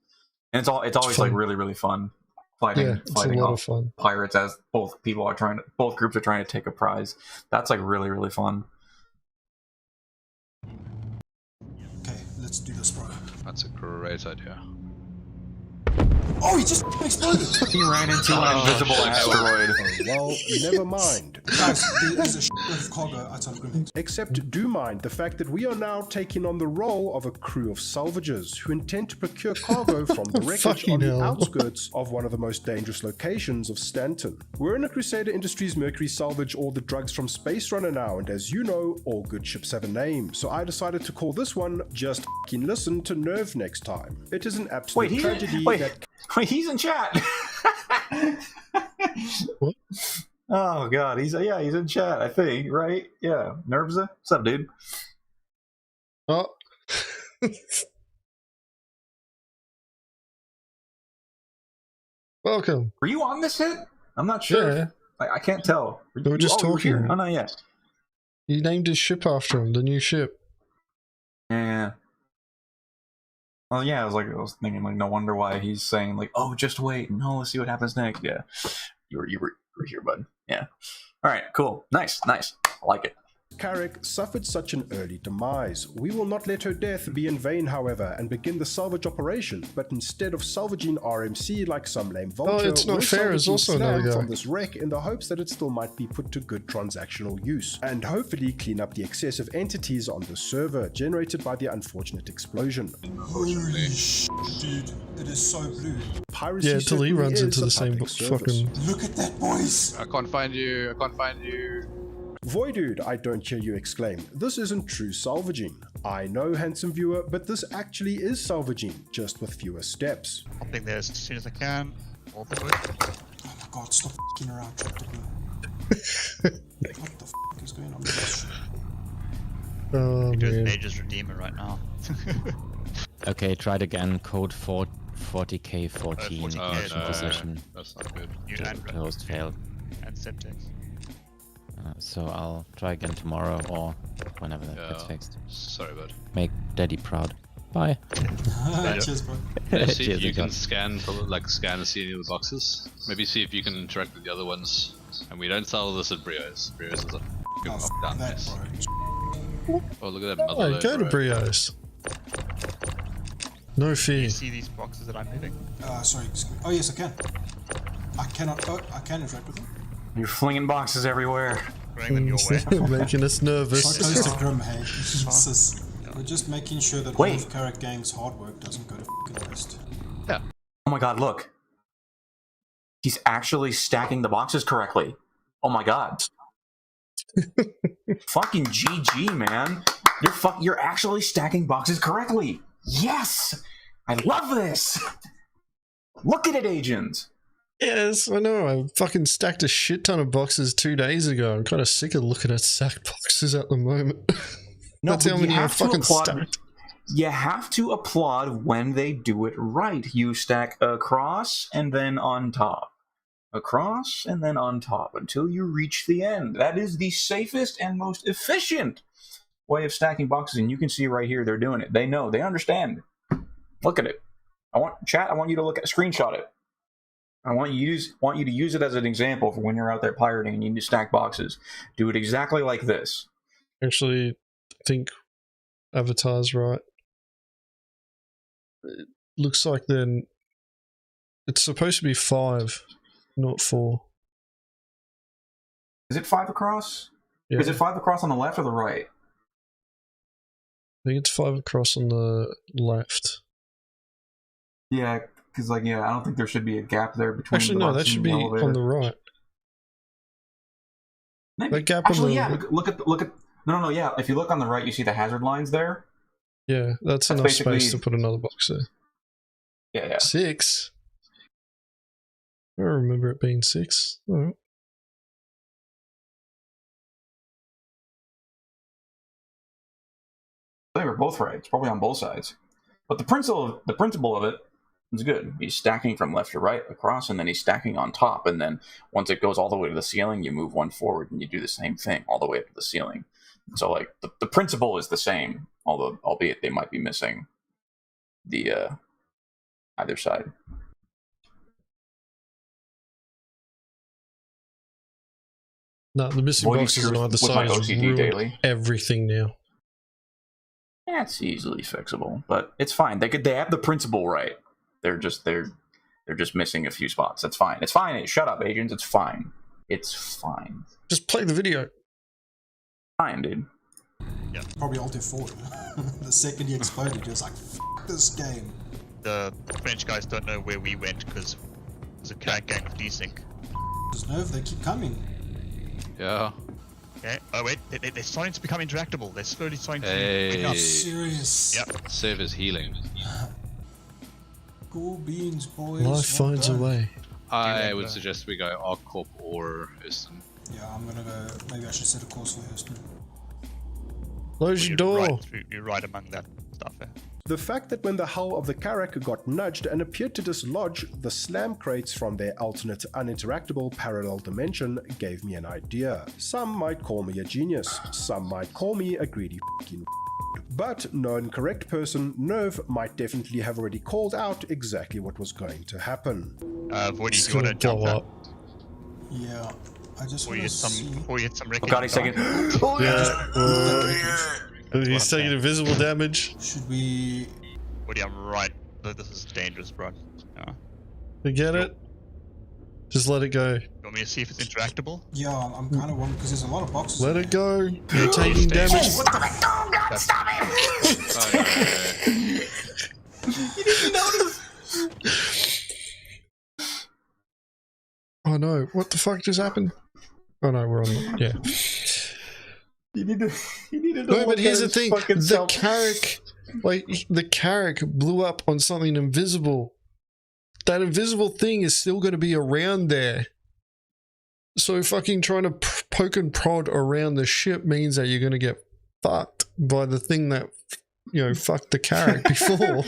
And it's always like really, really fun fighting off pirates as both groups are trying to take a prize. That's like really, really fun. Okay, let's do this, bro. That's a great idea. Oh, he just exploded! He ran into an invisible asteroid. Well, never mind. Guys, there's a shitload of cargo outside of Grimhead. Except do mind the fact that we are now taking on the role of a crew of salvagers who intend to procure cargo from the wreckage on the outskirts of one of the most dangerous locations of Stanton. We're in a Crusader Industries Mercury salvage all the drugs from Space Runner now, and as you know, all good ships have a name, so I decided to call this one Just F***ing Listen to Nerve next time. It is an absolute tragedy that... Wait, he's in chat. What? Oh god, he's in chat, I think, right? Yeah, Nervza, what's up, dude? Oh, welcome. Were you on this hit? I'm not sure. Yeah. I can't tell. We were just talking. Oh, not yet. You named his ship after him, the new ship. Yeah. Well, yeah, I was thinking, like, no wonder why he's saying, like, oh, just wait, no, let's see what happens next. Yeah, you were here, bud. Yeah. All right, cool, nice. I like it. Carrack suffered such an early demise. We will not let her death be in vain, however, and begin the salvage operation, but instead of salvaging RMC like some lame vulture, it's not fair, it's also another guy from this wreck in the hopes that it still might be put to good transactional use, and hopefully clean up the excessive entities on the server generated by the unfortunate explosion. Holy shit, dude, it is so blue. Piracy Tali runs into the same fucking... Look at that, boys! I can't find you. Void dude, I don't hear you exclaim. This isn't true salvaging. I know, handsome viewer, but this actually is salvaging, just with fewer steps. Hopping there as soon as I can. All the way. Oh my god, stop f***ing around. What the f*** is going on with this shit? Oh, man. Mage's Redeemer right now. Okay, try it again. Code 40K14. Ignition position. That's not good. Closed failed. And syntax. So I'll try again tomorrow or whenever that gets fixed. Sorry, bud. Make Daddy proud. Bye. Cheers, bro. Maybe see if you can scan and see any of the boxes. Maybe see if you can interact with the other ones. And we don't sell this at Brios. Brios is a f***ing knockdown mess. Oh, look at that mother. Go to Brios. No fear. Can you see these boxes that I'm moving? Sorry, excuse me. Oh yes, I can. I cannot. Oh, I can interact with them. You're flinging boxes everywhere. Throwing them your way. Making us nervous. So close to Grim, hey. Jesus. We're just making sure that all of Carrick Gang's hard work doesn't go to f***ing waste. Yeah. Oh my god, look. He's actually stacking the boxes correctly. Oh my god. Fucking GG, man. You're actually stacking boxes correctly. Yes! I love this! Look at it, Agens! Yes, I know. I fucking stacked a shit ton of boxes 2 days ago. I'm kind of sick of looking at stacked boxes at the moment. No, That's how many I fucking stacked. You have to applaud when they do it right. You stack across and then on top. Across and then on top until you reach the end. That is the safest and most efficient way of stacking boxes, and you can see right here they're doing it. They know, they understand. Look at it. I want you to screenshot it. I want you to use it as an example for when you're out there pirating and you need to stack boxes. Do it exactly like this. Actually, I think Avatar's right. It looks like then it's supposed to be 5, not 4. Is it 5 across? Yeah. Is it 5 across on the left or the right? I think it's 5 across on the left. Yeah, because I don't think there should be a gap there between. Actually, no, that should be on the right. Maybe. That gap Actually, on the look at. No, yeah. If you look on the right, you see the hazard lines there. Yeah, that's enough space to put another box there. Yeah. 6. I remember it being 6. All right. They were both right. It's probably on both sides. But the principle of it is good. He's stacking from left to right across, and then he's stacking on top. And then once it goes all the way to the ceiling, you move one forward, and you do the same thing all the way up to the ceiling. So, like, the principle is the same, albeit they might be missing the either side. No, the missing boxes on either side is ruined everything now. That's easily fixable, but it's fine. They have the principle right. They're just missing a few spots. That's fine. It's fine. Shut up, Agens. It's fine. It's fine. Just play the video. Fine, dude. Yeah. Probably Alt F4. The second he exploded, he was like, "F this game." The French guys don't know where we went because there's a Carrick Gang of desync. There's no, they keep coming. Yeah. Okay. Oh wait, they're starting to become interactable. They're slowly starting to wake up. Serious. Yep. Save is healing. Cool beans, boys. Life finds a way. I would suggest we go Arc Corp or Houston. Yeah, I'm gonna go. Maybe I should set a course for Houston. Close your door. You're right among that stuff. The fact that when the hull of the Carrack got nudged and appeared to dislodge the slam crates from their alternate uninteractable parallel dimension gave me an idea. Some might call me a genius, some might call me a greedy f***ing but known correct person, Nerve might definitely have already called out exactly what was going to happen. Voidy, do you want to jump up? Yeah, I just want to see. Before you hit some wreckage. God, he's taking. He's taking invisible damage. Should we? Woody, I'm right. This is dangerous, bro. Yeah. Forget it. Just let it go. You want me to see if it's interactable? Yeah, I'm kind of wondering because there's a lot of boxes. Let it go. You're taking damage. What the fuck? Oh God, stop it! You didn't notice. Oh no! What the fuck just happened? Oh no, we're on. Yeah. You need to. No, but here's the thing: the Carrack, the Carrack blew up on something invisible. That invisible thing is still going to be around there. So fucking trying to poke and prod around the ship means that you're going to get fucked by the thing that, you know, fucked the Carrack before.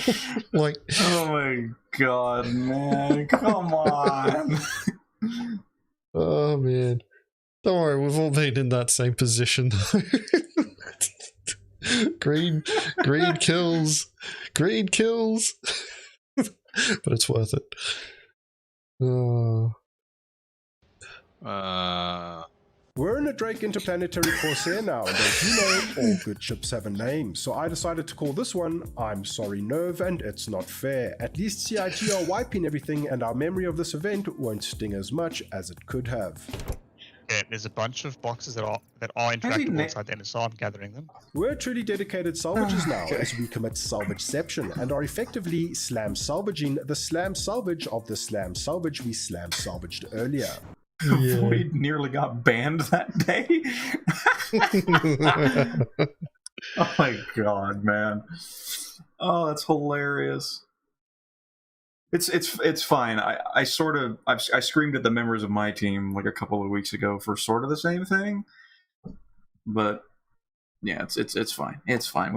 Like, oh my god, man! Come on. Oh man. Don't worry, we've all been in that same position though. Greed kills. Greed kills. But it's worth it. We're in a Drake Interplanetary Corsair now, and as you know, all good ships have a name. So I decided to call this one I'm Sorry Nerve and It's Not Fair. At least CIG are wiping everything, and our memory of this event won't sting as much as it could have. Yeah, there's a bunch of boxes that are interactable inside the NSR. I'm gathering them. We're truly dedicated salvagers now, as we commit salvageception and are effectively slam salvaging the slam salvage of the slam salvage we slam salvaged earlier. Yeah. Void nearly got banned that day. Oh my god, man! Oh, that's hilarious. It's fine. I screamed at the members of my team like a couple of weeks ago for sort of the same thing, but yeah, it's fine. It's fine.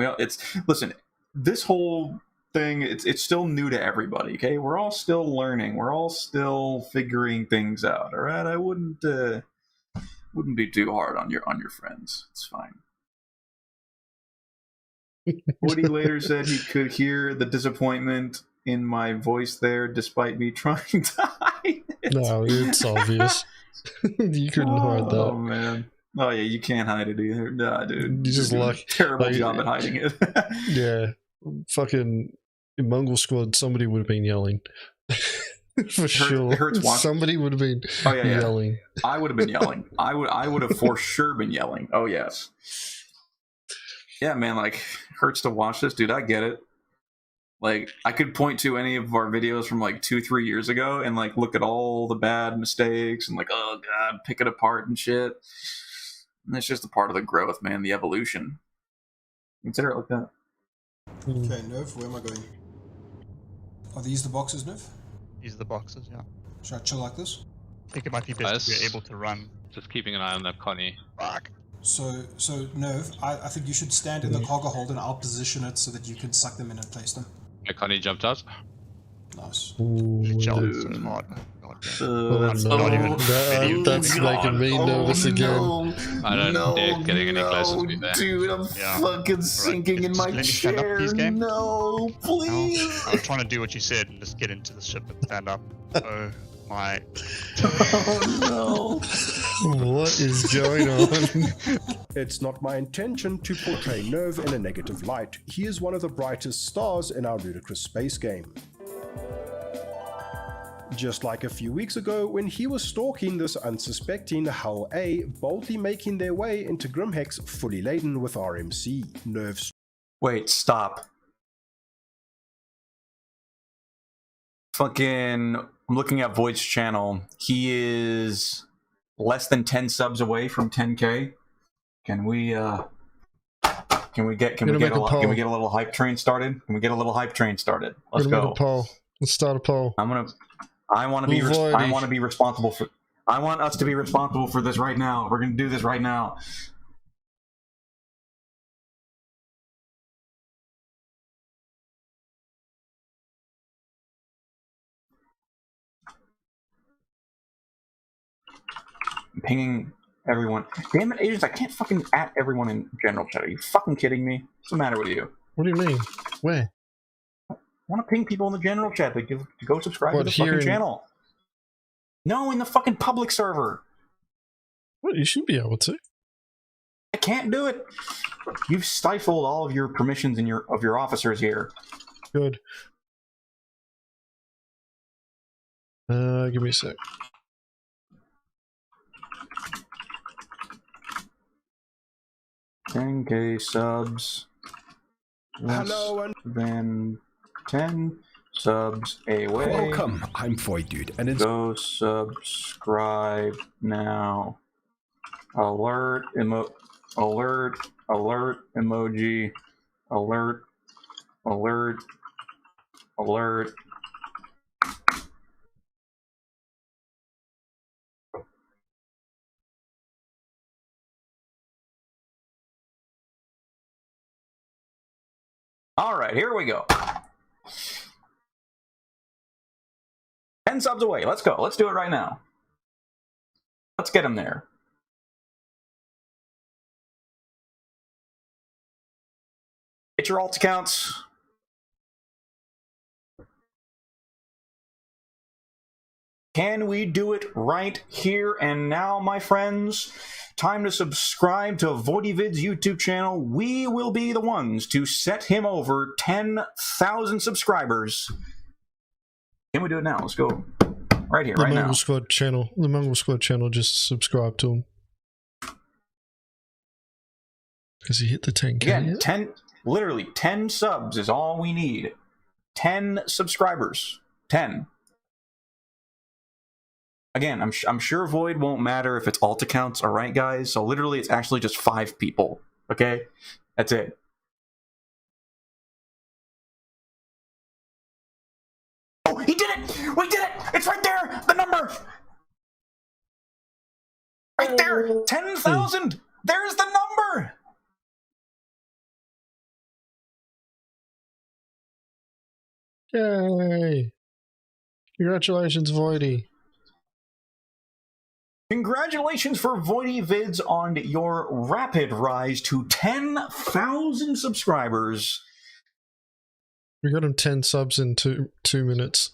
Listen. This whole thing, it's still new to everybody. Okay, we're all still learning. We're all still figuring things out. All right, I wouldn't be too hard on your friends. It's fine. Woody later said he could hear the disappointment in my voice there, despite me trying to hide it. No, it's obvious. You couldn't hide that. Oh man. Oh yeah, you can't hide it either. Nah, dude. You just terrible job at hiding it. Yeah, fucking in Mongrel Squad, somebody would have been yelling. For sure. It hurts watching. Somebody would have been yelling. I would have been yelling. I would have for sure been yelling. Oh yes. Yeah, man, like, hurts to watch this, dude. I get it. Like, I could point to any of our videos from like 2-3 years ago and like look at all the bad mistakes and like, oh god, pick it apart and shit. And it's just a part of the growth, man, the evolution. Consider it like that. Okay, Nerv, where am I going? Are these the boxes, Nerv? These are the boxes, yeah. Should I chill like this? I think it might be best if you're able to run. Just keeping an eye on that Connie. Fuck. So Nerv, I think you should stand in the cargo hold and I'll position it so that you can suck them in and place them. Yeah, Connie jumped out. Nice. That's making me nervous again. I don't dare getting any closer to me there. Dude, I'm fucking sinking in my chair. No, please. I was trying to do what you said and just get into the ship and stand up. Oh my. Oh no. What is going on? It's not my intention to portray Nerv in a negative light. He is one of the brightest stars in our ludicrous space game. Just like a few weeks ago when he was stalking this unsuspecting Hull A, boldly making their way into Grimhex fully laden with RMC. Nerv's. Wait, stop. Fucking, I'm looking at Void's channel. He is less than 10 subs away from 10K. Can we get a little hype train started? Can we get a little hype train started? Let's go. Let's start a poll. I want to be responsible for. I want us to be responsible for this right now. We're gonna do this right now. I'm pinging everyone. Damn it, Agens! I can't fucking at everyone in general chat. Are you fucking kidding me? What's the matter with you? What do you mean? Where? I want to ping people in the general chat to go subscribe to the fucking channel. No, in the fucking public server. Well, you should be able to. I can't do it. You've stifled all of your permissions in of your officers here. Good. Give me a sec. $10K subs. Hello and then 10 subs away. Welcome. I'm Void Dude, and it's go subscribe now. Alert emoji. Alert. All right, here we go. 10 subs away. Let's go. Let's do it right now. Let's get him there. Get your alt accounts. Can we do it right here and now, my friends? Time to subscribe to VoidyVid's YouTube channel. We will be the ones to set him over 10,000 subscribers. Can we do it now? Let's go. Right here, right now. The Mongrel Squad channel, just subscribe to him. Because he hit the 10K. Again, literally 10 subs is all we need. 10 subscribers. 10. Again, I'm sure Void won't matter if it's alt accounts, alright guys? So literally it's actually just 5 people. Okay? That's it. Oh, he did it! We did it! It's right there! The number! Right there! 10,000! There's the number! Yay! Congratulations, Voidy. Congratulations for VoidyVids on your rapid rise to 10,000 subscribers. We got him 10 subs in two minutes.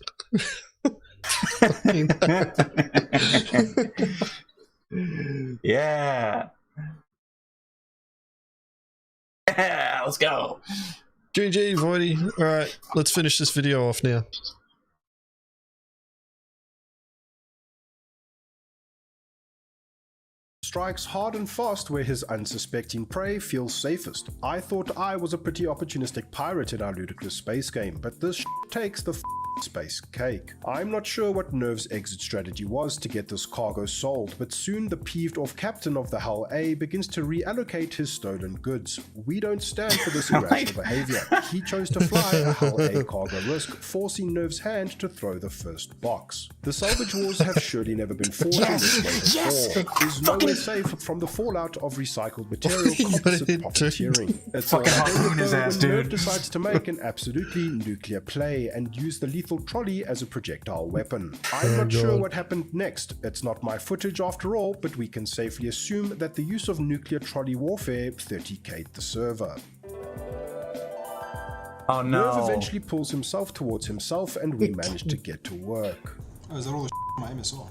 Yeah. Yeah, let's go. GG, Voidy. Alright, let's finish this video off now. Strikes hard and fast where his unsuspecting prey feels safest. I thought I was a pretty opportunistic pirate in our ludicrous space game, but this takes the space cake. I'm not sure what Nerve's exit strategy was to get this cargo sold, but soon the peeved off captain of the Hull A begins to reallocate his stolen goods. We don't stand for this irrational behavior. He chose to fly a Hull A cargo risk, forcing Nerve's hand to throw the first box. The salvage wars have surely never been fought in this way before. Is no way safe from the fallout of recycled material composite profiteering. It's fucking hot his ass, dude. Nerve decides to make an absolutely nuclear play and use the lethal trolley as a projectile weapon. I'm not sure what happened next. It's not my footage after all, but we can safely assume that the use of nuclear trolley warfare 30k'd the server. Oh no. Nerve eventually pulls himself towards himself and we manage to get to work. Oh, is that all the my MSR?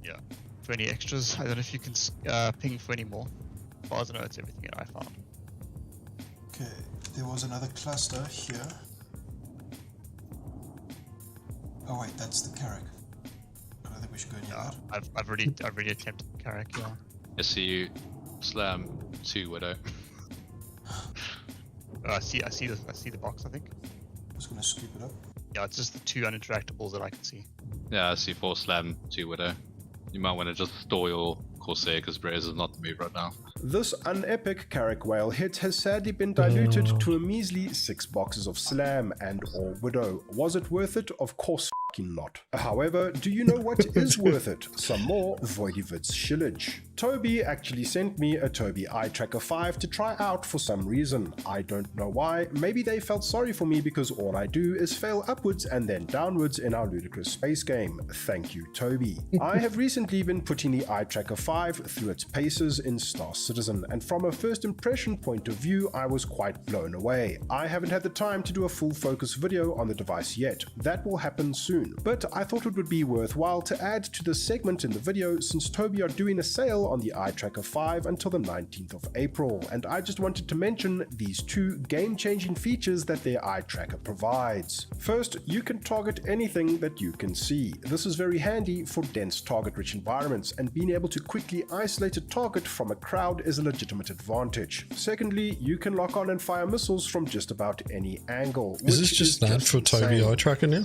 Yeah. For any extras, I don't know if you can ping for any more. As far as I know, it's everything that I found. Okay, there was another cluster here. Oh wait, that's the Carrack. I don't think we should go near that. I've already attempted the Carrack, yeah. I see you slam 2 Widow. I see the box, I think. I'm just gonna scoop it up. Yeah, it's just the 2 uninteractables that I can see. Yeah, I see 4 slam 2 Widow. You might want to just store your Corsair because Braze is not the move right now. This unepic Carrack whale hit has sadly been diluted to a measly 6 boxes of Slam and or Widow. Was it worth it? Of course f***ing not. However, do you know what is worth it? Some more VoidyVid's shillage. Toby actually sent me a Toby Eye Tracker 5 to try out for some reason. I don't know why. Maybe they felt sorry for me because all I do is fail upwards and then downwards in our ludicrous space game. Thank you, Toby. I have recently been putting the Eye Tracker 5 through its paces in Star Citizen, and from a first impression point of view, I was quite blown away. I haven't had the time to do a full focus video on the device yet. That will happen soon, but I thought it would be worthwhile to add to this segment in the video since Toby are doing a sale on the Eye Tracker 5 until the 19th of April, and I just wanted to mention these 2 game-changing features that their Eye Tracker provides. First, you can target anything that you can see. This is very handy for dense target-rich environments, and being able to quickly isolate a target from a crowd is a legitimate advantage. Secondly, you can lock on and fire missiles from just about any angle. Is this just that for Toby Eye Tracker now?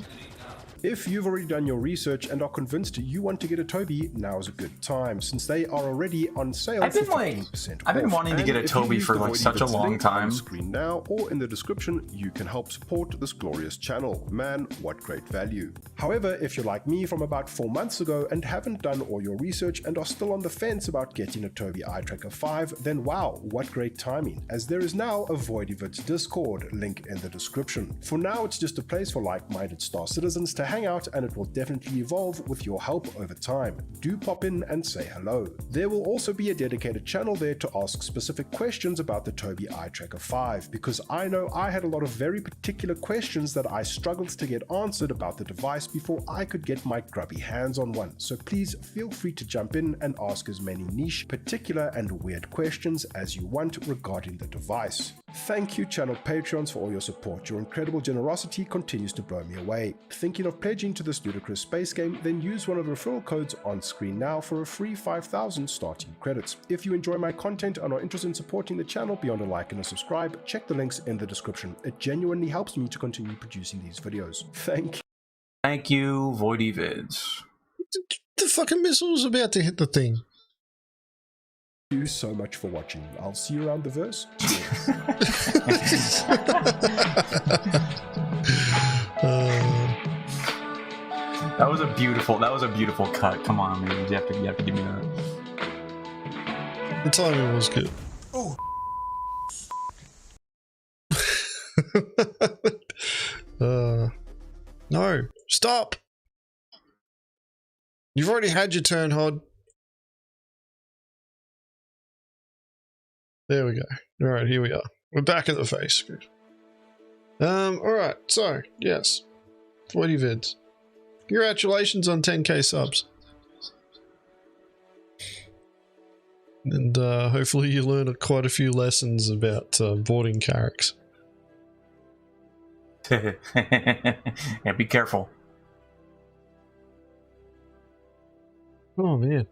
If you've already done your research and are convinced you want to get a Toby, now is a good time, since they are already on sale for 15% off. I've been wanting to get a Toby for like such a long time. On the screen now or in the description, you can help support this glorious channel. Man, what great value. However, if you're like me from about 4 months ago and haven't done all your research and are still on the fence about getting a Toby Eye Tracker 5, then wow, what great timing, as there is now a VoidyVid's Discord, link in the description. For now, it's just a place for like-minded Star Citizens to hangout, and it will definitely evolve with your help over time. Do pop in and say hello. There will also be a dedicated channel there to ask specific questions about the Tobii Eye Tracker 5, because I know I had a lot of very particular questions that I struggled to get answered about the device before I could get my grubby hands on one. So please feel free to jump in and ask as many niche, particular, and weird questions as you want regarding the device. Thank you, channel Patreons, for all your support. Your incredible generosity continues to blow me away. Thinking of pledging to this ludicrous space game? Then use one of the referral codes on screen now for a free 5,000 starting credits. If you enjoy my content and are interested in supporting the channel beyond a like and a subscribe, check the links in the description. It genuinely helps me to continue producing these videos. Thank you, Voidy Vids. The fucking missile was about to hit the thing. Thank you so much for watching. I'll see you around the verse. That was a beautiful cut. Come on, man. You have to give me that. The timing was good. Oh. No, stop. You've already had your turn, Hod. There we go. Alright, here we are. We're back at the face. Good. Alright, so, yes. 40 vids. Congratulations on 10k subs. And hopefully you learn quite a few lessons about boarding carracks. Yeah, be careful. Oh man.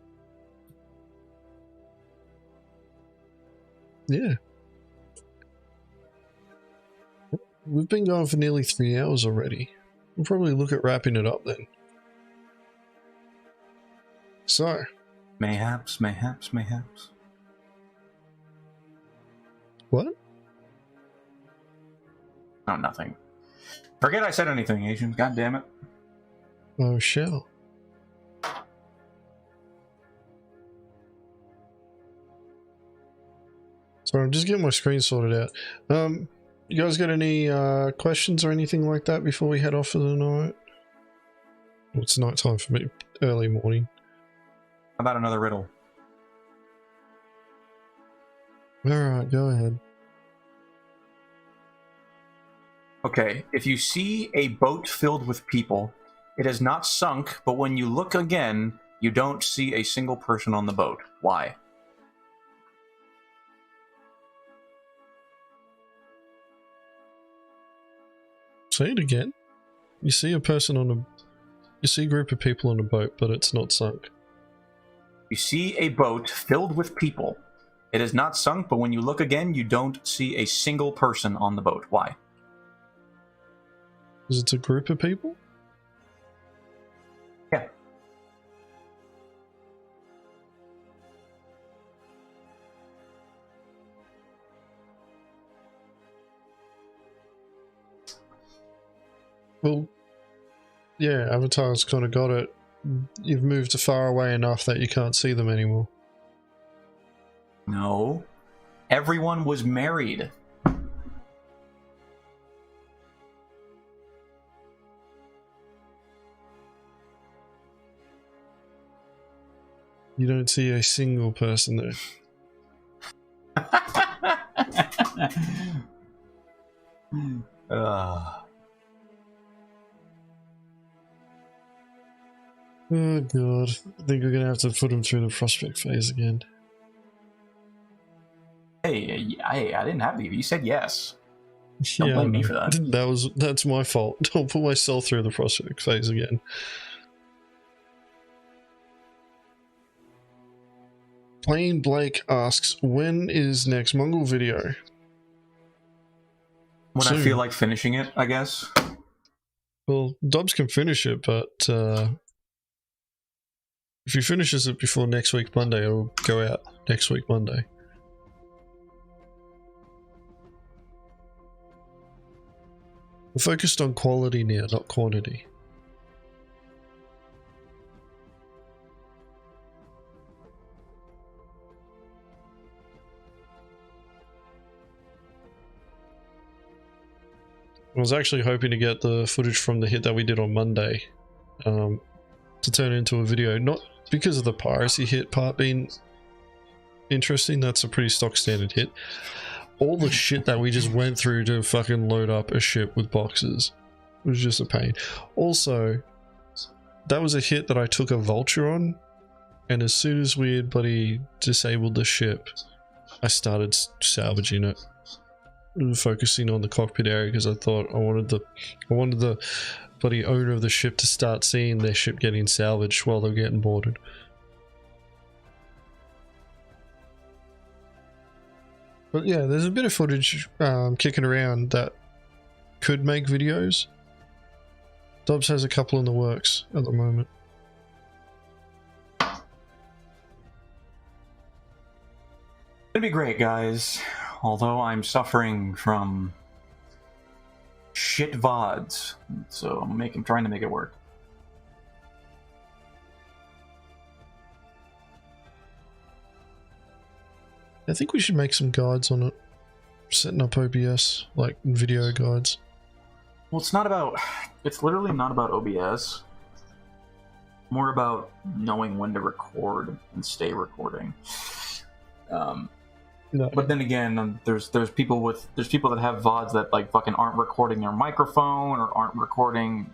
Yeah. We've been going for nearly 3 hours already. We'll probably look at wrapping it up then. So. Mayhaps. What? Oh, nothing. Forget I said anything, Asian. God damn it. Oh, shell. Sorry, I'm just getting my screen sorted out. You guys got any questions or anything like that before we head off for the night? Well, it's night time for me, early morning. How about another riddle? Alright, go ahead. Okay, if you see a boat filled with people, it is not sunk, but when you look again, you don't see a single person on the boat. Why? Say it again. You see a person on a... You see a group of people on a boat, but it's not sunk. You see a boat filled with people. It is not sunk, but when you look again, you don't see a single person on the boat. Why? Because it's a group of people? Yeah. Well, yeah, Avatar's kind of got it. You've moved far away enough that you can't see them anymore. No. Everyone was married. You don't see a single person there. Oh god, I think we're gonna have to put him through the prospect phase again. Hey, I didn't have to. You said yes. Don't blame me for that. That's my fault. I'll put myself through the prospect phase again. Plain Blake asks, when is next Mongrel video? When Soon. I feel like finishing it, I guess. Well, Dobbs can finish it, but if he finishes it before next week Monday, it'll go out next week Monday. We're focused on quality now, not quantity. I was actually hoping to get the footage from the hit that we did on Monday to turn into a video, not because of the piracy hit part being interesting. That's a pretty stock standard hit. All the shit that we just went through to fucking load up a ship with boxes was just a pain. Also, that was a hit that I took a vulture on, and as soon as we had bloody disabled the ship, I started salvaging it, focusing on the cockpit area, because I thought I wanted the bloody owner of the ship to start seeing their ship getting salvaged while they're getting boarded. But yeah, there's a bit of footage kicking around that could make videos. Dobbs has a couple in the works at the moment. It'd be great, guys. Although I'm suffering from shit VODs, so I'm trying to make it work. I think we should make some guides on it. Setting up OBS, like video guides. Well, it's literally not about OBS. More about knowing when to record and stay recording. No. But then again, there's people that have VODs that like fucking aren't recording their microphone or aren't recording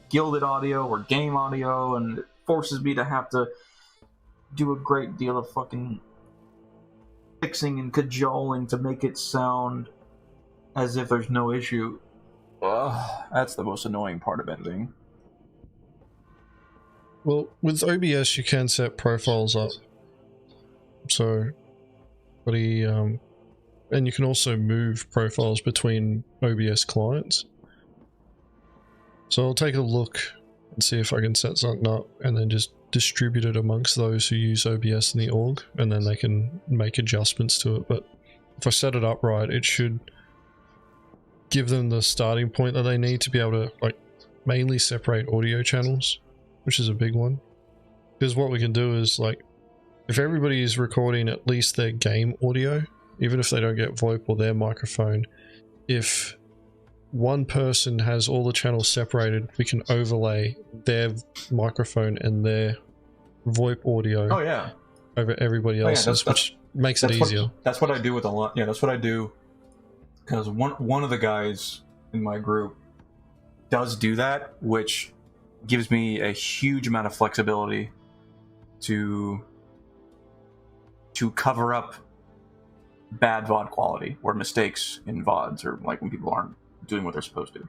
gilded audio or game audio, and it forces me to have to do a great deal of fucking fixing and cajoling to make it sound as if there's no issue. Ugh, that's the most annoying part of editing. Well, with OBS you can set profiles up, so and you can also move profiles between OBS clients. So I'll take a look and see if I can set something up and then just distribute it amongst those who use OBS in the org, and then they can make adjustments to it. But if I set it up right, it should give them the starting point that they need to be able to like mainly separate audio channels, which is a big one. Because what we can do is, like, if everybody is recording at least their game audio, even if they don't get VoIP or their microphone, if one person has all the channels separated, we can overlay their microphone and their VoIP audio over everybody else's, which makes it easier. That's what I do with a lot. Yeah, that's what I do. Because one of the guys in my group does do that, which gives me a huge amount of flexibility to cover up bad VOD quality or mistakes in VODs, or like when people aren't doing what they're supposed to.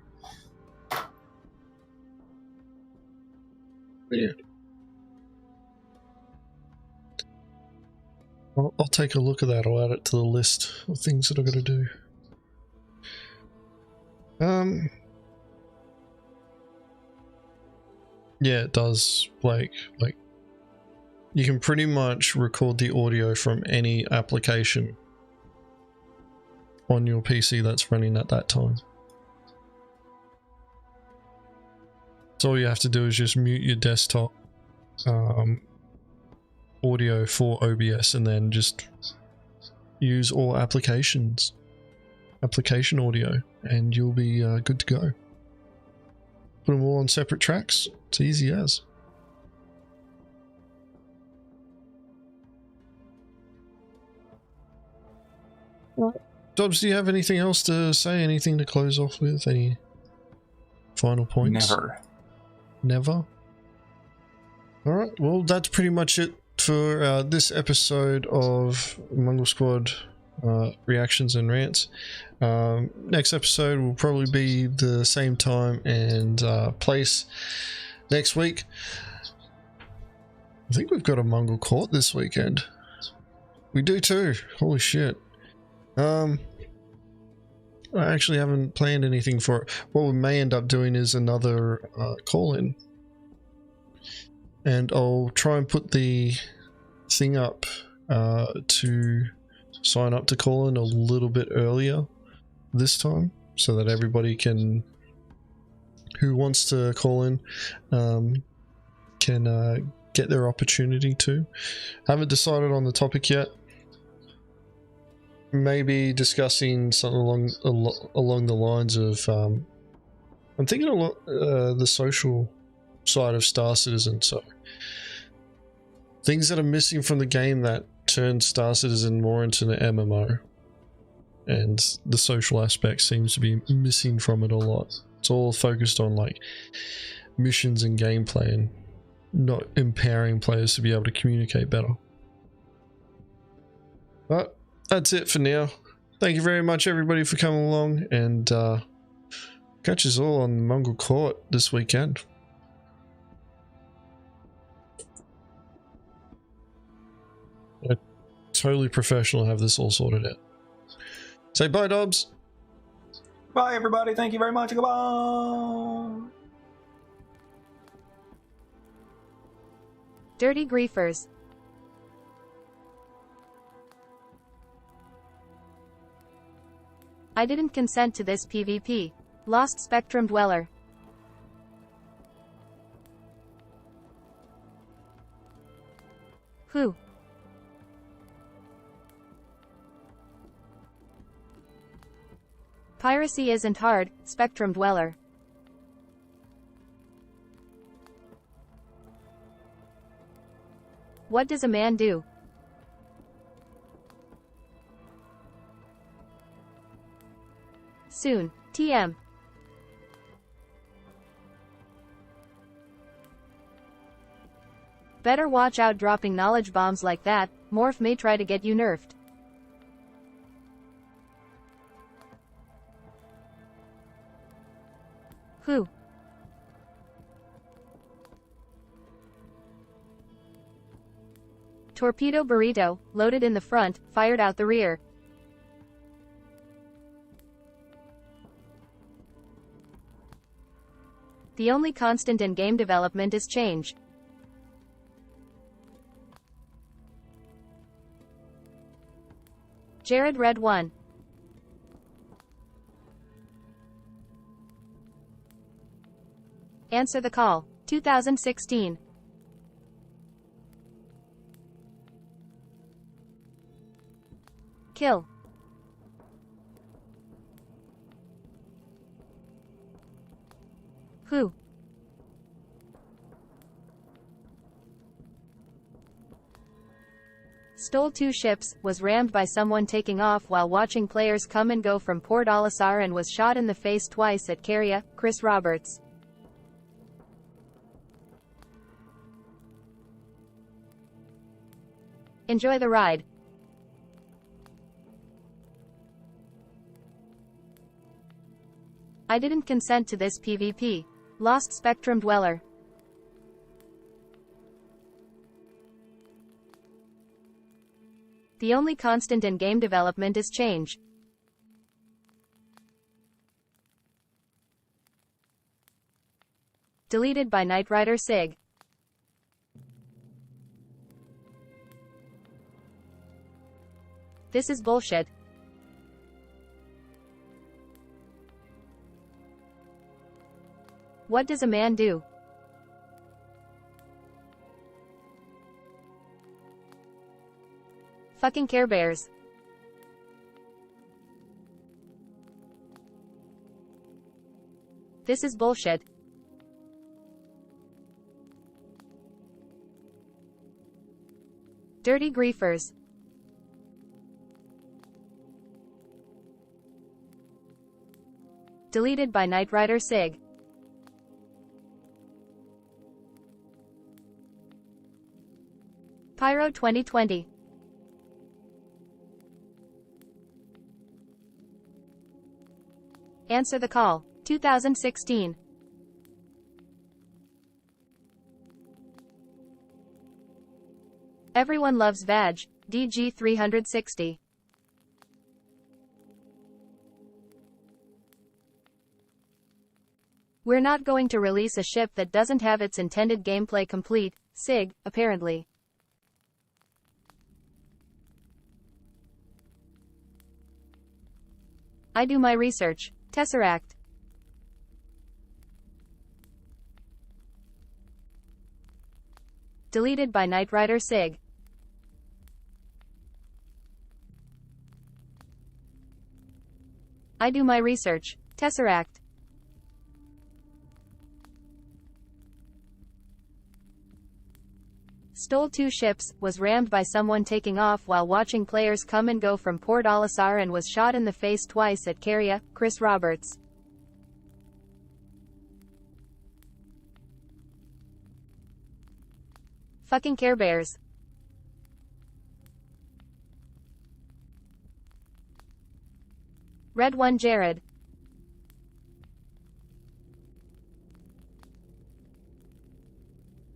Yeah. I'll take a look at that. I'll add it to the list of things that I'm going to do. Yeah, it does, Blake. Like, you can pretty much record the audio from any application on your PC that's running at that time. So all you have to do is just mute your desktop audio for OBS, and then just use all application audio, and you'll be good to go. Put them all on separate tracks. It's easy as. Dobbs, do you have anything else to say? Anything to close off with? Any final points? Never? Alright, well that's pretty much it for this episode of Mongrel Squad Reactions and Rants. Next episode will probably be the same time and place next week. I think we've got a Mongrel Court this weekend. We do too. Holy shit. I actually haven't planned anything for it. What we may end up doing is another call-in. And I'll try and put the thing up to sign up to call in a little bit earlier this time, so that everybody can, who wants to call in, can get their opportunity to. Haven't decided on the topic yet. Maybe discussing something along the lines of I'm thinking a lot the social side of Star Citizen, so things that are missing from the game that turn Star Citizen more into an MMO, and the social aspect seems to be missing from it a lot. It's all focused on like missions and gameplay and not empowering players to be able to communicate better. But that's it for now. Thank you very much everybody for coming along, and catch us all on the Mongrel Court this weekend. Totally professional, have this all sorted out. Say bye, Dobbs. Bye, everybody. Thank you very much. Goodbye. Dirty griefers. I didn't consent to this PvP. Lost Spectrum Dweller. Who? Piracy isn't hard, Spectrum Dweller. What does a man do? Soon, TM. Better watch out dropping knowledge bombs like that, Morph may try to get you nerfed. Who? Torpedo burrito, loaded in the front, fired out the rear. The only constant in game development is change. Jared Red 1. Answer the Call, 2016. Kill. Who? Stole 2 ships, was rammed by someone taking off while watching players come and go from Port Olisar, and was shot in the face twice at Caria, Chris Roberts. Enjoy the ride. I didn't consent to this PvP. Lost Spectrum Dweller. The only constant in game development is change. Deleted by Knight Rider Sig. This is bullshit. What does a man do? Fucking Care Bears. This is bullshit. Dirty griefers. Deleted by Knight Rider Sig. Pyro 2020. Answer the Call, 2016. Everyone loves Vag, DG 360. We're not going to release a ship that doesn't have its intended gameplay complete, Sig, apparently. I do my research, Tesseract. Deleted by Knight Rider Sig. I do my research, Tesseract. Stole 2 ships, was rammed by someone taking off while watching players come and go from Port Olisar and was shot in the face twice at Caria, Chris Roberts. Fucking Care Bears. Red 1 Jared.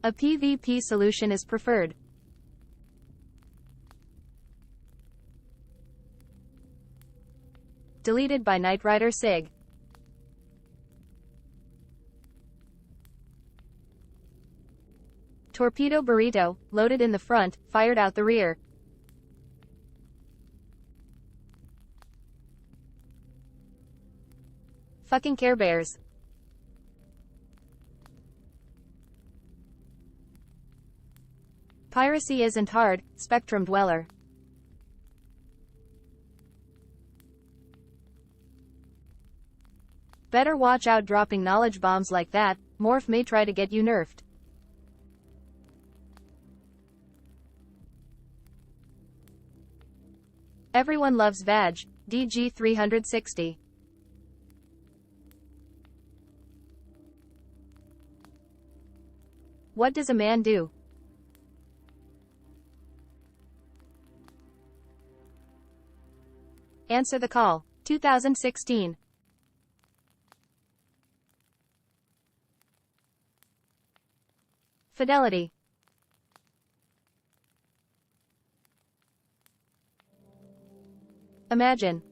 A PvP solution is preferred. Deleted by Knight Rider Sig. Torpedo Burrito, loaded in the front, fired out the rear. Fucking Care Bears. Piracy isn't hard, Spectrum Dweller. Better watch out dropping knowledge bombs like that, Morph may try to get you nerfed. Everyone loves Vag, DG 360. What does a man do? Answer the Call, 2016. Fidelity. Imagine,